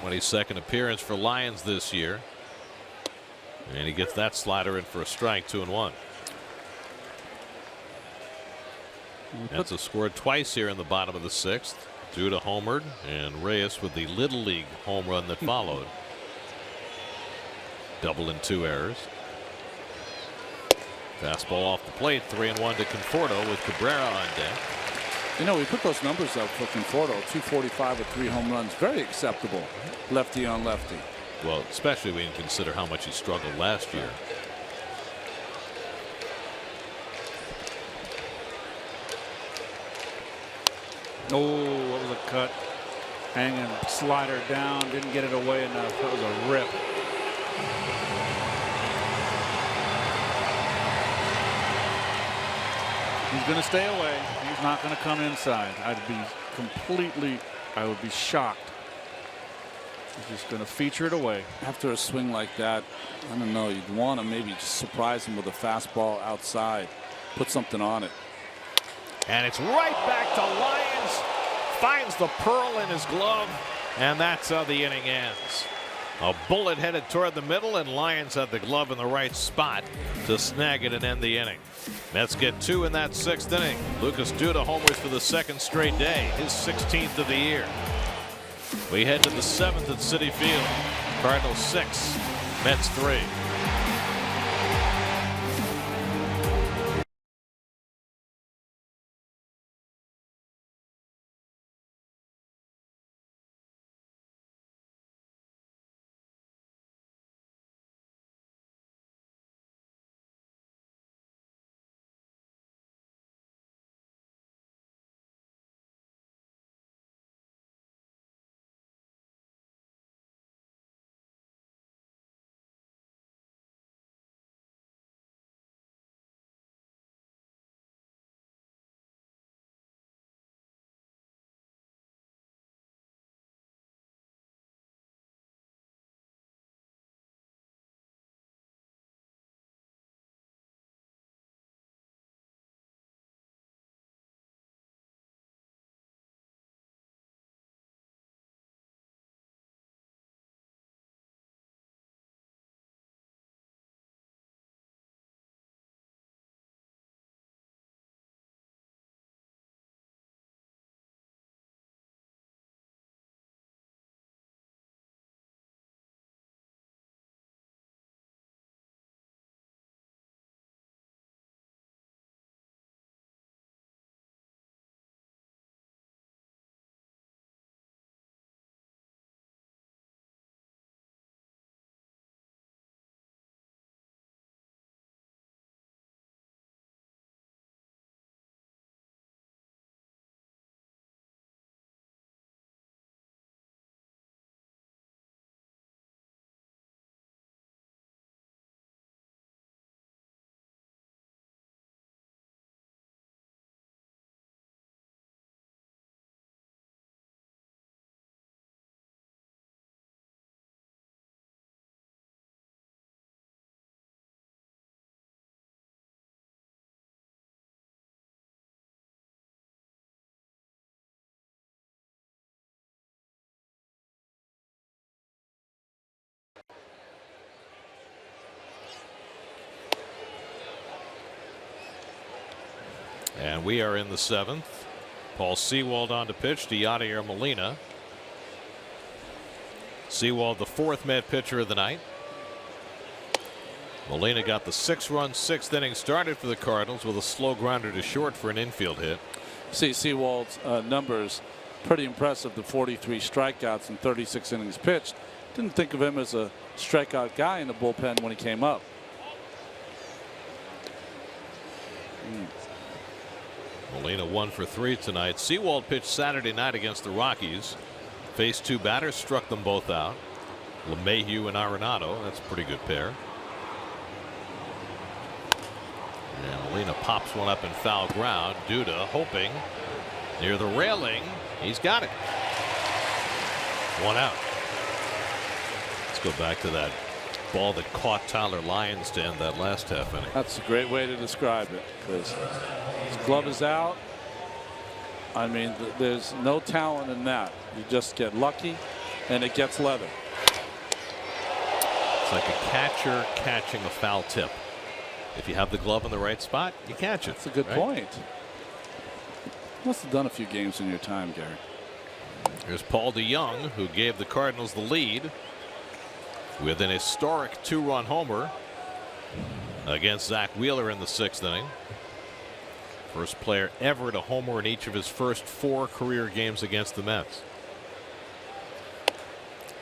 22nd appearance for Lyons this year. And he gets that slider in for a strike, 2-1. Mets have scored twice here in the bottom of the 6th. Duda homered, and Reyes with the Little League home run that followed. Double and 2 errors. Fastball off the plate, 3-1 to Conforto with Cabrera on deck. You know, we put those numbers up for Conforto, 245 with 3 home runs. Very acceptable, lefty on lefty. Well, especially when you consider how much he struggled last year. Oh, what was a cut. Hanging slider down, didn't get it away enough. That was a rip. He's going to stay away. He's not going to come inside. I would be shocked. He's just going to feature it away. After a swing like that, I don't know, you'd want to maybe just surprise him with a fastball outside. Put something on it. And it's right back to Lyons. Finds the pearl in his glove. And that's how the inning ends. A bullet headed toward the middle, and Lyons had the glove in the right spot to snag it and end the inning. Mets get 2 in that 6th inning. Lucas Duda homers for the 2nd straight day, his 16th of the year. We head to the 7th at Citi Field. Cardinals 6, Mets 3. And we are in the 7th. Paul Sewald on to pitch to Yadier Molina. Sewald, the 4th Met pitcher of the night. Molina got the 6-run 6th inning started for the Cardinals with a slow grounder to short for an infield hit. See Sewald's numbers, pretty impressive. The 43 strikeouts and 36 innings pitched. Didn't think of him as a strikeout guy in the bullpen when he came up. Molina 1 for 3 tonight. Sewald pitched Saturday night against the Rockies. Faced 2 batters, struck them both out. LeMahieu and Arenado. That's a pretty good pair. And Molina pops one up in foul ground. Duda hoping near the railing. He's got it. 1 out. Let's go back to that ball that caught Tyler Lyons to end that last half inning. That's a great way to describe it, because his glove is out. I mean, there's no talent in that. You just get lucky and it gets leather. It's like a catcher catching a foul tip. If you have the glove in the right spot, you catch it. That's a good point. Must have done a few games in your time, Gary. Here's Paul DeYoung, who gave the Cardinals the lead with an historic 2-run homer against Zach Wheeler in the 6th inning. First player ever to homer in each of his first 4 career games against the Mets.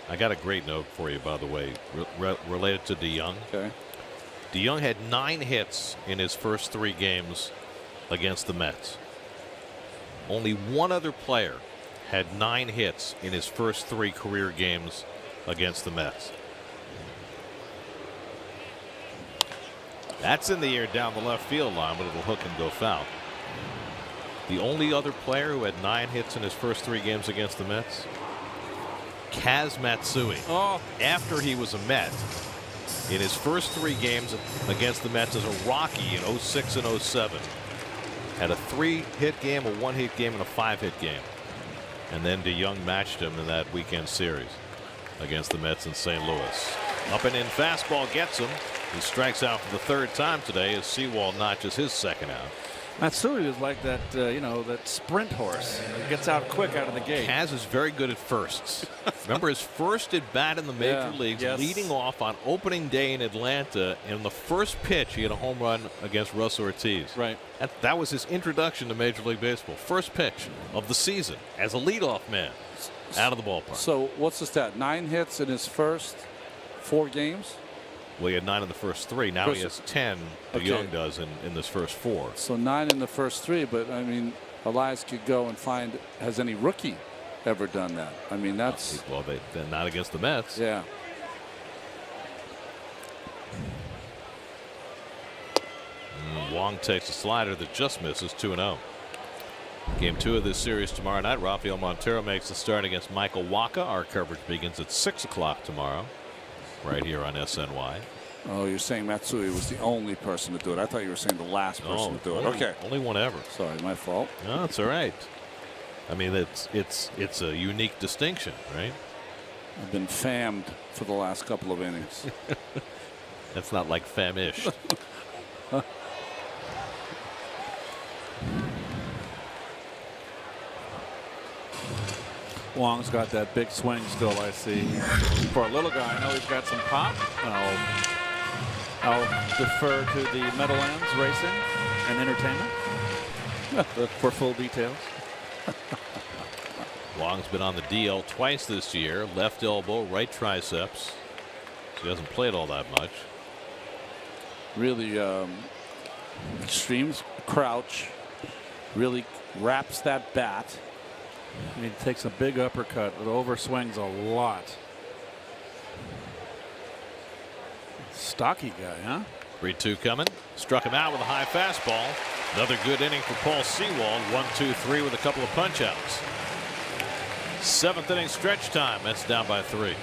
I got a great note for you, by the way, related to DeYoung. Okay. DeYoung had 9 hits in his first 3 games against the Mets. Only one other player had 9 hits in his first 3 career games against the Mets. That's in the air down the left field line, but it'll hook and go foul. The only other player who had 9 hits in his first 3 games against the Mets, Kaz Matsui. Oh. After he was a Met, in his first 3 games against the Mets as a Rocky in 06 and 07, had a 3-hit game, a 1-hit game, and a 5-hit game. And then DeYoung matched him in that weekend series against the Mets in St. Louis. Up and in fastball gets him. He strikes out for the 3rd time today as Sewald notches his 2nd out. Matsui is like that, you know, that sprint horse. He gets out quick out of the gate. Kaz is very good at firsts. Remember his first at bat in the major leagues, leading off on opening day in Atlanta. And the first pitch, he had a home run against Russ Ortiz. Right. That was his introduction to Major League Baseball. First pitch of the season as a leadoff man out of the ballpark. So what's the stat? 9 hits in his first 4 games? Well, he had 9 in the first 3. Now he has 10. DeYoung does in this first 4. So 9 in the first 3. But I mean, Elias could go and find, has any rookie ever done that? I mean, that's well, they're not against the Mets. Yeah. Wong takes a slider that just misses. 2-0. Game 2 of this series tomorrow night. Rafael Montero makes the start against Michael Wacha. Our coverage begins at 6 o'clock tomorrow, right here on SNY. Oh, you're saying Matsui was the only person to do it. I thought you were saying the last person to do it. Okay. Only one ever. Sorry, my fault. No, it's all right. I mean, it's a unique distinction, right? I've been fammed for the last couple of innings. That's not like famished. Wong's got that big swing still, I see. For a little guy, I know he's got some pop. I'll defer to the Meadowlands Racing and Entertainment for full details. Wong's been on the DL twice this year. Left elbow, right triceps. So he hasn't played all that much. Really extreme crouch. Really wraps that bat. He takes a big uppercut. It overswings a lot. Stocky guy, huh? 3-2 coming. Struck him out with a high fastball. Another good inning for Paul Sewald. 1-2-3 with a couple of punch outs. 7th inning stretch time. That's down by 3.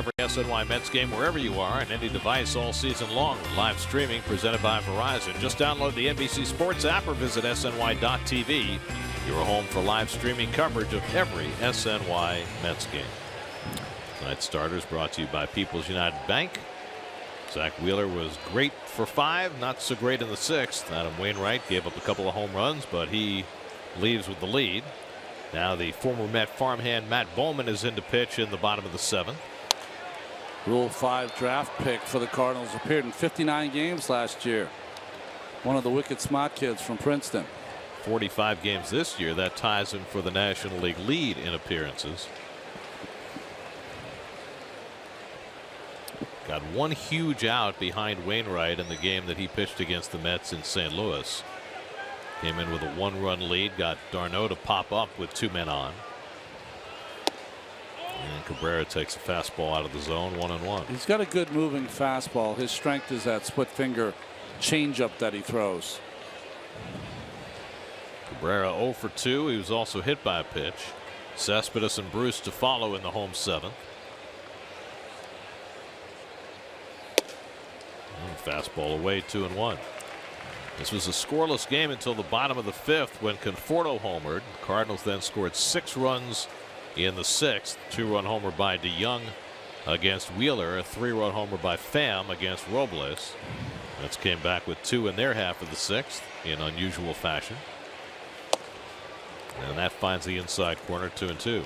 Every SNY Mets game wherever you are on any device all season long. Live streaming presented by Verizon. Just download the NBC Sports app or visit SNY.TV. Your home for live streaming coverage of every SNY Mets game. Tonight's starters brought to you by People's United Bank. Zach Wheeler was great for 5, not so great in the 6th. Adam Wainwright gave up a couple of home runs, but he leaves with the lead. Now the former Met farmhand Matt Bowman is in to pitch in the bottom of the 7th. Rule 5 draft pick for the Cardinals, appeared in 59 games last year. One of the wicked smart kids from Princeton. 45 games this year. That ties him for the National League lead in appearances. Got one huge out behind Wainwright in the game that he pitched against the Mets in St. Louis. Came in with a 1-run lead, got d'Arnaud to pop up with 2 men on. And Cabrera takes a fastball out of the zone, 1-1. He's got a good moving fastball. His strength is that split finger changeup that he throws. Cabrera 0 for 2. He was also hit by a pitch. Cespedes and Bruce to follow in the home 7th. Fastball away, 2-1. This was a scoreless game until the bottom of the 5th when Conforto homered. The Cardinals then scored 6 runs in the 6th. 2-run homer by DeYoung against Wheeler. A 3-run homer by Pham against Robles. Mets came back with 2 in their half of the 6th in unusual fashion. And that finds the inside corner, 2-2.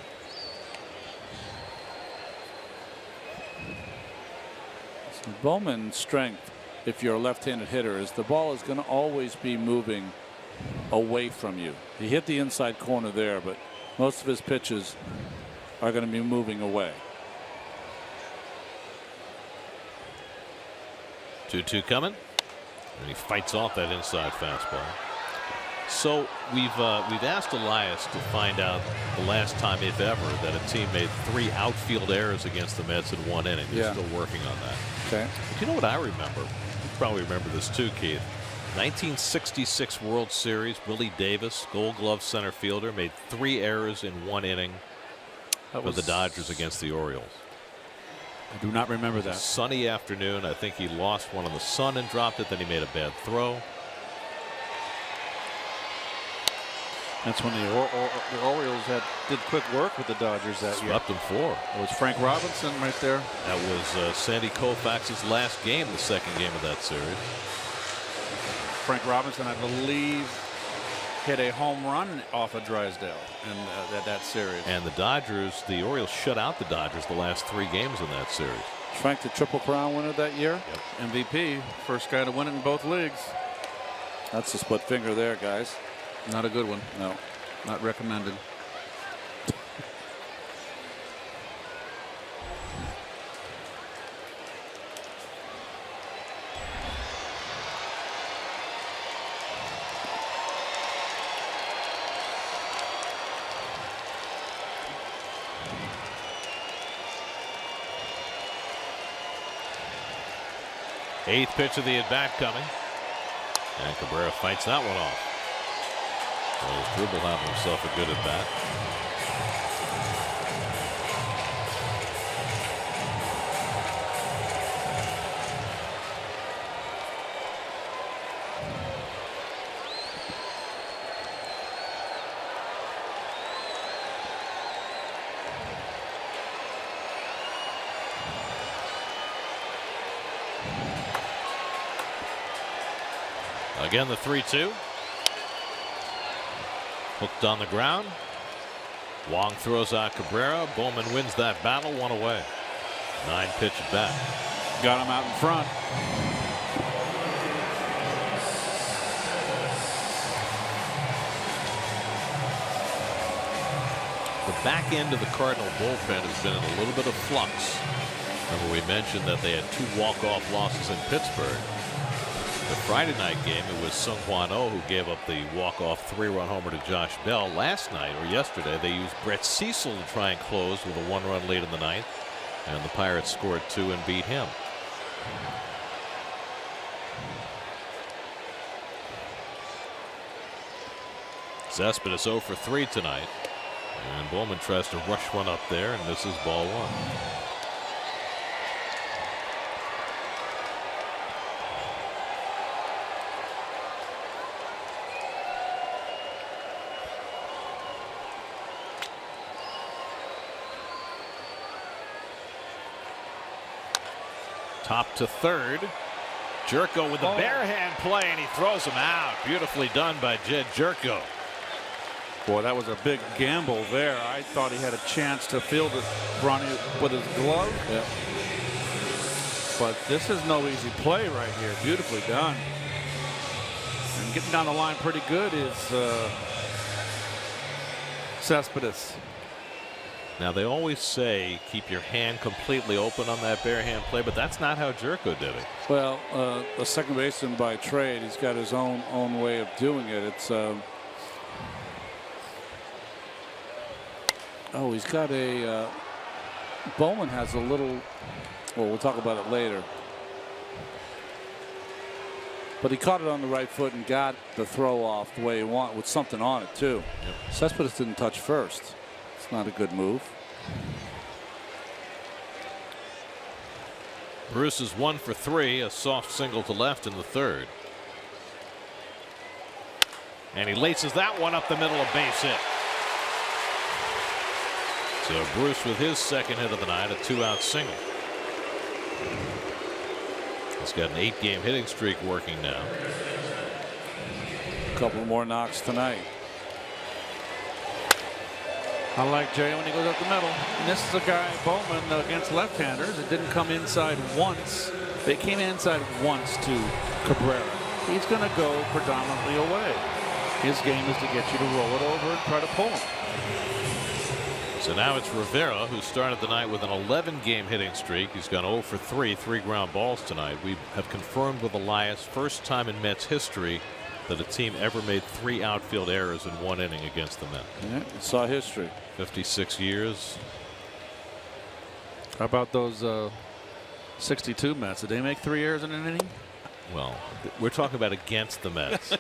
Bowman's strength, if you're a left-handed hitter, is the ball is going to always be moving away from you. He hit the inside corner there, but most of his pitches are going to be moving away. 2-2 coming, and he fights off that inside fastball. So we've asked Elias to find out the last time, if ever, that a team made 3 outfield errors against the Mets in 1 inning. He's still working on that. Okay. But you know what I remember? You probably remember this too, Keith. 1966 World Series, Willie Davis, Gold Glove center fielder, made 3 errors in 1 inning for the Dodgers against the Orioles. I do not remember that. Sunny afternoon. I think he lost one in the sun and dropped it. Then he made a bad throw. That's when the Orioles did quick work with the Dodgers that year. Swept them 4. It was Frank Robinson right there. That was Sandy Koufax's last game, the 2nd game of that series. Frank Robinson, I believe, hit a home run off of Drysdale in that series. And the Orioles shut out the Dodgers the last 3 games in that series. Frank, the Triple Crown winner that year. Yep. MVP, first guy to win it in both leagues. That's a split finger there, guys. Not a good one. No. Not recommended. Eighth pitch of the at-bat coming. And Cabrera fights that one off. Well, Struble having himself a good at-bat. Again, the 3-2. Hooked on the ground. Wong throws out Cabrera. Bowman wins that battle, 1 away. 9-pitch at bat. Got him out in front. The back end of the Cardinal bullpen has been in a little bit of flux. Remember, we mentioned that they had 2 walk-off losses in Pittsburgh. The Friday night game, it was Seung-Hwan Oh who gave up the walk-off 3-run homer to Josh Bell. Last night, or yesterday, they used Brett Cecil to try and close with a 1-run lead in the 9th. And the Pirates scored 2 and beat him. Cespedes 0 for 3 tonight. And Bowman tries to rush one up there and misses ball 1. Top to third. Jerko with the bare hand play, and he throws him out. Beautifully done by Jed Jerko. Boy, that was a big gamble there. I thought he had a chance to field it, Ronnie, with his glove. Yeah. But this is no easy play right here. Beautifully done. And getting down the line pretty good is Cespedes. Now, they always say keep your hand completely open on that bare hand play, but that's not how Jerko did it. Well, a second baseman by trade, he's got his own way of doing it. It's he's got a Bowman has a little. Well, we'll talk about it later. But he caught it on the right foot and got the throw off the way he wanted, with something on it too. Yep. Cespedes didn't touch first. It's not a good move. Bruce is 1 for 3, a soft single to left in the third. And he laces that one up the middle, of base hit. So Bruce with his second hit of the night, a 2-out single. He's got an 8-game hitting streak working now. A couple more knocks tonight. I like Jay when he goes up the middle. And this is a guy, Bowman, against left-handers. It didn't come inside once. They came inside once to Cabrera. He's going to go predominantly away. His game is to get you to roll it over and try to pull him. So now it's Rivera, who started the night with an 11-game hitting streak. He's gone 0 for 3, 3 ground balls tonight. We have confirmed with Elias, first time in Mets history that a team ever made 3 outfield errors in 1 inning against the Mets. Yeah, saw history. 56 years. How about those 62 Mets? Did they make 3 errors in an inning? Well, we're talking about against the Mets.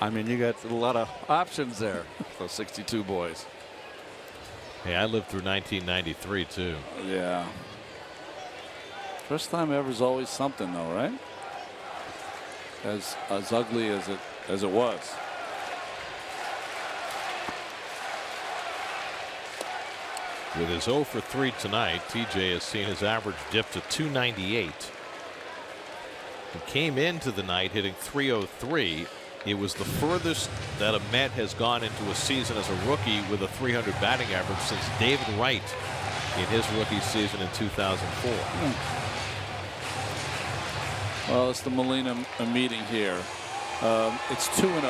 I mean, you got a lot of options there, those 62 boys. Hey, I lived through 1993 too. Yeah. First time ever is always something, though, right? As ugly as it was. With his 0 for 3 tonight, TJ has seen his average dip to 298. He came into the night hitting 303. It was the furthest that a Met has gone into a season as a rookie with a 300 batting average since David Wright in his rookie season in 2004. Well, it's the Molina meeting here. It's 2-0.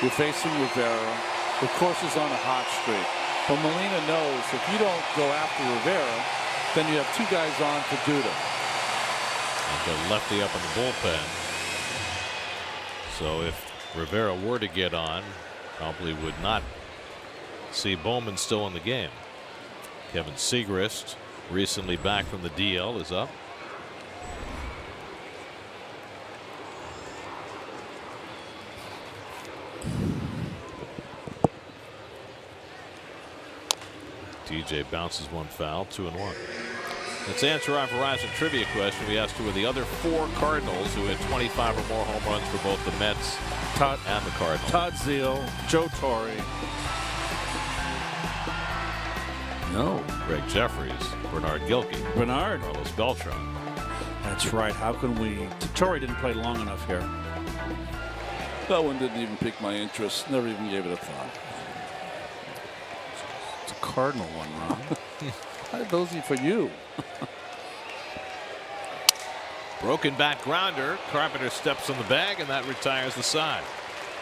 You're facing Rivera. Of course, he's on a hot streak. But Molina knows if you don't go after Rivera, then you have 2 guys on for Duda. And the lefty up in the bullpen. So if Rivera were to get on, probably would not see Bowman still in the game. Kevin Segrist, recently back from the DL, is up. TJ bounces one foul, 2-1. Let's answer our Verizon trivia question. We asked who were the other 4 Cardinals who had 25 or more home runs for both the Mets and the Cardinals. Todd Zeile, Joe Torre. No. Greg Jeffries, Bernard Gilkey, Bernard. Carlos Beltran. That's right. How can we? Torre didn't play long enough here. That one didn't even pique my interest. Never even gave it a thought. It's a Cardinal one, Ron. Those are for you. Broken back grounder. Carpenter steps on the bag, and that retires the side.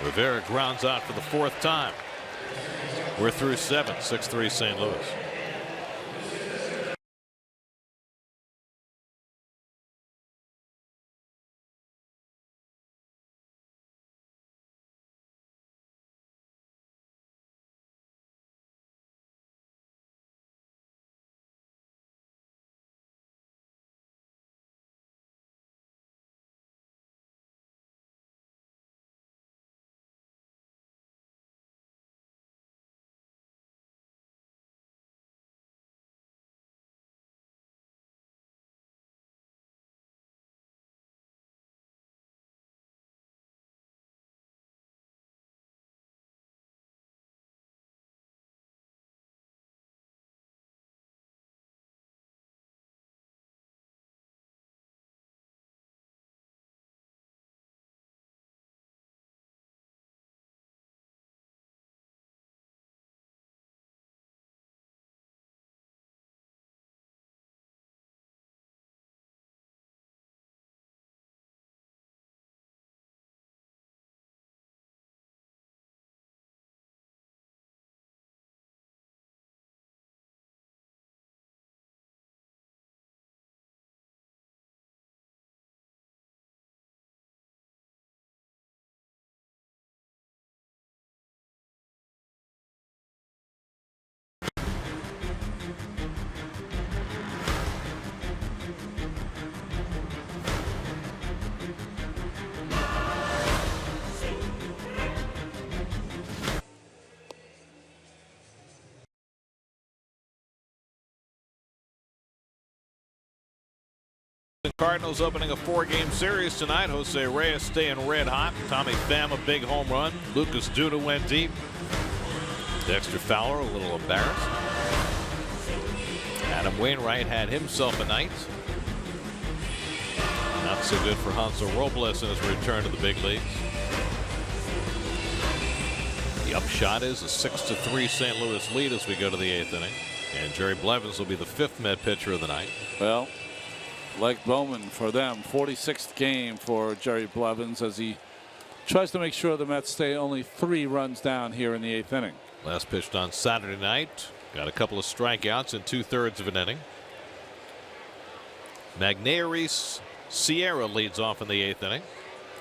Rivera grounds out for the 4th time. We're through 7, 6-3 St. Louis. The Cardinals opening a 4-game series tonight. Jose Reyes staying red hot. Tommy Pham a big home run. Lucas Duda went deep. Dexter Fowler a little embarrassed. Adam Wainwright had himself a night. Not so good for Hansel Robles in his return to the big leagues. The upshot is a 6-3 St. Louis lead as we go to the 8th inning. And Jerry Blevins will be the 5th Met pitcher of the night. Well, like Bowman for them, 46th game for Jerry Blevins as he tries to make sure the Mets stay only 3 runs down here in the 8th inning. Last pitched on Saturday night. Got a couple of strikeouts in 2/3 of an inning. Magneuris Sierra leads off in the 8th inning.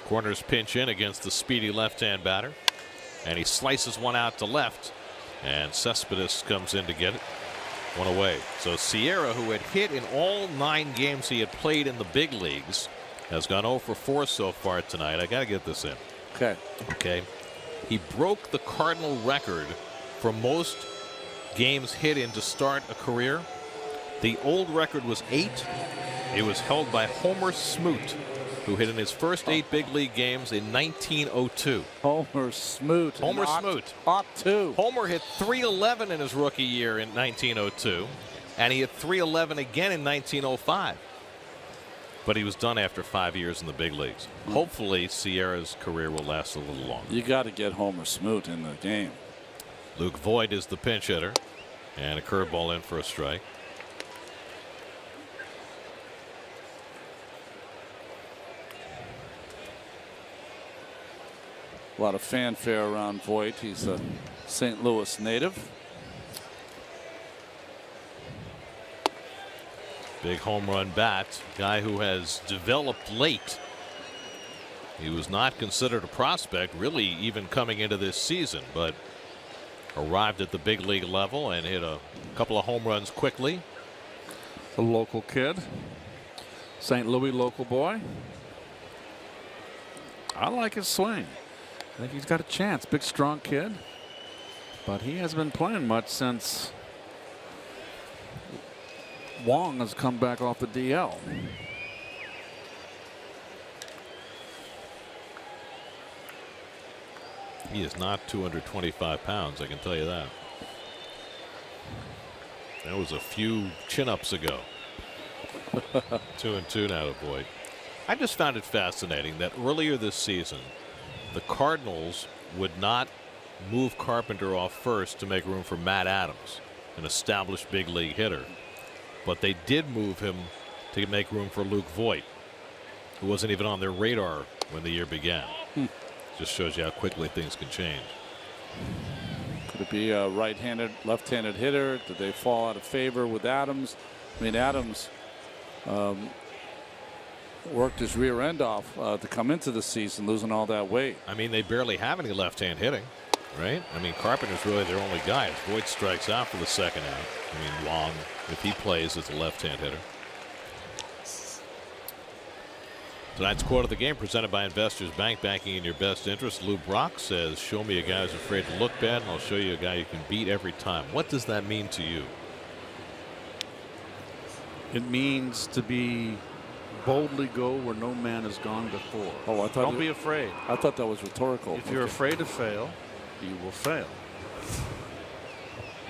Corners pinch in against the speedy left-hand batter. And he slices one out to left. And Cespedes comes in to get it. One away. So Sierra, who had hit in all 9 games he had played in the big leagues, has gone 0 for 4 so far tonight. I got to get this in. Okay. Okay. He broke the Cardinal record for most games hit in to start a career. The old record was 8. It was held by Homer Smoot, who hit in his first 8 big league games in 1902. Homer Smoot. Homer Smoot. Ought to. Homer hit .311 in his rookie year in 1902, and he hit .311 again in 1905. But he was done after 5 years in the big leagues. Hopefully, Sierra's career will last a little longer. You got to get Homer Smoot in the game. Luke Voigt is the pinch hitter, and a curveball in for a strike. A lot of fanfare around Voigt. He's a St. Louis native. Big home run bat. Guy who has developed late. He was not considered a prospect really even coming into this season, but arrived at the big league level and hit a couple of home runs quickly. A local kid. St. Louis local boy. I like his swing. I think he's got a chance. Big, strong kid. But he hasn't been playing much since Wong has come back off the DL. He is not 225 pounds, I can tell you that. That was a few chin-ups ago. 2-2 now to Boyd. I just found it fascinating that earlier this season, the Cardinals would not move Carpenter off first to make room for Matt Adams, an established big league hitter. But they did move him to make room for Luke Voigt, who wasn't even on their radar when the year began. Just shows you how quickly things can change. Could it be a right-handed, left-handed hitter? Did they fall out of favor with Adams? I mean, Adams worked his rear end off to come into the season, losing all that weight. I mean, they barely have any left-hand hitting, right? I mean, Carpenter's really their only guy. If Voigt strikes out for the second out, I mean, Wong, if he plays, is a left-hand hitter. Tonight's quote of the game presented by Investors Bank, banking in your best interest. Lou Brock says, "Show me a guy who's afraid to look bad, and I'll show you a guy you can beat every time." What does that mean to you? It means to be boldly go where no man has gone before. Oh, I thought Don't be afraid. I thought that was rhetorical. If you're afraid to fail, you will fail.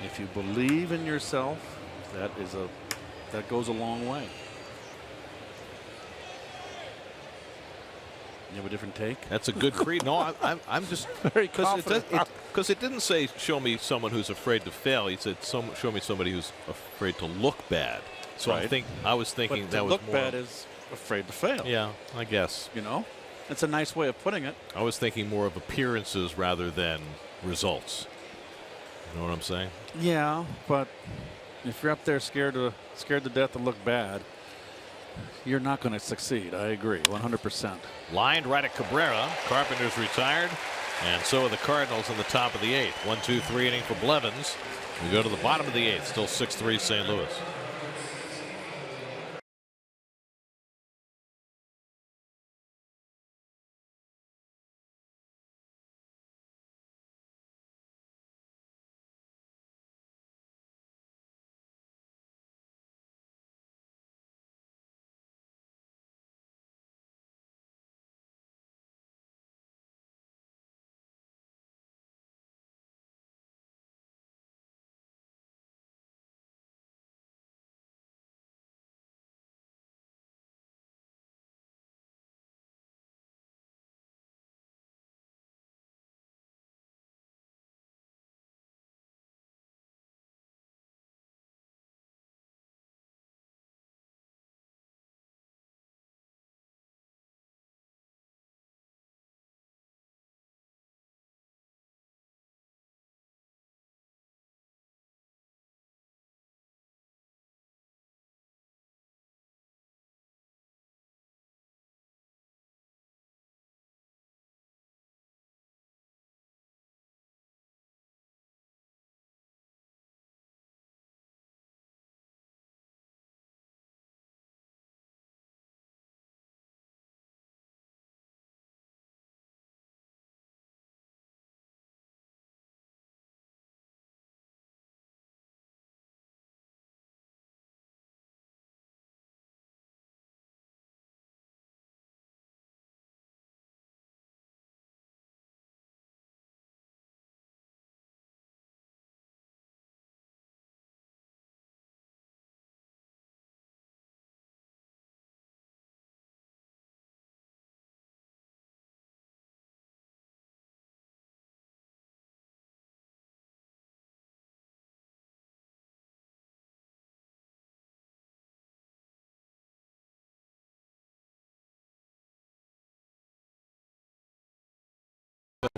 If you believe in yourself, that goes a long way. You have a different take? That's a good creed. No, I'm just very confident. Because it didn't say show me someone who's afraid to fail. He said show me somebody who's afraid to look bad. So Right. I was thinking But that to was look more. bad is afraid to fail. Yeah, I guess. You know, it's a nice way of putting it. I was thinking more of appearances rather than results. You know what I'm saying? Yeah, but if you're up there scared to death to look bad, you're not going to succeed. I agree, 100%. Lined right at Cabrera. Carpenter's retired, and so are the Cardinals in the top of the 8th. 1-2-3 inning for Blevins. We go to the bottom of the 8th. Still 6-3 St. Louis.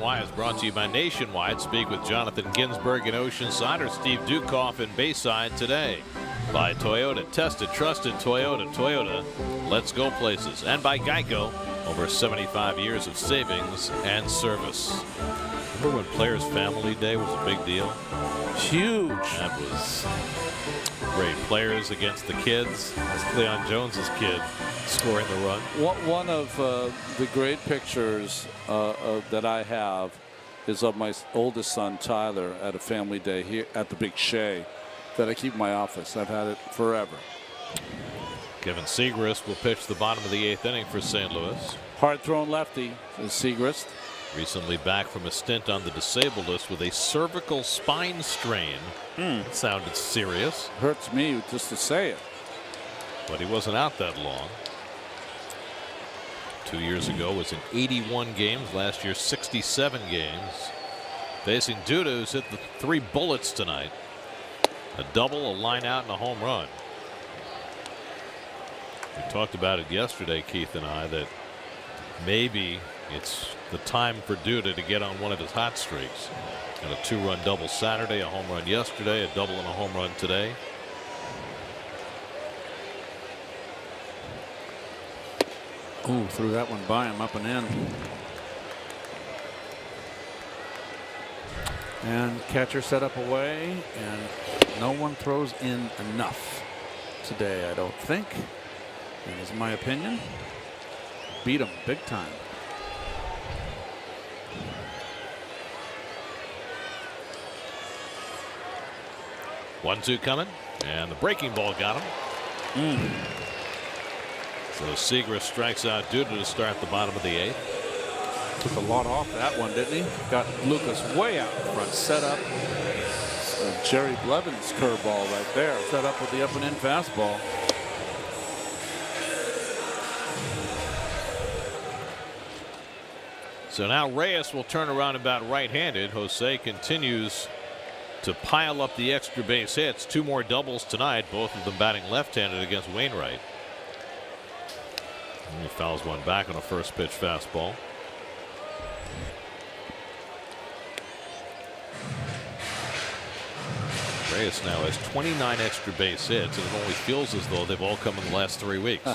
Why is brought to you by Nationwide. Speak with Jonathan Ginsburg in Oceanside or Steve Dukoff in Bayside today. By Toyota, tested, trusted Toyota. Toyota, let's go places. And by Geico, over 75 years of savings and service. Remember when Players Family Day was a big deal? Huge. That was great. Players against the kids. That's Cleon Jones's kid scoring the run. One of the great pictures that I have is of my oldest son Tyler at a family day here at the Big Shea that I keep in my office. I've had it forever. Kevin Segrist will pitch the bottom of the 8th inning for St. Louis. Hard thrown lefty is Segrist. Recently back from a stint on the disabled list with a cervical spine strain. It sounded serious. Hurts me just to say it. But he wasn't out that long. 2 years ago was in 81 games. Last year 67 games. Facing Duda, who's hit the 3 bullets tonight. A double, a line out, and a home run. We talked about it yesterday, Keith and I, that maybe it's the time for Duda to get on one of his hot streaks. Got a 2-run double Saturday, a home run yesterday, a double and a home run today. Ooh, threw that one by him, up and in. And catcher set up away, and no one throws in enough today, I don't think. That is my opinion. Beat him big time. One-two coming, and the breaking ball got him. So Segrist strikes out Duda to start the bottom of the 8th. Took a lot off that one, didn't he? Got Lucas way out in front, set up. Jerry Blevins curveball right there. Set up with the up and in fastball. So now Reyes will turn around about right-handed. Jose continues to pile up the extra base hits. 2 more doubles tonight, both of them batting left-handed against Wainwright. And he fouls one back on a first pitch fastball. Reyes now has 29 extra base hits, and it only feels as though they've all come in the last 3 weeks.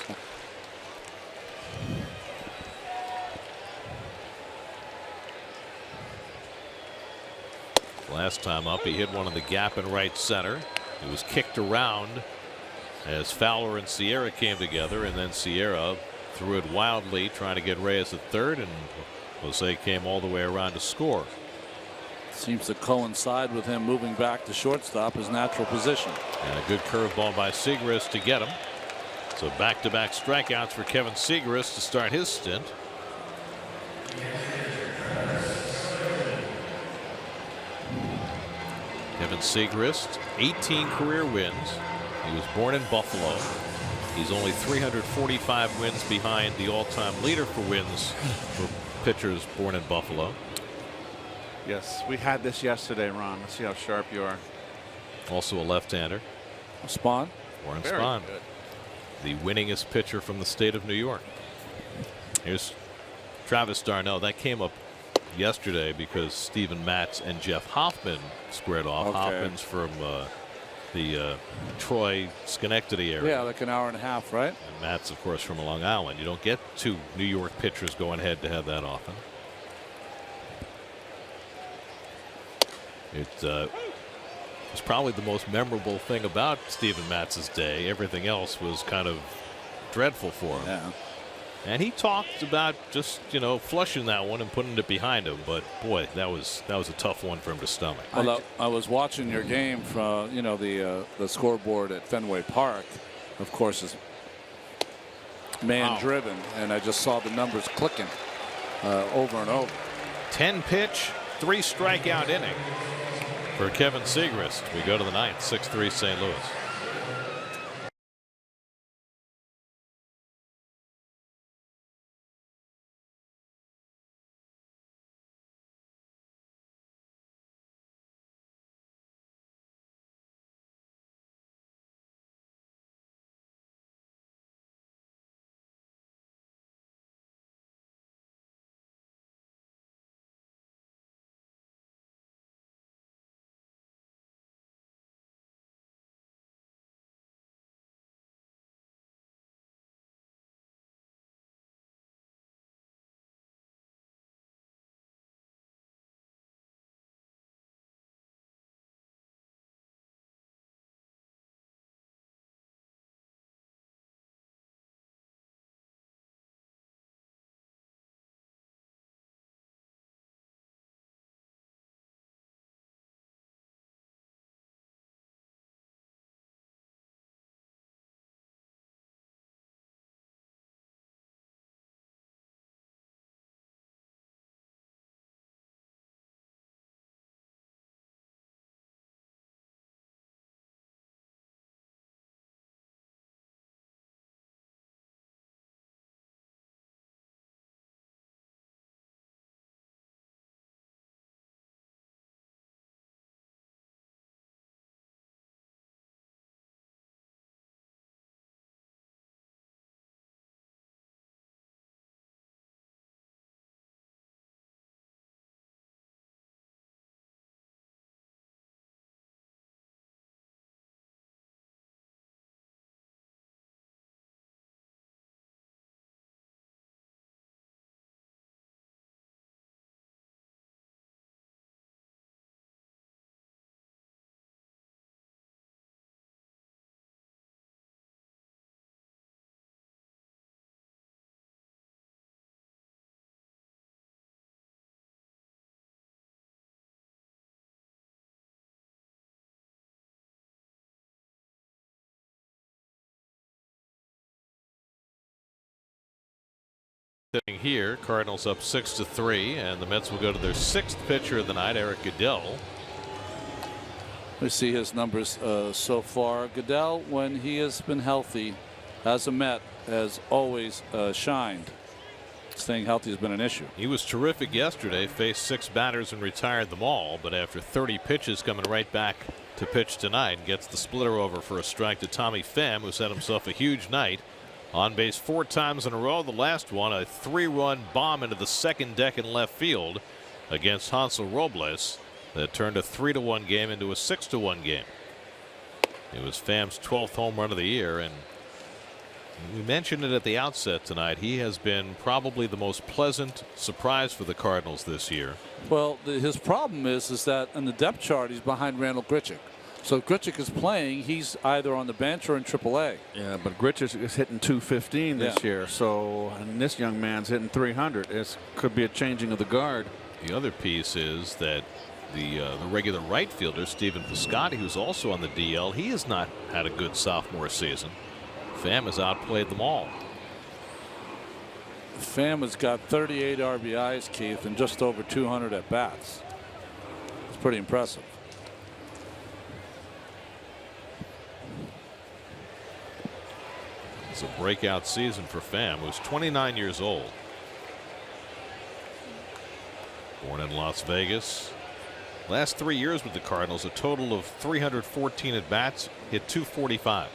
Last time up, he hit one in the gap in right center. It was kicked around as Fowler and Sierra came together, and then Sierra threw it wildly, trying to get Reyes at third, and Jose came all the way around to score. Seems to coincide with him moving back to shortstop, his natural position. And a good curveball by Segrist to get him. So back-to-back strikeouts for Kevin Segrist to start his stint. Kevin Segrist, 18 career wins. He was born in Buffalo. He's only 345 wins behind the all-time leader for wins for pitchers born in Buffalo. Yes, we had this yesterday, Ron. Let's see how sharp you are. Also a left-hander. Spahn. Warren Very Spahn, good. the winningest pitcher from the state of New York. Here's Travis d'Arnaud. That came up yesterday because Steven Matz and Jeff Hoffman squared off. Okay. Hoffman's from the Troy, Schenectady area. Yeah, like an hour and a half, right? And Matz, of course, from Long Island. You don't get 2 New York pitchers going head to head that often. It was probably the most memorable thing about Steven Matz's day. Everything else was kind of dreadful for him. Yeah. And he talked about just, flushing that one and putting it behind him. But boy, that was a tough one for him to stomach. Well, I was watching your game from the scoreboard at Fenway Park. Of course, is man driven, and I just saw the numbers clicking over and over. 10 pitch, 3 strikeout inning for Kevin Segrist. We go to the 9th, 6-3 St. Louis. inning here. Cardinals up 6-3, and the Mets will go to their 6th pitcher of the night, Eric Goodell. We see his numbers so far. Goodell, when he has been healthy as a Met, has always shined. Staying healthy has been an issue. He was terrific yesterday, faced 6 batters and retired them all, but after 30 pitches coming right back to pitch tonight, gets the splitter over for a strike to Tommy Pham, who's had himself a huge night. On base 4 times in a row. The last one, a 3-run bomb into the second deck in left field against Hansel Robles that turned a 3-1 game into a 6-1 game. It was Pham's 12th home run of the year, and we mentioned it at the outset tonight. He has been probably the most pleasant surprise for the Cardinals this year. Well, his problem is that in the depth chart he's behind Randall Grichuk. So if Grichuk is playing, he's either on the bench or in AAA. Yeah, but Grichuk is hitting 215 this year. So, and this young man's hitting 300. It could be a changing of the guard. The other piece is that the regular right fielder, Stephen Piscotty, who's also on the DL, he has not had a good sophomore season. Pham has outplayed them all. Pham has got 38 RBIs, Keith, and just over 200 at bats. It's pretty impressive. It's a breakout season for Pham, who's 29 years old. Born in Las Vegas. Last 3 years with the Cardinals, a total of 314 at bats, hit 245.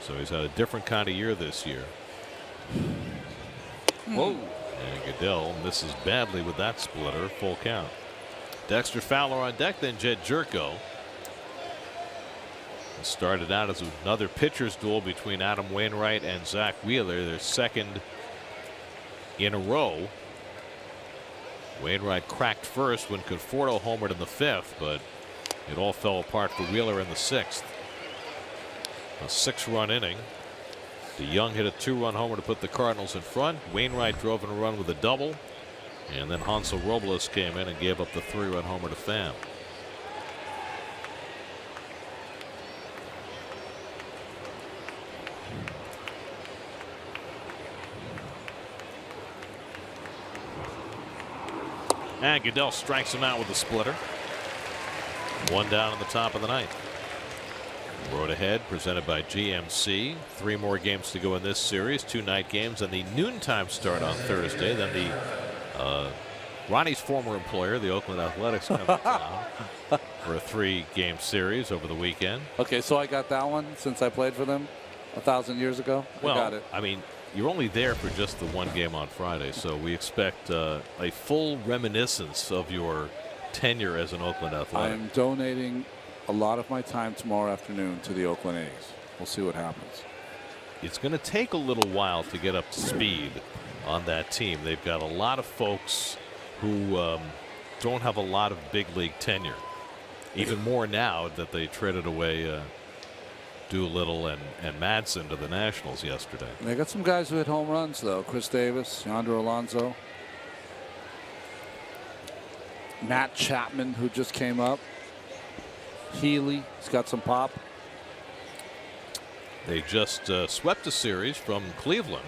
So he's had a different kind of year this year. Whoa. And Goodell misses badly with that splitter. Full count. Dexter Fowler on deck, then Jed Jerko. It started out as another pitcher's duel between Adam Wainwright and Zach Wheeler, their second in a row. Wainwright cracked first when Conforto homered in the 5th, but it all fell apart for Wheeler in the 6th. A 6-run inning. DeYoung hit a 2-run homer to put the Cardinals in front. Wainwright drove in a run with a double, and then Hansel Robles came in and gave up the 3-run homer to Pham. And Goodell strikes him out with a splitter. 1 down in the top of the 9th. Road ahead presented by GMC. 3 more games to go in this series. 2 night games and the noontime start on Thursday. Then the Ronnie's former employer, the Oakland Athletics, come to town for a 3-game series over the weekend. Okay, so I got that one since I played for them 1,000 years ago. Well, I got it. I mean, you're only there for just the 1 game on Friday, so we expect a full reminiscence of your tenure as an Oakland Athletic. I'm donating a lot of my time tomorrow afternoon to the Oakland A's. We'll see what happens. It's going to take a little while to get up to speed on that team. They've got a lot of folks who don't have a lot of big league tenure. Even more now that they traded away Doolittle and Madsen to the Nationals yesterday. They got some guys who hit home runs, though. Chris Davis, Yonder Alonso, Matt Chapman, who just came up. Healy, he's got some pop. They just swept a series from Cleveland,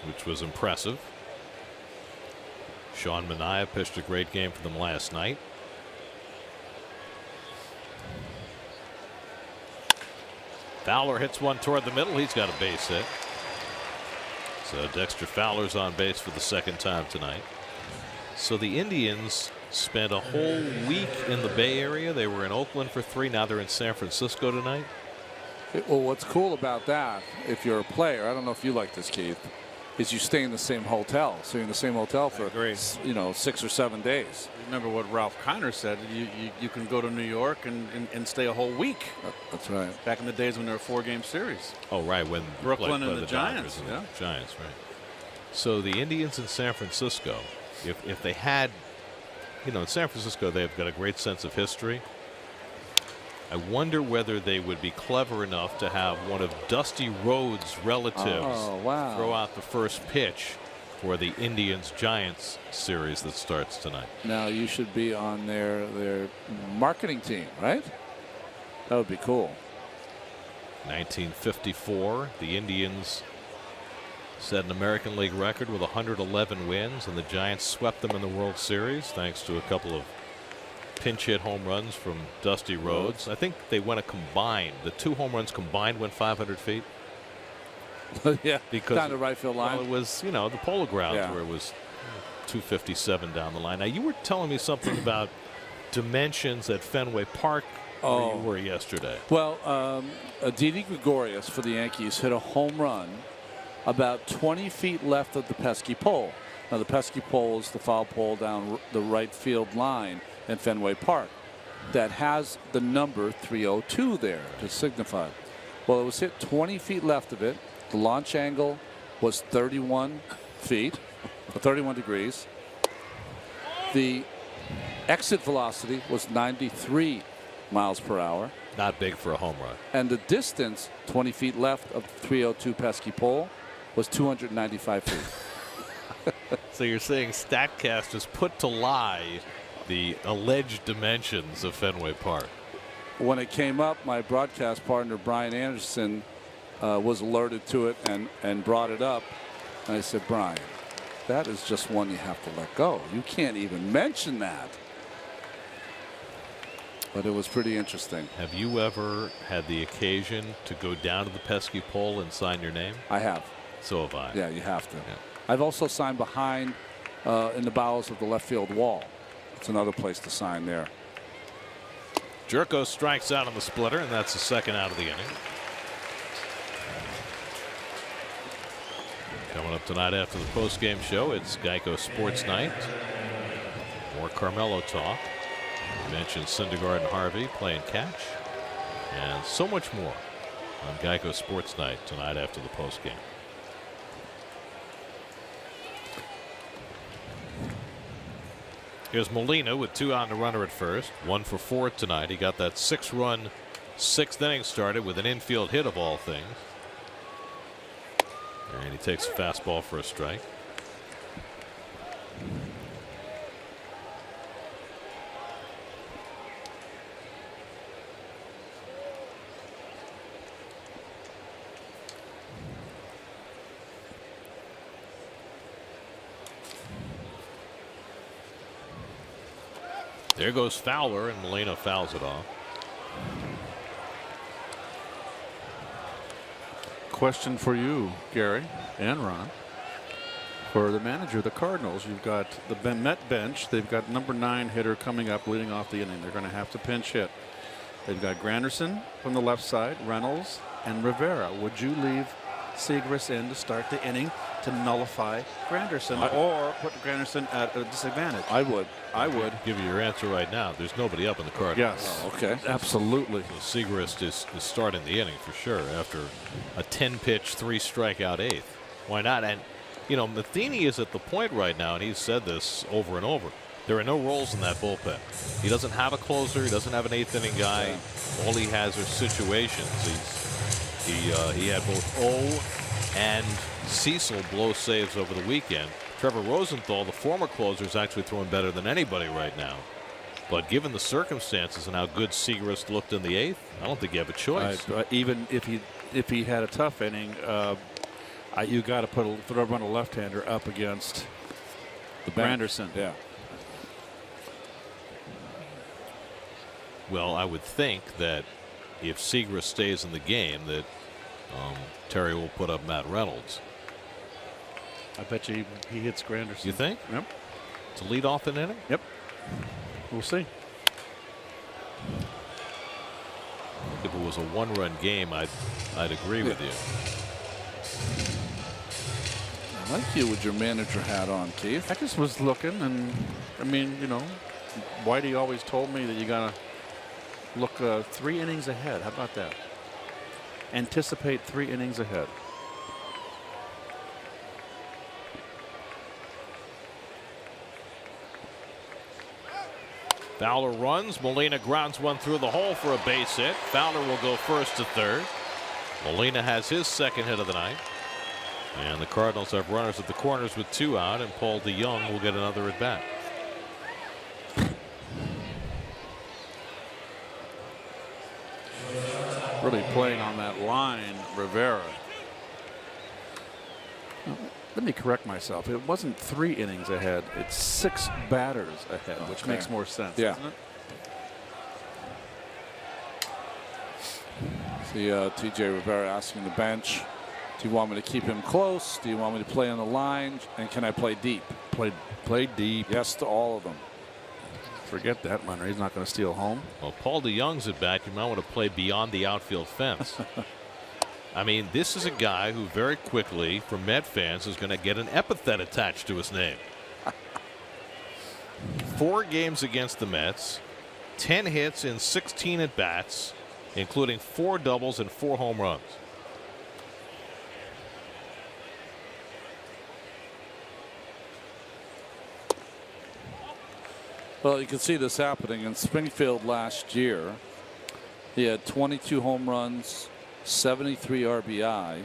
which was impressive. Sean Manaea pitched a great game for them last night. Fowler hits one toward the middle. He's got a base hit. So Dexter Fowler's on base for the 2nd time tonight. So the Indians spent a whole week in the Bay Area. They were in Oakland for 3. Now they're in San Francisco tonight. Well, what's cool about that, if you're a player, I don't know if you like this, Keith, is you stay in the same hotel. So you're in the same hotel for 6 or 7 days. Remember what Ralph Kiner said. You can go to New York and stay a whole week. That's right. Back in the days when there were 4-game series. Oh, right. When Brooklyn and the Giants. Giants. The Giants, right. So the Indians in San Francisco, if they had, in San Francisco, they've got a great sense of history. I wonder whether they would be clever enough to have one of Dusty Rhodes' relatives throw out the first pitch for the Indians-Giants series that starts tonight. Now you should be on their marketing team, right? That would be cool. 1954, the Indians set an American League record with 111 wins, and the Giants swept them in the World Series thanks to a couple of pinch hit home runs from Dusty Rhodes. I think they went a combined. The 2 home runs combined went 500 feet. Yeah, because down the right field line. Well, it was, you know, the Polo Grounds Yeah. where it was 257 down the line. Now, you were telling me something about dimensions at Fenway Park where you were yesterday. Well, Didi Gregorius for the Yankees hit a home run about 20 feet left of the pesky pole. Now, the pesky pole is the foul pole down the right field line in Fenway Park that has the number 302 there to signify. Well, it was hit 20 feet left of it. The launch angle was 31 feet, 31 degrees. The exit velocity was 93 miles per hour. Not big for a home run. And the distance, 20 feet left of the 302 pesky pole, was 295 feet. So you're saying StatCast has put to lie the alleged dimensions of Fenway Park. When it came up, my broadcast partner, Brian Anderson, was alerted to it and brought it up. And I said, Brian, that is just one you have to let go. You can't even mention that. But it was pretty interesting. Have you ever had the occasion to go down to the pesky pole and sign your name? I have. So have I. Yeah, you have to. Yeah. I've also signed behind in the bowels of the left field wall. It's another place to sign there. Jerko strikes out on the splitter, and that's the second out of the inning. Coming up tonight after the postgame show, it's Geico Sports Night. More Carmelo talk. We mentioned Syndergaard and Harvey playing catch, and so much more on Geico Sports Night tonight after the postgame. Here's Molina with 2 on the runner at first. 1 for 4 tonight. He got that 6-run 6th inning started with an infield hit of all things. And he takes a fastball for a strike. There goes Fowler, and Molina fouls it off. Question for you, Gary and Ron. For the manager of the Cardinals, you've got the Met bench. They've got number 9 hitter coming up, leading off the inning. They're going to have to pinch hit. They've got Granderson from the left side, Reynolds, and Rivera. Would you leave Seagrass in to start the inning to nullify Granderson, or put Granderson at a disadvantage? I would. I would. Give you your answer right now. There's nobody up in the Cardinals. Yes. Oh, okay. Absolutely. So Seagrass is starting the inning for sure after a 10-pitch, 3-strikeout 8th. Why not? And, you know, Matheny is at the point right now, and he's said this over and over. There are no roles in that bullpen. He doesn't have a closer. He doesn't have an 8th-inning guy. All he has are situations. He had both O and Cecil blow saves over the weekend. Trevor Rosenthal, the former closer, is actually throwing better than anybody right now. But given the circumstances and how good Seagrass looked in the 8th, I don't think you have a choice. Even if he had a tough inning, you got to throw a left-hander up against the Granderson. Yeah. Well, I would think that if Seagrass stays in the game, that Terry will put up Matt Reynolds. I bet you he hits Granderson. You think? Yep. To lead off an inning? Yep. We'll see. If it was a 1-run game, I'd agree with you. I like you with your manager hat on, Keith. I just was looking, and I mean, you know, Whitey always told me that you gotta look 3 innings ahead. How about that? Anticipate 3 innings ahead. Fowler runs. Molina grounds one through the hole for a base hit. Fowler will go first to third. Molina has his 2nd hit of the night. And the Cardinals have runners at the corners with 2 out, and Paul DeYoung will get another at bat. Really playing on that line, Rivera. Let me correct myself. It wasn't 3 innings ahead. It's 6 batters ahead, which makes more sense, Yeah. doesn't it? See T.J. Rivera asking the bench, do you want me to keep him close? Do you want me to play on the line? And can I play deep? Play deep. Yes to all of them. Forget that, Munner. He's not going to steal home. Well, Paul DeYoung's at bat. You might want to play beyond the outfield fence. I mean, this is a guy who very quickly, for Met fans, is going to get an epithet attached to his name. 4 games against the Mets, 10 hits in 16 at bats, including 4 doubles and 4 home runs. Well, you can see this happening in Springfield last year. He had 22 home runs, 73 RBI,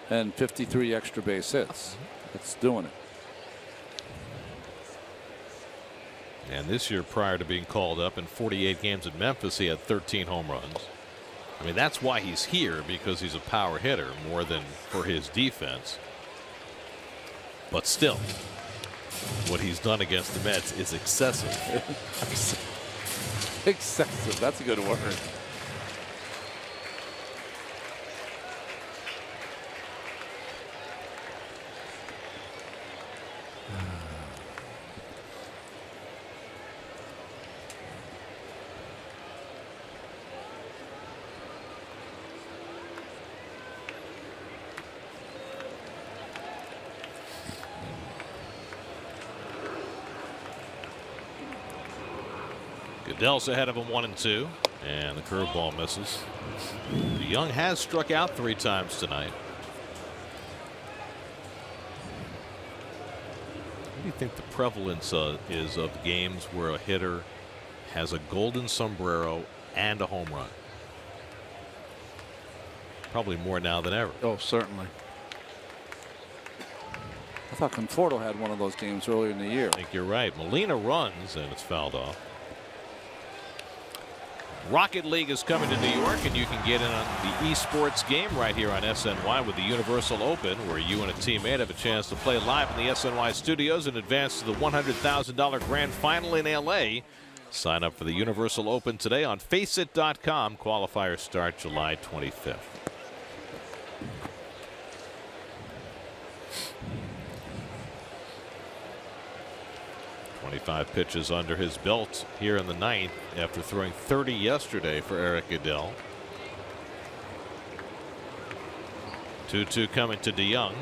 and 53 extra base hits. It's doing it. And this year, prior to being called up in 48 games at Memphis, he had 13 home runs. I mean, that's why he's here, because he's a power hitter more than for his defense. But still, what he's done against the Mets is excessive. Excessive. That's a good word. Goodell's ahead of him 1-2, and the curveball misses. Young has struck out 3 times tonight. What do you think the prevalence is of games where a hitter has a golden sombrero and a home run? Probably more now than ever. Oh, certainly. I thought Conforto had one of those games earlier in the year. I think you're right. Molina runs, and it's fouled off. Rocket League is coming to New York, and you can get in on the esports game right here on SNY with the Universal Open, where you and a teammate have a chance to play live in the SNY studios in advance to the $100,000 grand final in LA. Sign up for the Universal Open today on faceit.com. Qualifiers start July 25th. "25 pitches under his belt here in the 9th after throwing 30 yesterday for Eric Goodell. 2-2 coming to DeYoung.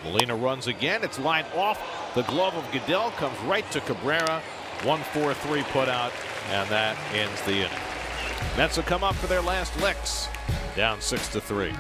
Molina runs again. It's lined off the glove of Goodell, comes right to Cabrera. 1-4-3 put out, and that ends the inning. Mets will come up for their last licks, down 6-3.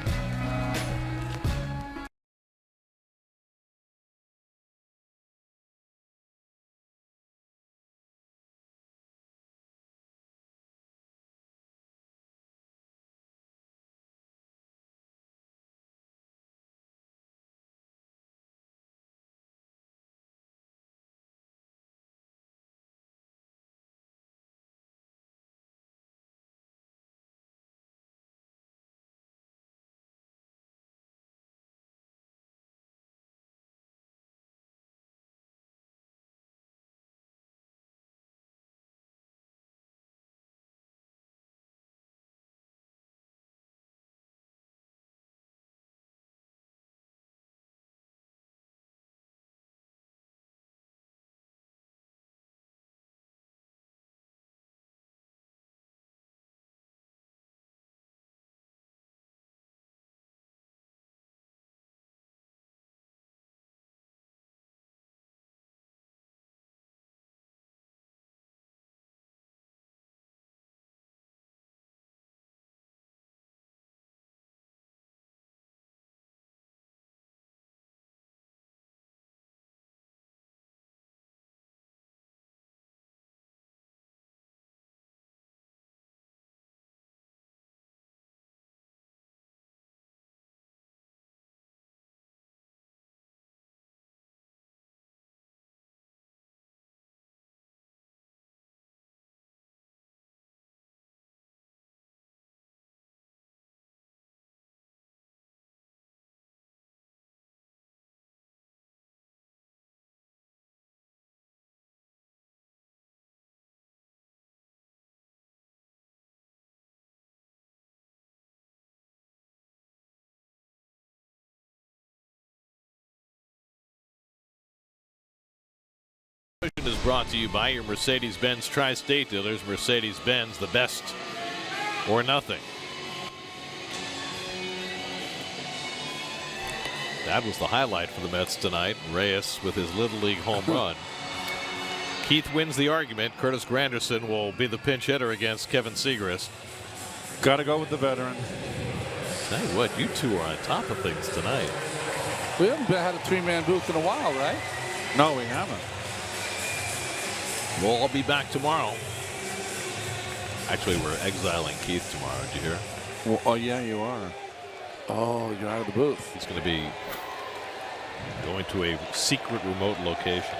Is brought to you by your Mercedes-Benz Tri-State dealers. Mercedes-Benz, the best or nothing. That was the highlight for the Mets tonight. Reyes with his Little League home run. Keith wins the argument. Curtis Granderson will be the pinch hitter against Kevin Segrist. Got to go with the veteran. Tell you what, you two are on top of things tonight. We haven't had a three-man booth in a while, right? No, we haven't. We'll all be back tomorrow. Actually, we're exiling Keith tomorrow. Did you hear? Well, oh, yeah, you are. Oh, you're out of the booth. He's going to be going to a secret remote location.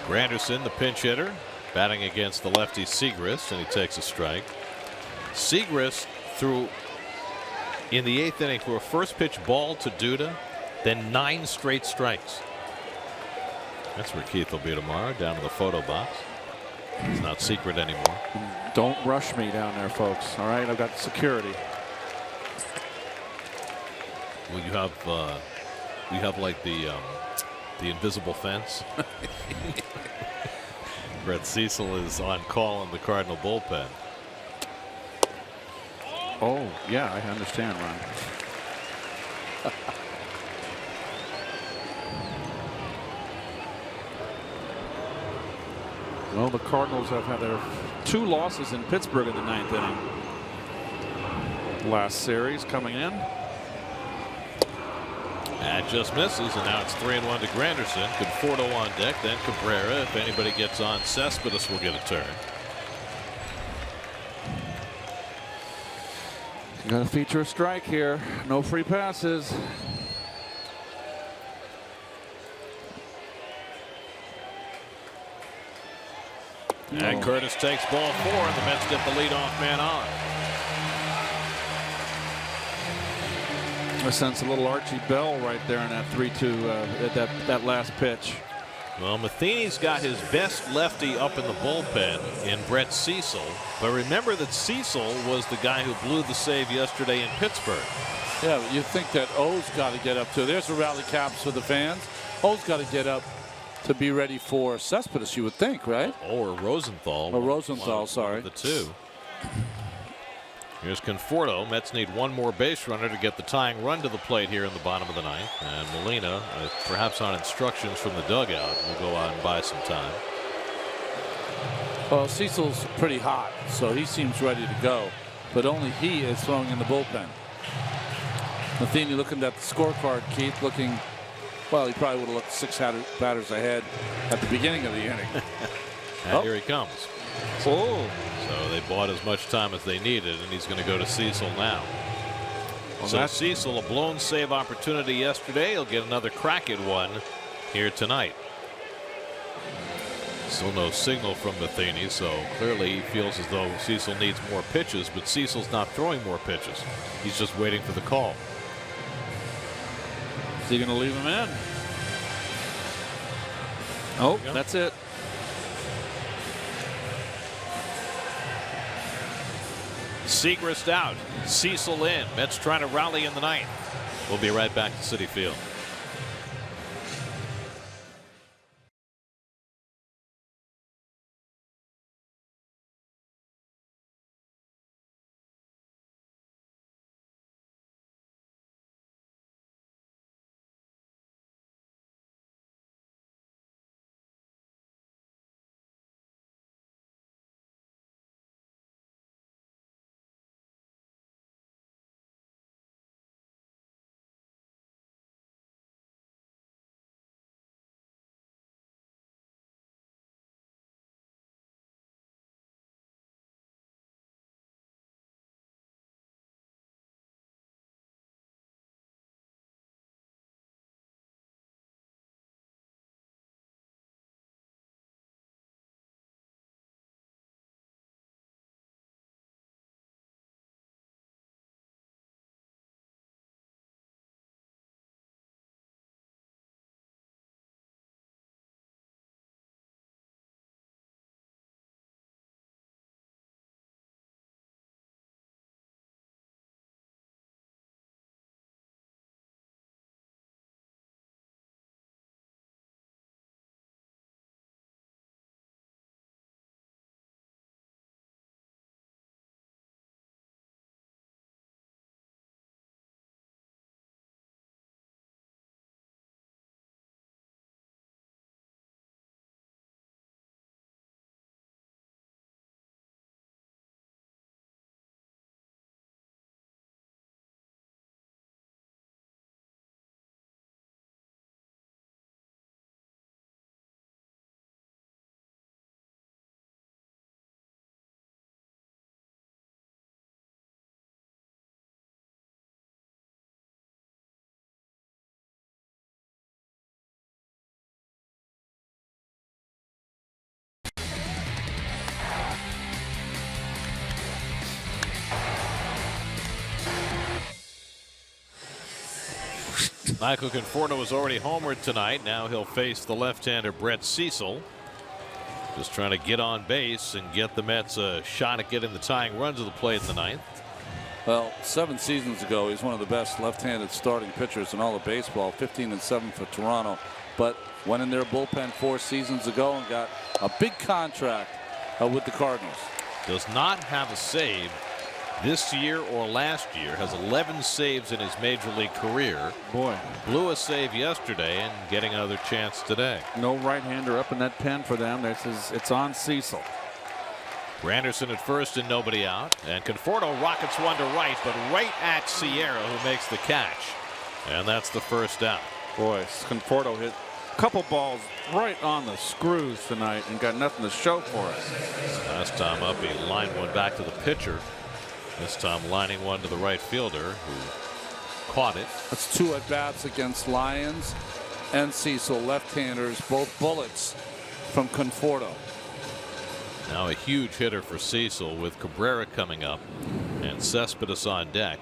Granderson, the pinch hitter, batting against the lefty Segrist, and he takes a strike. Segrist threw in the 8th inning threw a first pitch ball to Duda, then 9 straight strikes. That's where Keith will be tomorrow, down in the photo box. It's not secret anymore. Don't rush me down there, folks. All right, I've got security. Well, you have like the invisible fence. Brett Cecil is on call in the Cardinal bullpen. Oh, yeah, I understand, Ron. Well, the Cardinals have had their 2 losses in Pittsburgh in the 9th inning. Last series coming in. That just misses, and now it's 3-1 to Granderson. Conforto on deck, then Cabrera. If anybody gets on, Cespedes will get a turn. Got to feature a strike here. No free passes. And Curtis takes ball 4, and the Mets get the leadoff man on. I sense a little Archie Bell right there in that 3-2 that last pitch. Well, Matheny's got his best lefty up in the bullpen in Brett Cecil. But remember that Cecil was the guy who blew the save yesterday in Pittsburgh. Yeah, you think that O's got to get up to. There's the rally caps for the fans. O's got to get up to be ready for Cespedes, you would think, right? Or Rosenthal. Or Rosenthal, sorry. The 2. Here's Conforto. Mets need one more base runner to get the tying run to the plate here in the bottom of the 9th. And Molina, perhaps on instructions from the dugout, will go out and buy some time. Well, Cecil's pretty hot, so he seems ready to go. But only he is throwing in the bullpen. Matheny looking at the scorecard, Keith, looking, well, he probably would have looked 6 batters ahead at the beginning of the inning. And here he comes. Oh. So they bought as much time as they needed, and he's going to go to Cecil now. Well, so Cecil, a blown save opportunity yesterday. He'll get another crack at one here tonight. Still no signal from Matheny, so clearly he feels as though Cecil needs more pitches, but Cecil's not throwing more pitches. He's just waiting for the call. Is he going to leave him in? Oh, that's it. Segrist out. Cecil in. Mets trying to rally in the 9th. We'll be right back to Citi Field. Michael Conforto was already homered tonight. Now he'll face the left-hander Brett Cecil. Just trying to get on base and get the Mets a shot at getting the tying run to the plate in the ninth. Well, 7 seasons ago, he's one of the best left-handed starting pitchers in all of baseball, 15-7 for Toronto. But went in their bullpen 4 seasons ago and got a big contract with the Cardinals. Does not have a save this year or last year. Has 11 saves in his major league career. Boy, Blew a save yesterday and getting another chance today. no right-hander up in that pen for them. It's on Cecil. Granderson at first and nobody out. And Conforto rockets one to right, but right at Sierra, who makes the catch. And that's the first out. Boy, Conforto hit a couple balls right on the screws tonight and got nothing to show for it. Last time up, he lined one back to the pitcher. This time lining one to the right fielder, who caught it. That's 2 at-bats against Lyons and Cecil, left-handers, both bullets from Conforto. Now a huge hitter for Cecil with Cabrera coming up and Cespedes on deck.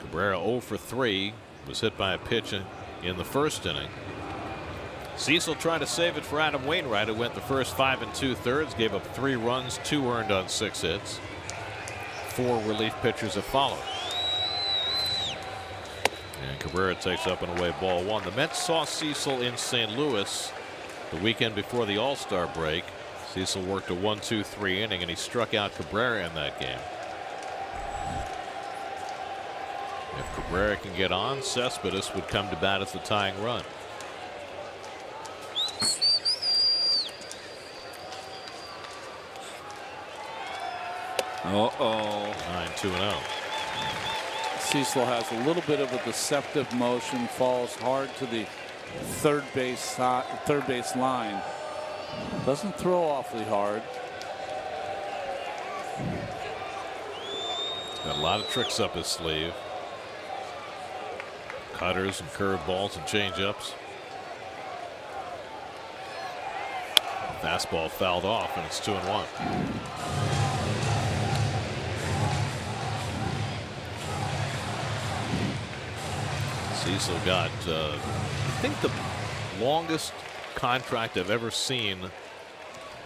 Cabrera 0 for 3, was hit by a pitch in the first inning. Cecil tried to save it for Adam Wainwright, who went the first 5 2/3, gave up 3 runs, 2 earned on 6 hits. 4 relief pitchers have followed. And Cabrera takes up and away ball 1. The Mets saw Cecil in St. Louis the weekend before the All-Star break. Cecil worked a 1-2-3 inning and he struck out Cabrera in that game. If Cabrera can get on, Cespedes would come to bat as the tying run. Uh-oh. 9-2-0. Cecil has a little bit of a deceptive motion, falls hard to the third base line. Doesn't throw awfully hard. Got a lot of tricks up his sleeve. Cutters and curveballs and changeups. Fastball fouled off and it's 2-1. Cecil got I think the longest contract I've ever seen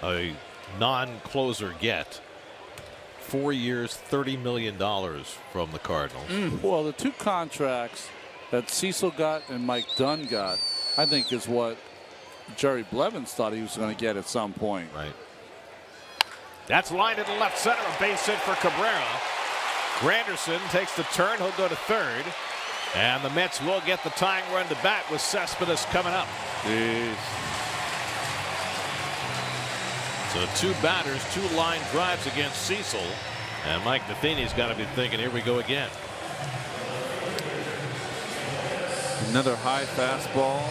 a non-closer get. 4 years, $30 million from the Cardinals. Well, the 2 contracts that Cecil got and Mike Dunn got, I think, is what Jerry Blevins thought he was going to get at some point. Right. That's lined into left center. A base hit for Cabrera. Granderson takes the turn. He'll go to third. And the Mets will get the tying run to bat with Cespedes coming up. Jeez. So 2 batters, 2 line drives against Cecil. And Mike Matheny's got to be thinking, here we go again. Another high fastball.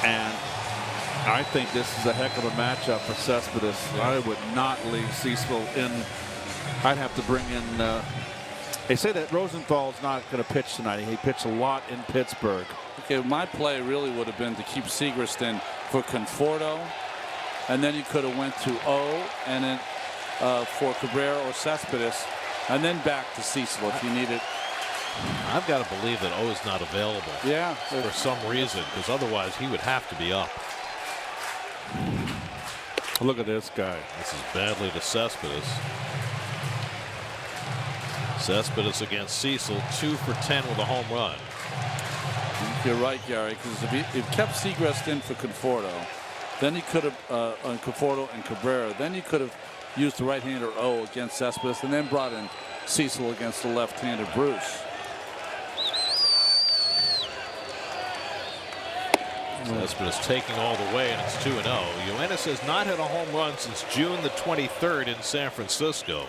And I think this is a heck of a matchup for Cespedes. I would not leave Cecil in. I'd have to bring in. They say that Rosenthal's not going to pitch tonight. He pitched a lot in Pittsburgh. Okay, my play really would have been to keep Segrist in for Conforto, and then you could have went to O and then for Cabrera or Cespedes, and then back to Cecil if you need it. I've got to believe that O is not available. Yeah, for some reason, because otherwise he would have to be up. Look at this guy. This is badly to Cespedes. Cespedes against Cecil, 2 for 10 with a home run. You're right, Gary, because if he kept Segrist in for Conforto, then he could have on Conforto and Cabrera, then he could have used the right-hander O against Cespedes and then brought in Cecil against the left-handed Bruce. Cespedes taking all the way, and it's 2-0. Yoenis has not hit a home run since June the 23rd in San Francisco,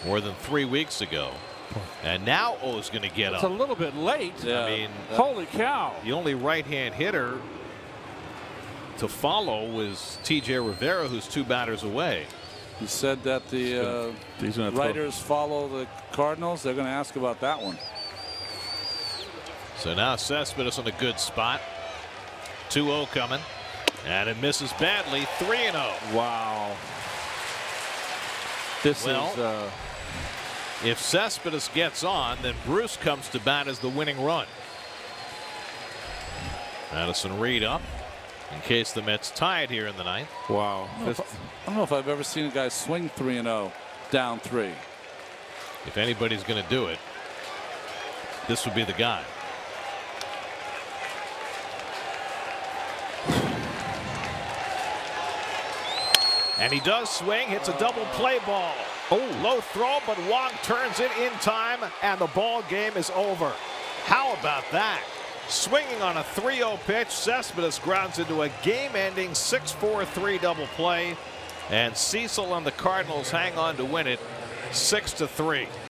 more than 3 weeks ago. And now O's going to get It's up. a little bit late. Yeah. I mean, Holy cow. the only right-hand hitter to follow was T.J. Rivera, who's 2 batters away. He said that the writers follow the Cardinals. They're going to ask about that one. So now Cespedes in a good spot. 2-0 coming. And it misses badly. 3-0. Wow. This Well, is if Cespedes gets on, then Bruce comes to bat as the winning run. Madison Reed up in case the Mets tie it here in the ninth. Wow. I don't know if I've ever seen a guy swing 3-0 down 3. If anybody's going to do it, this would be the guy. And he does swing, hits a double play ball. Oh, low throw, but Wong turns it in time, and the ball game is over. How about that? Swinging on a 3-0 pitch, Cespedes grounds into a game-ending 6-4-3 double play, and Cecil and the Cardinals hang on to win it 6-3.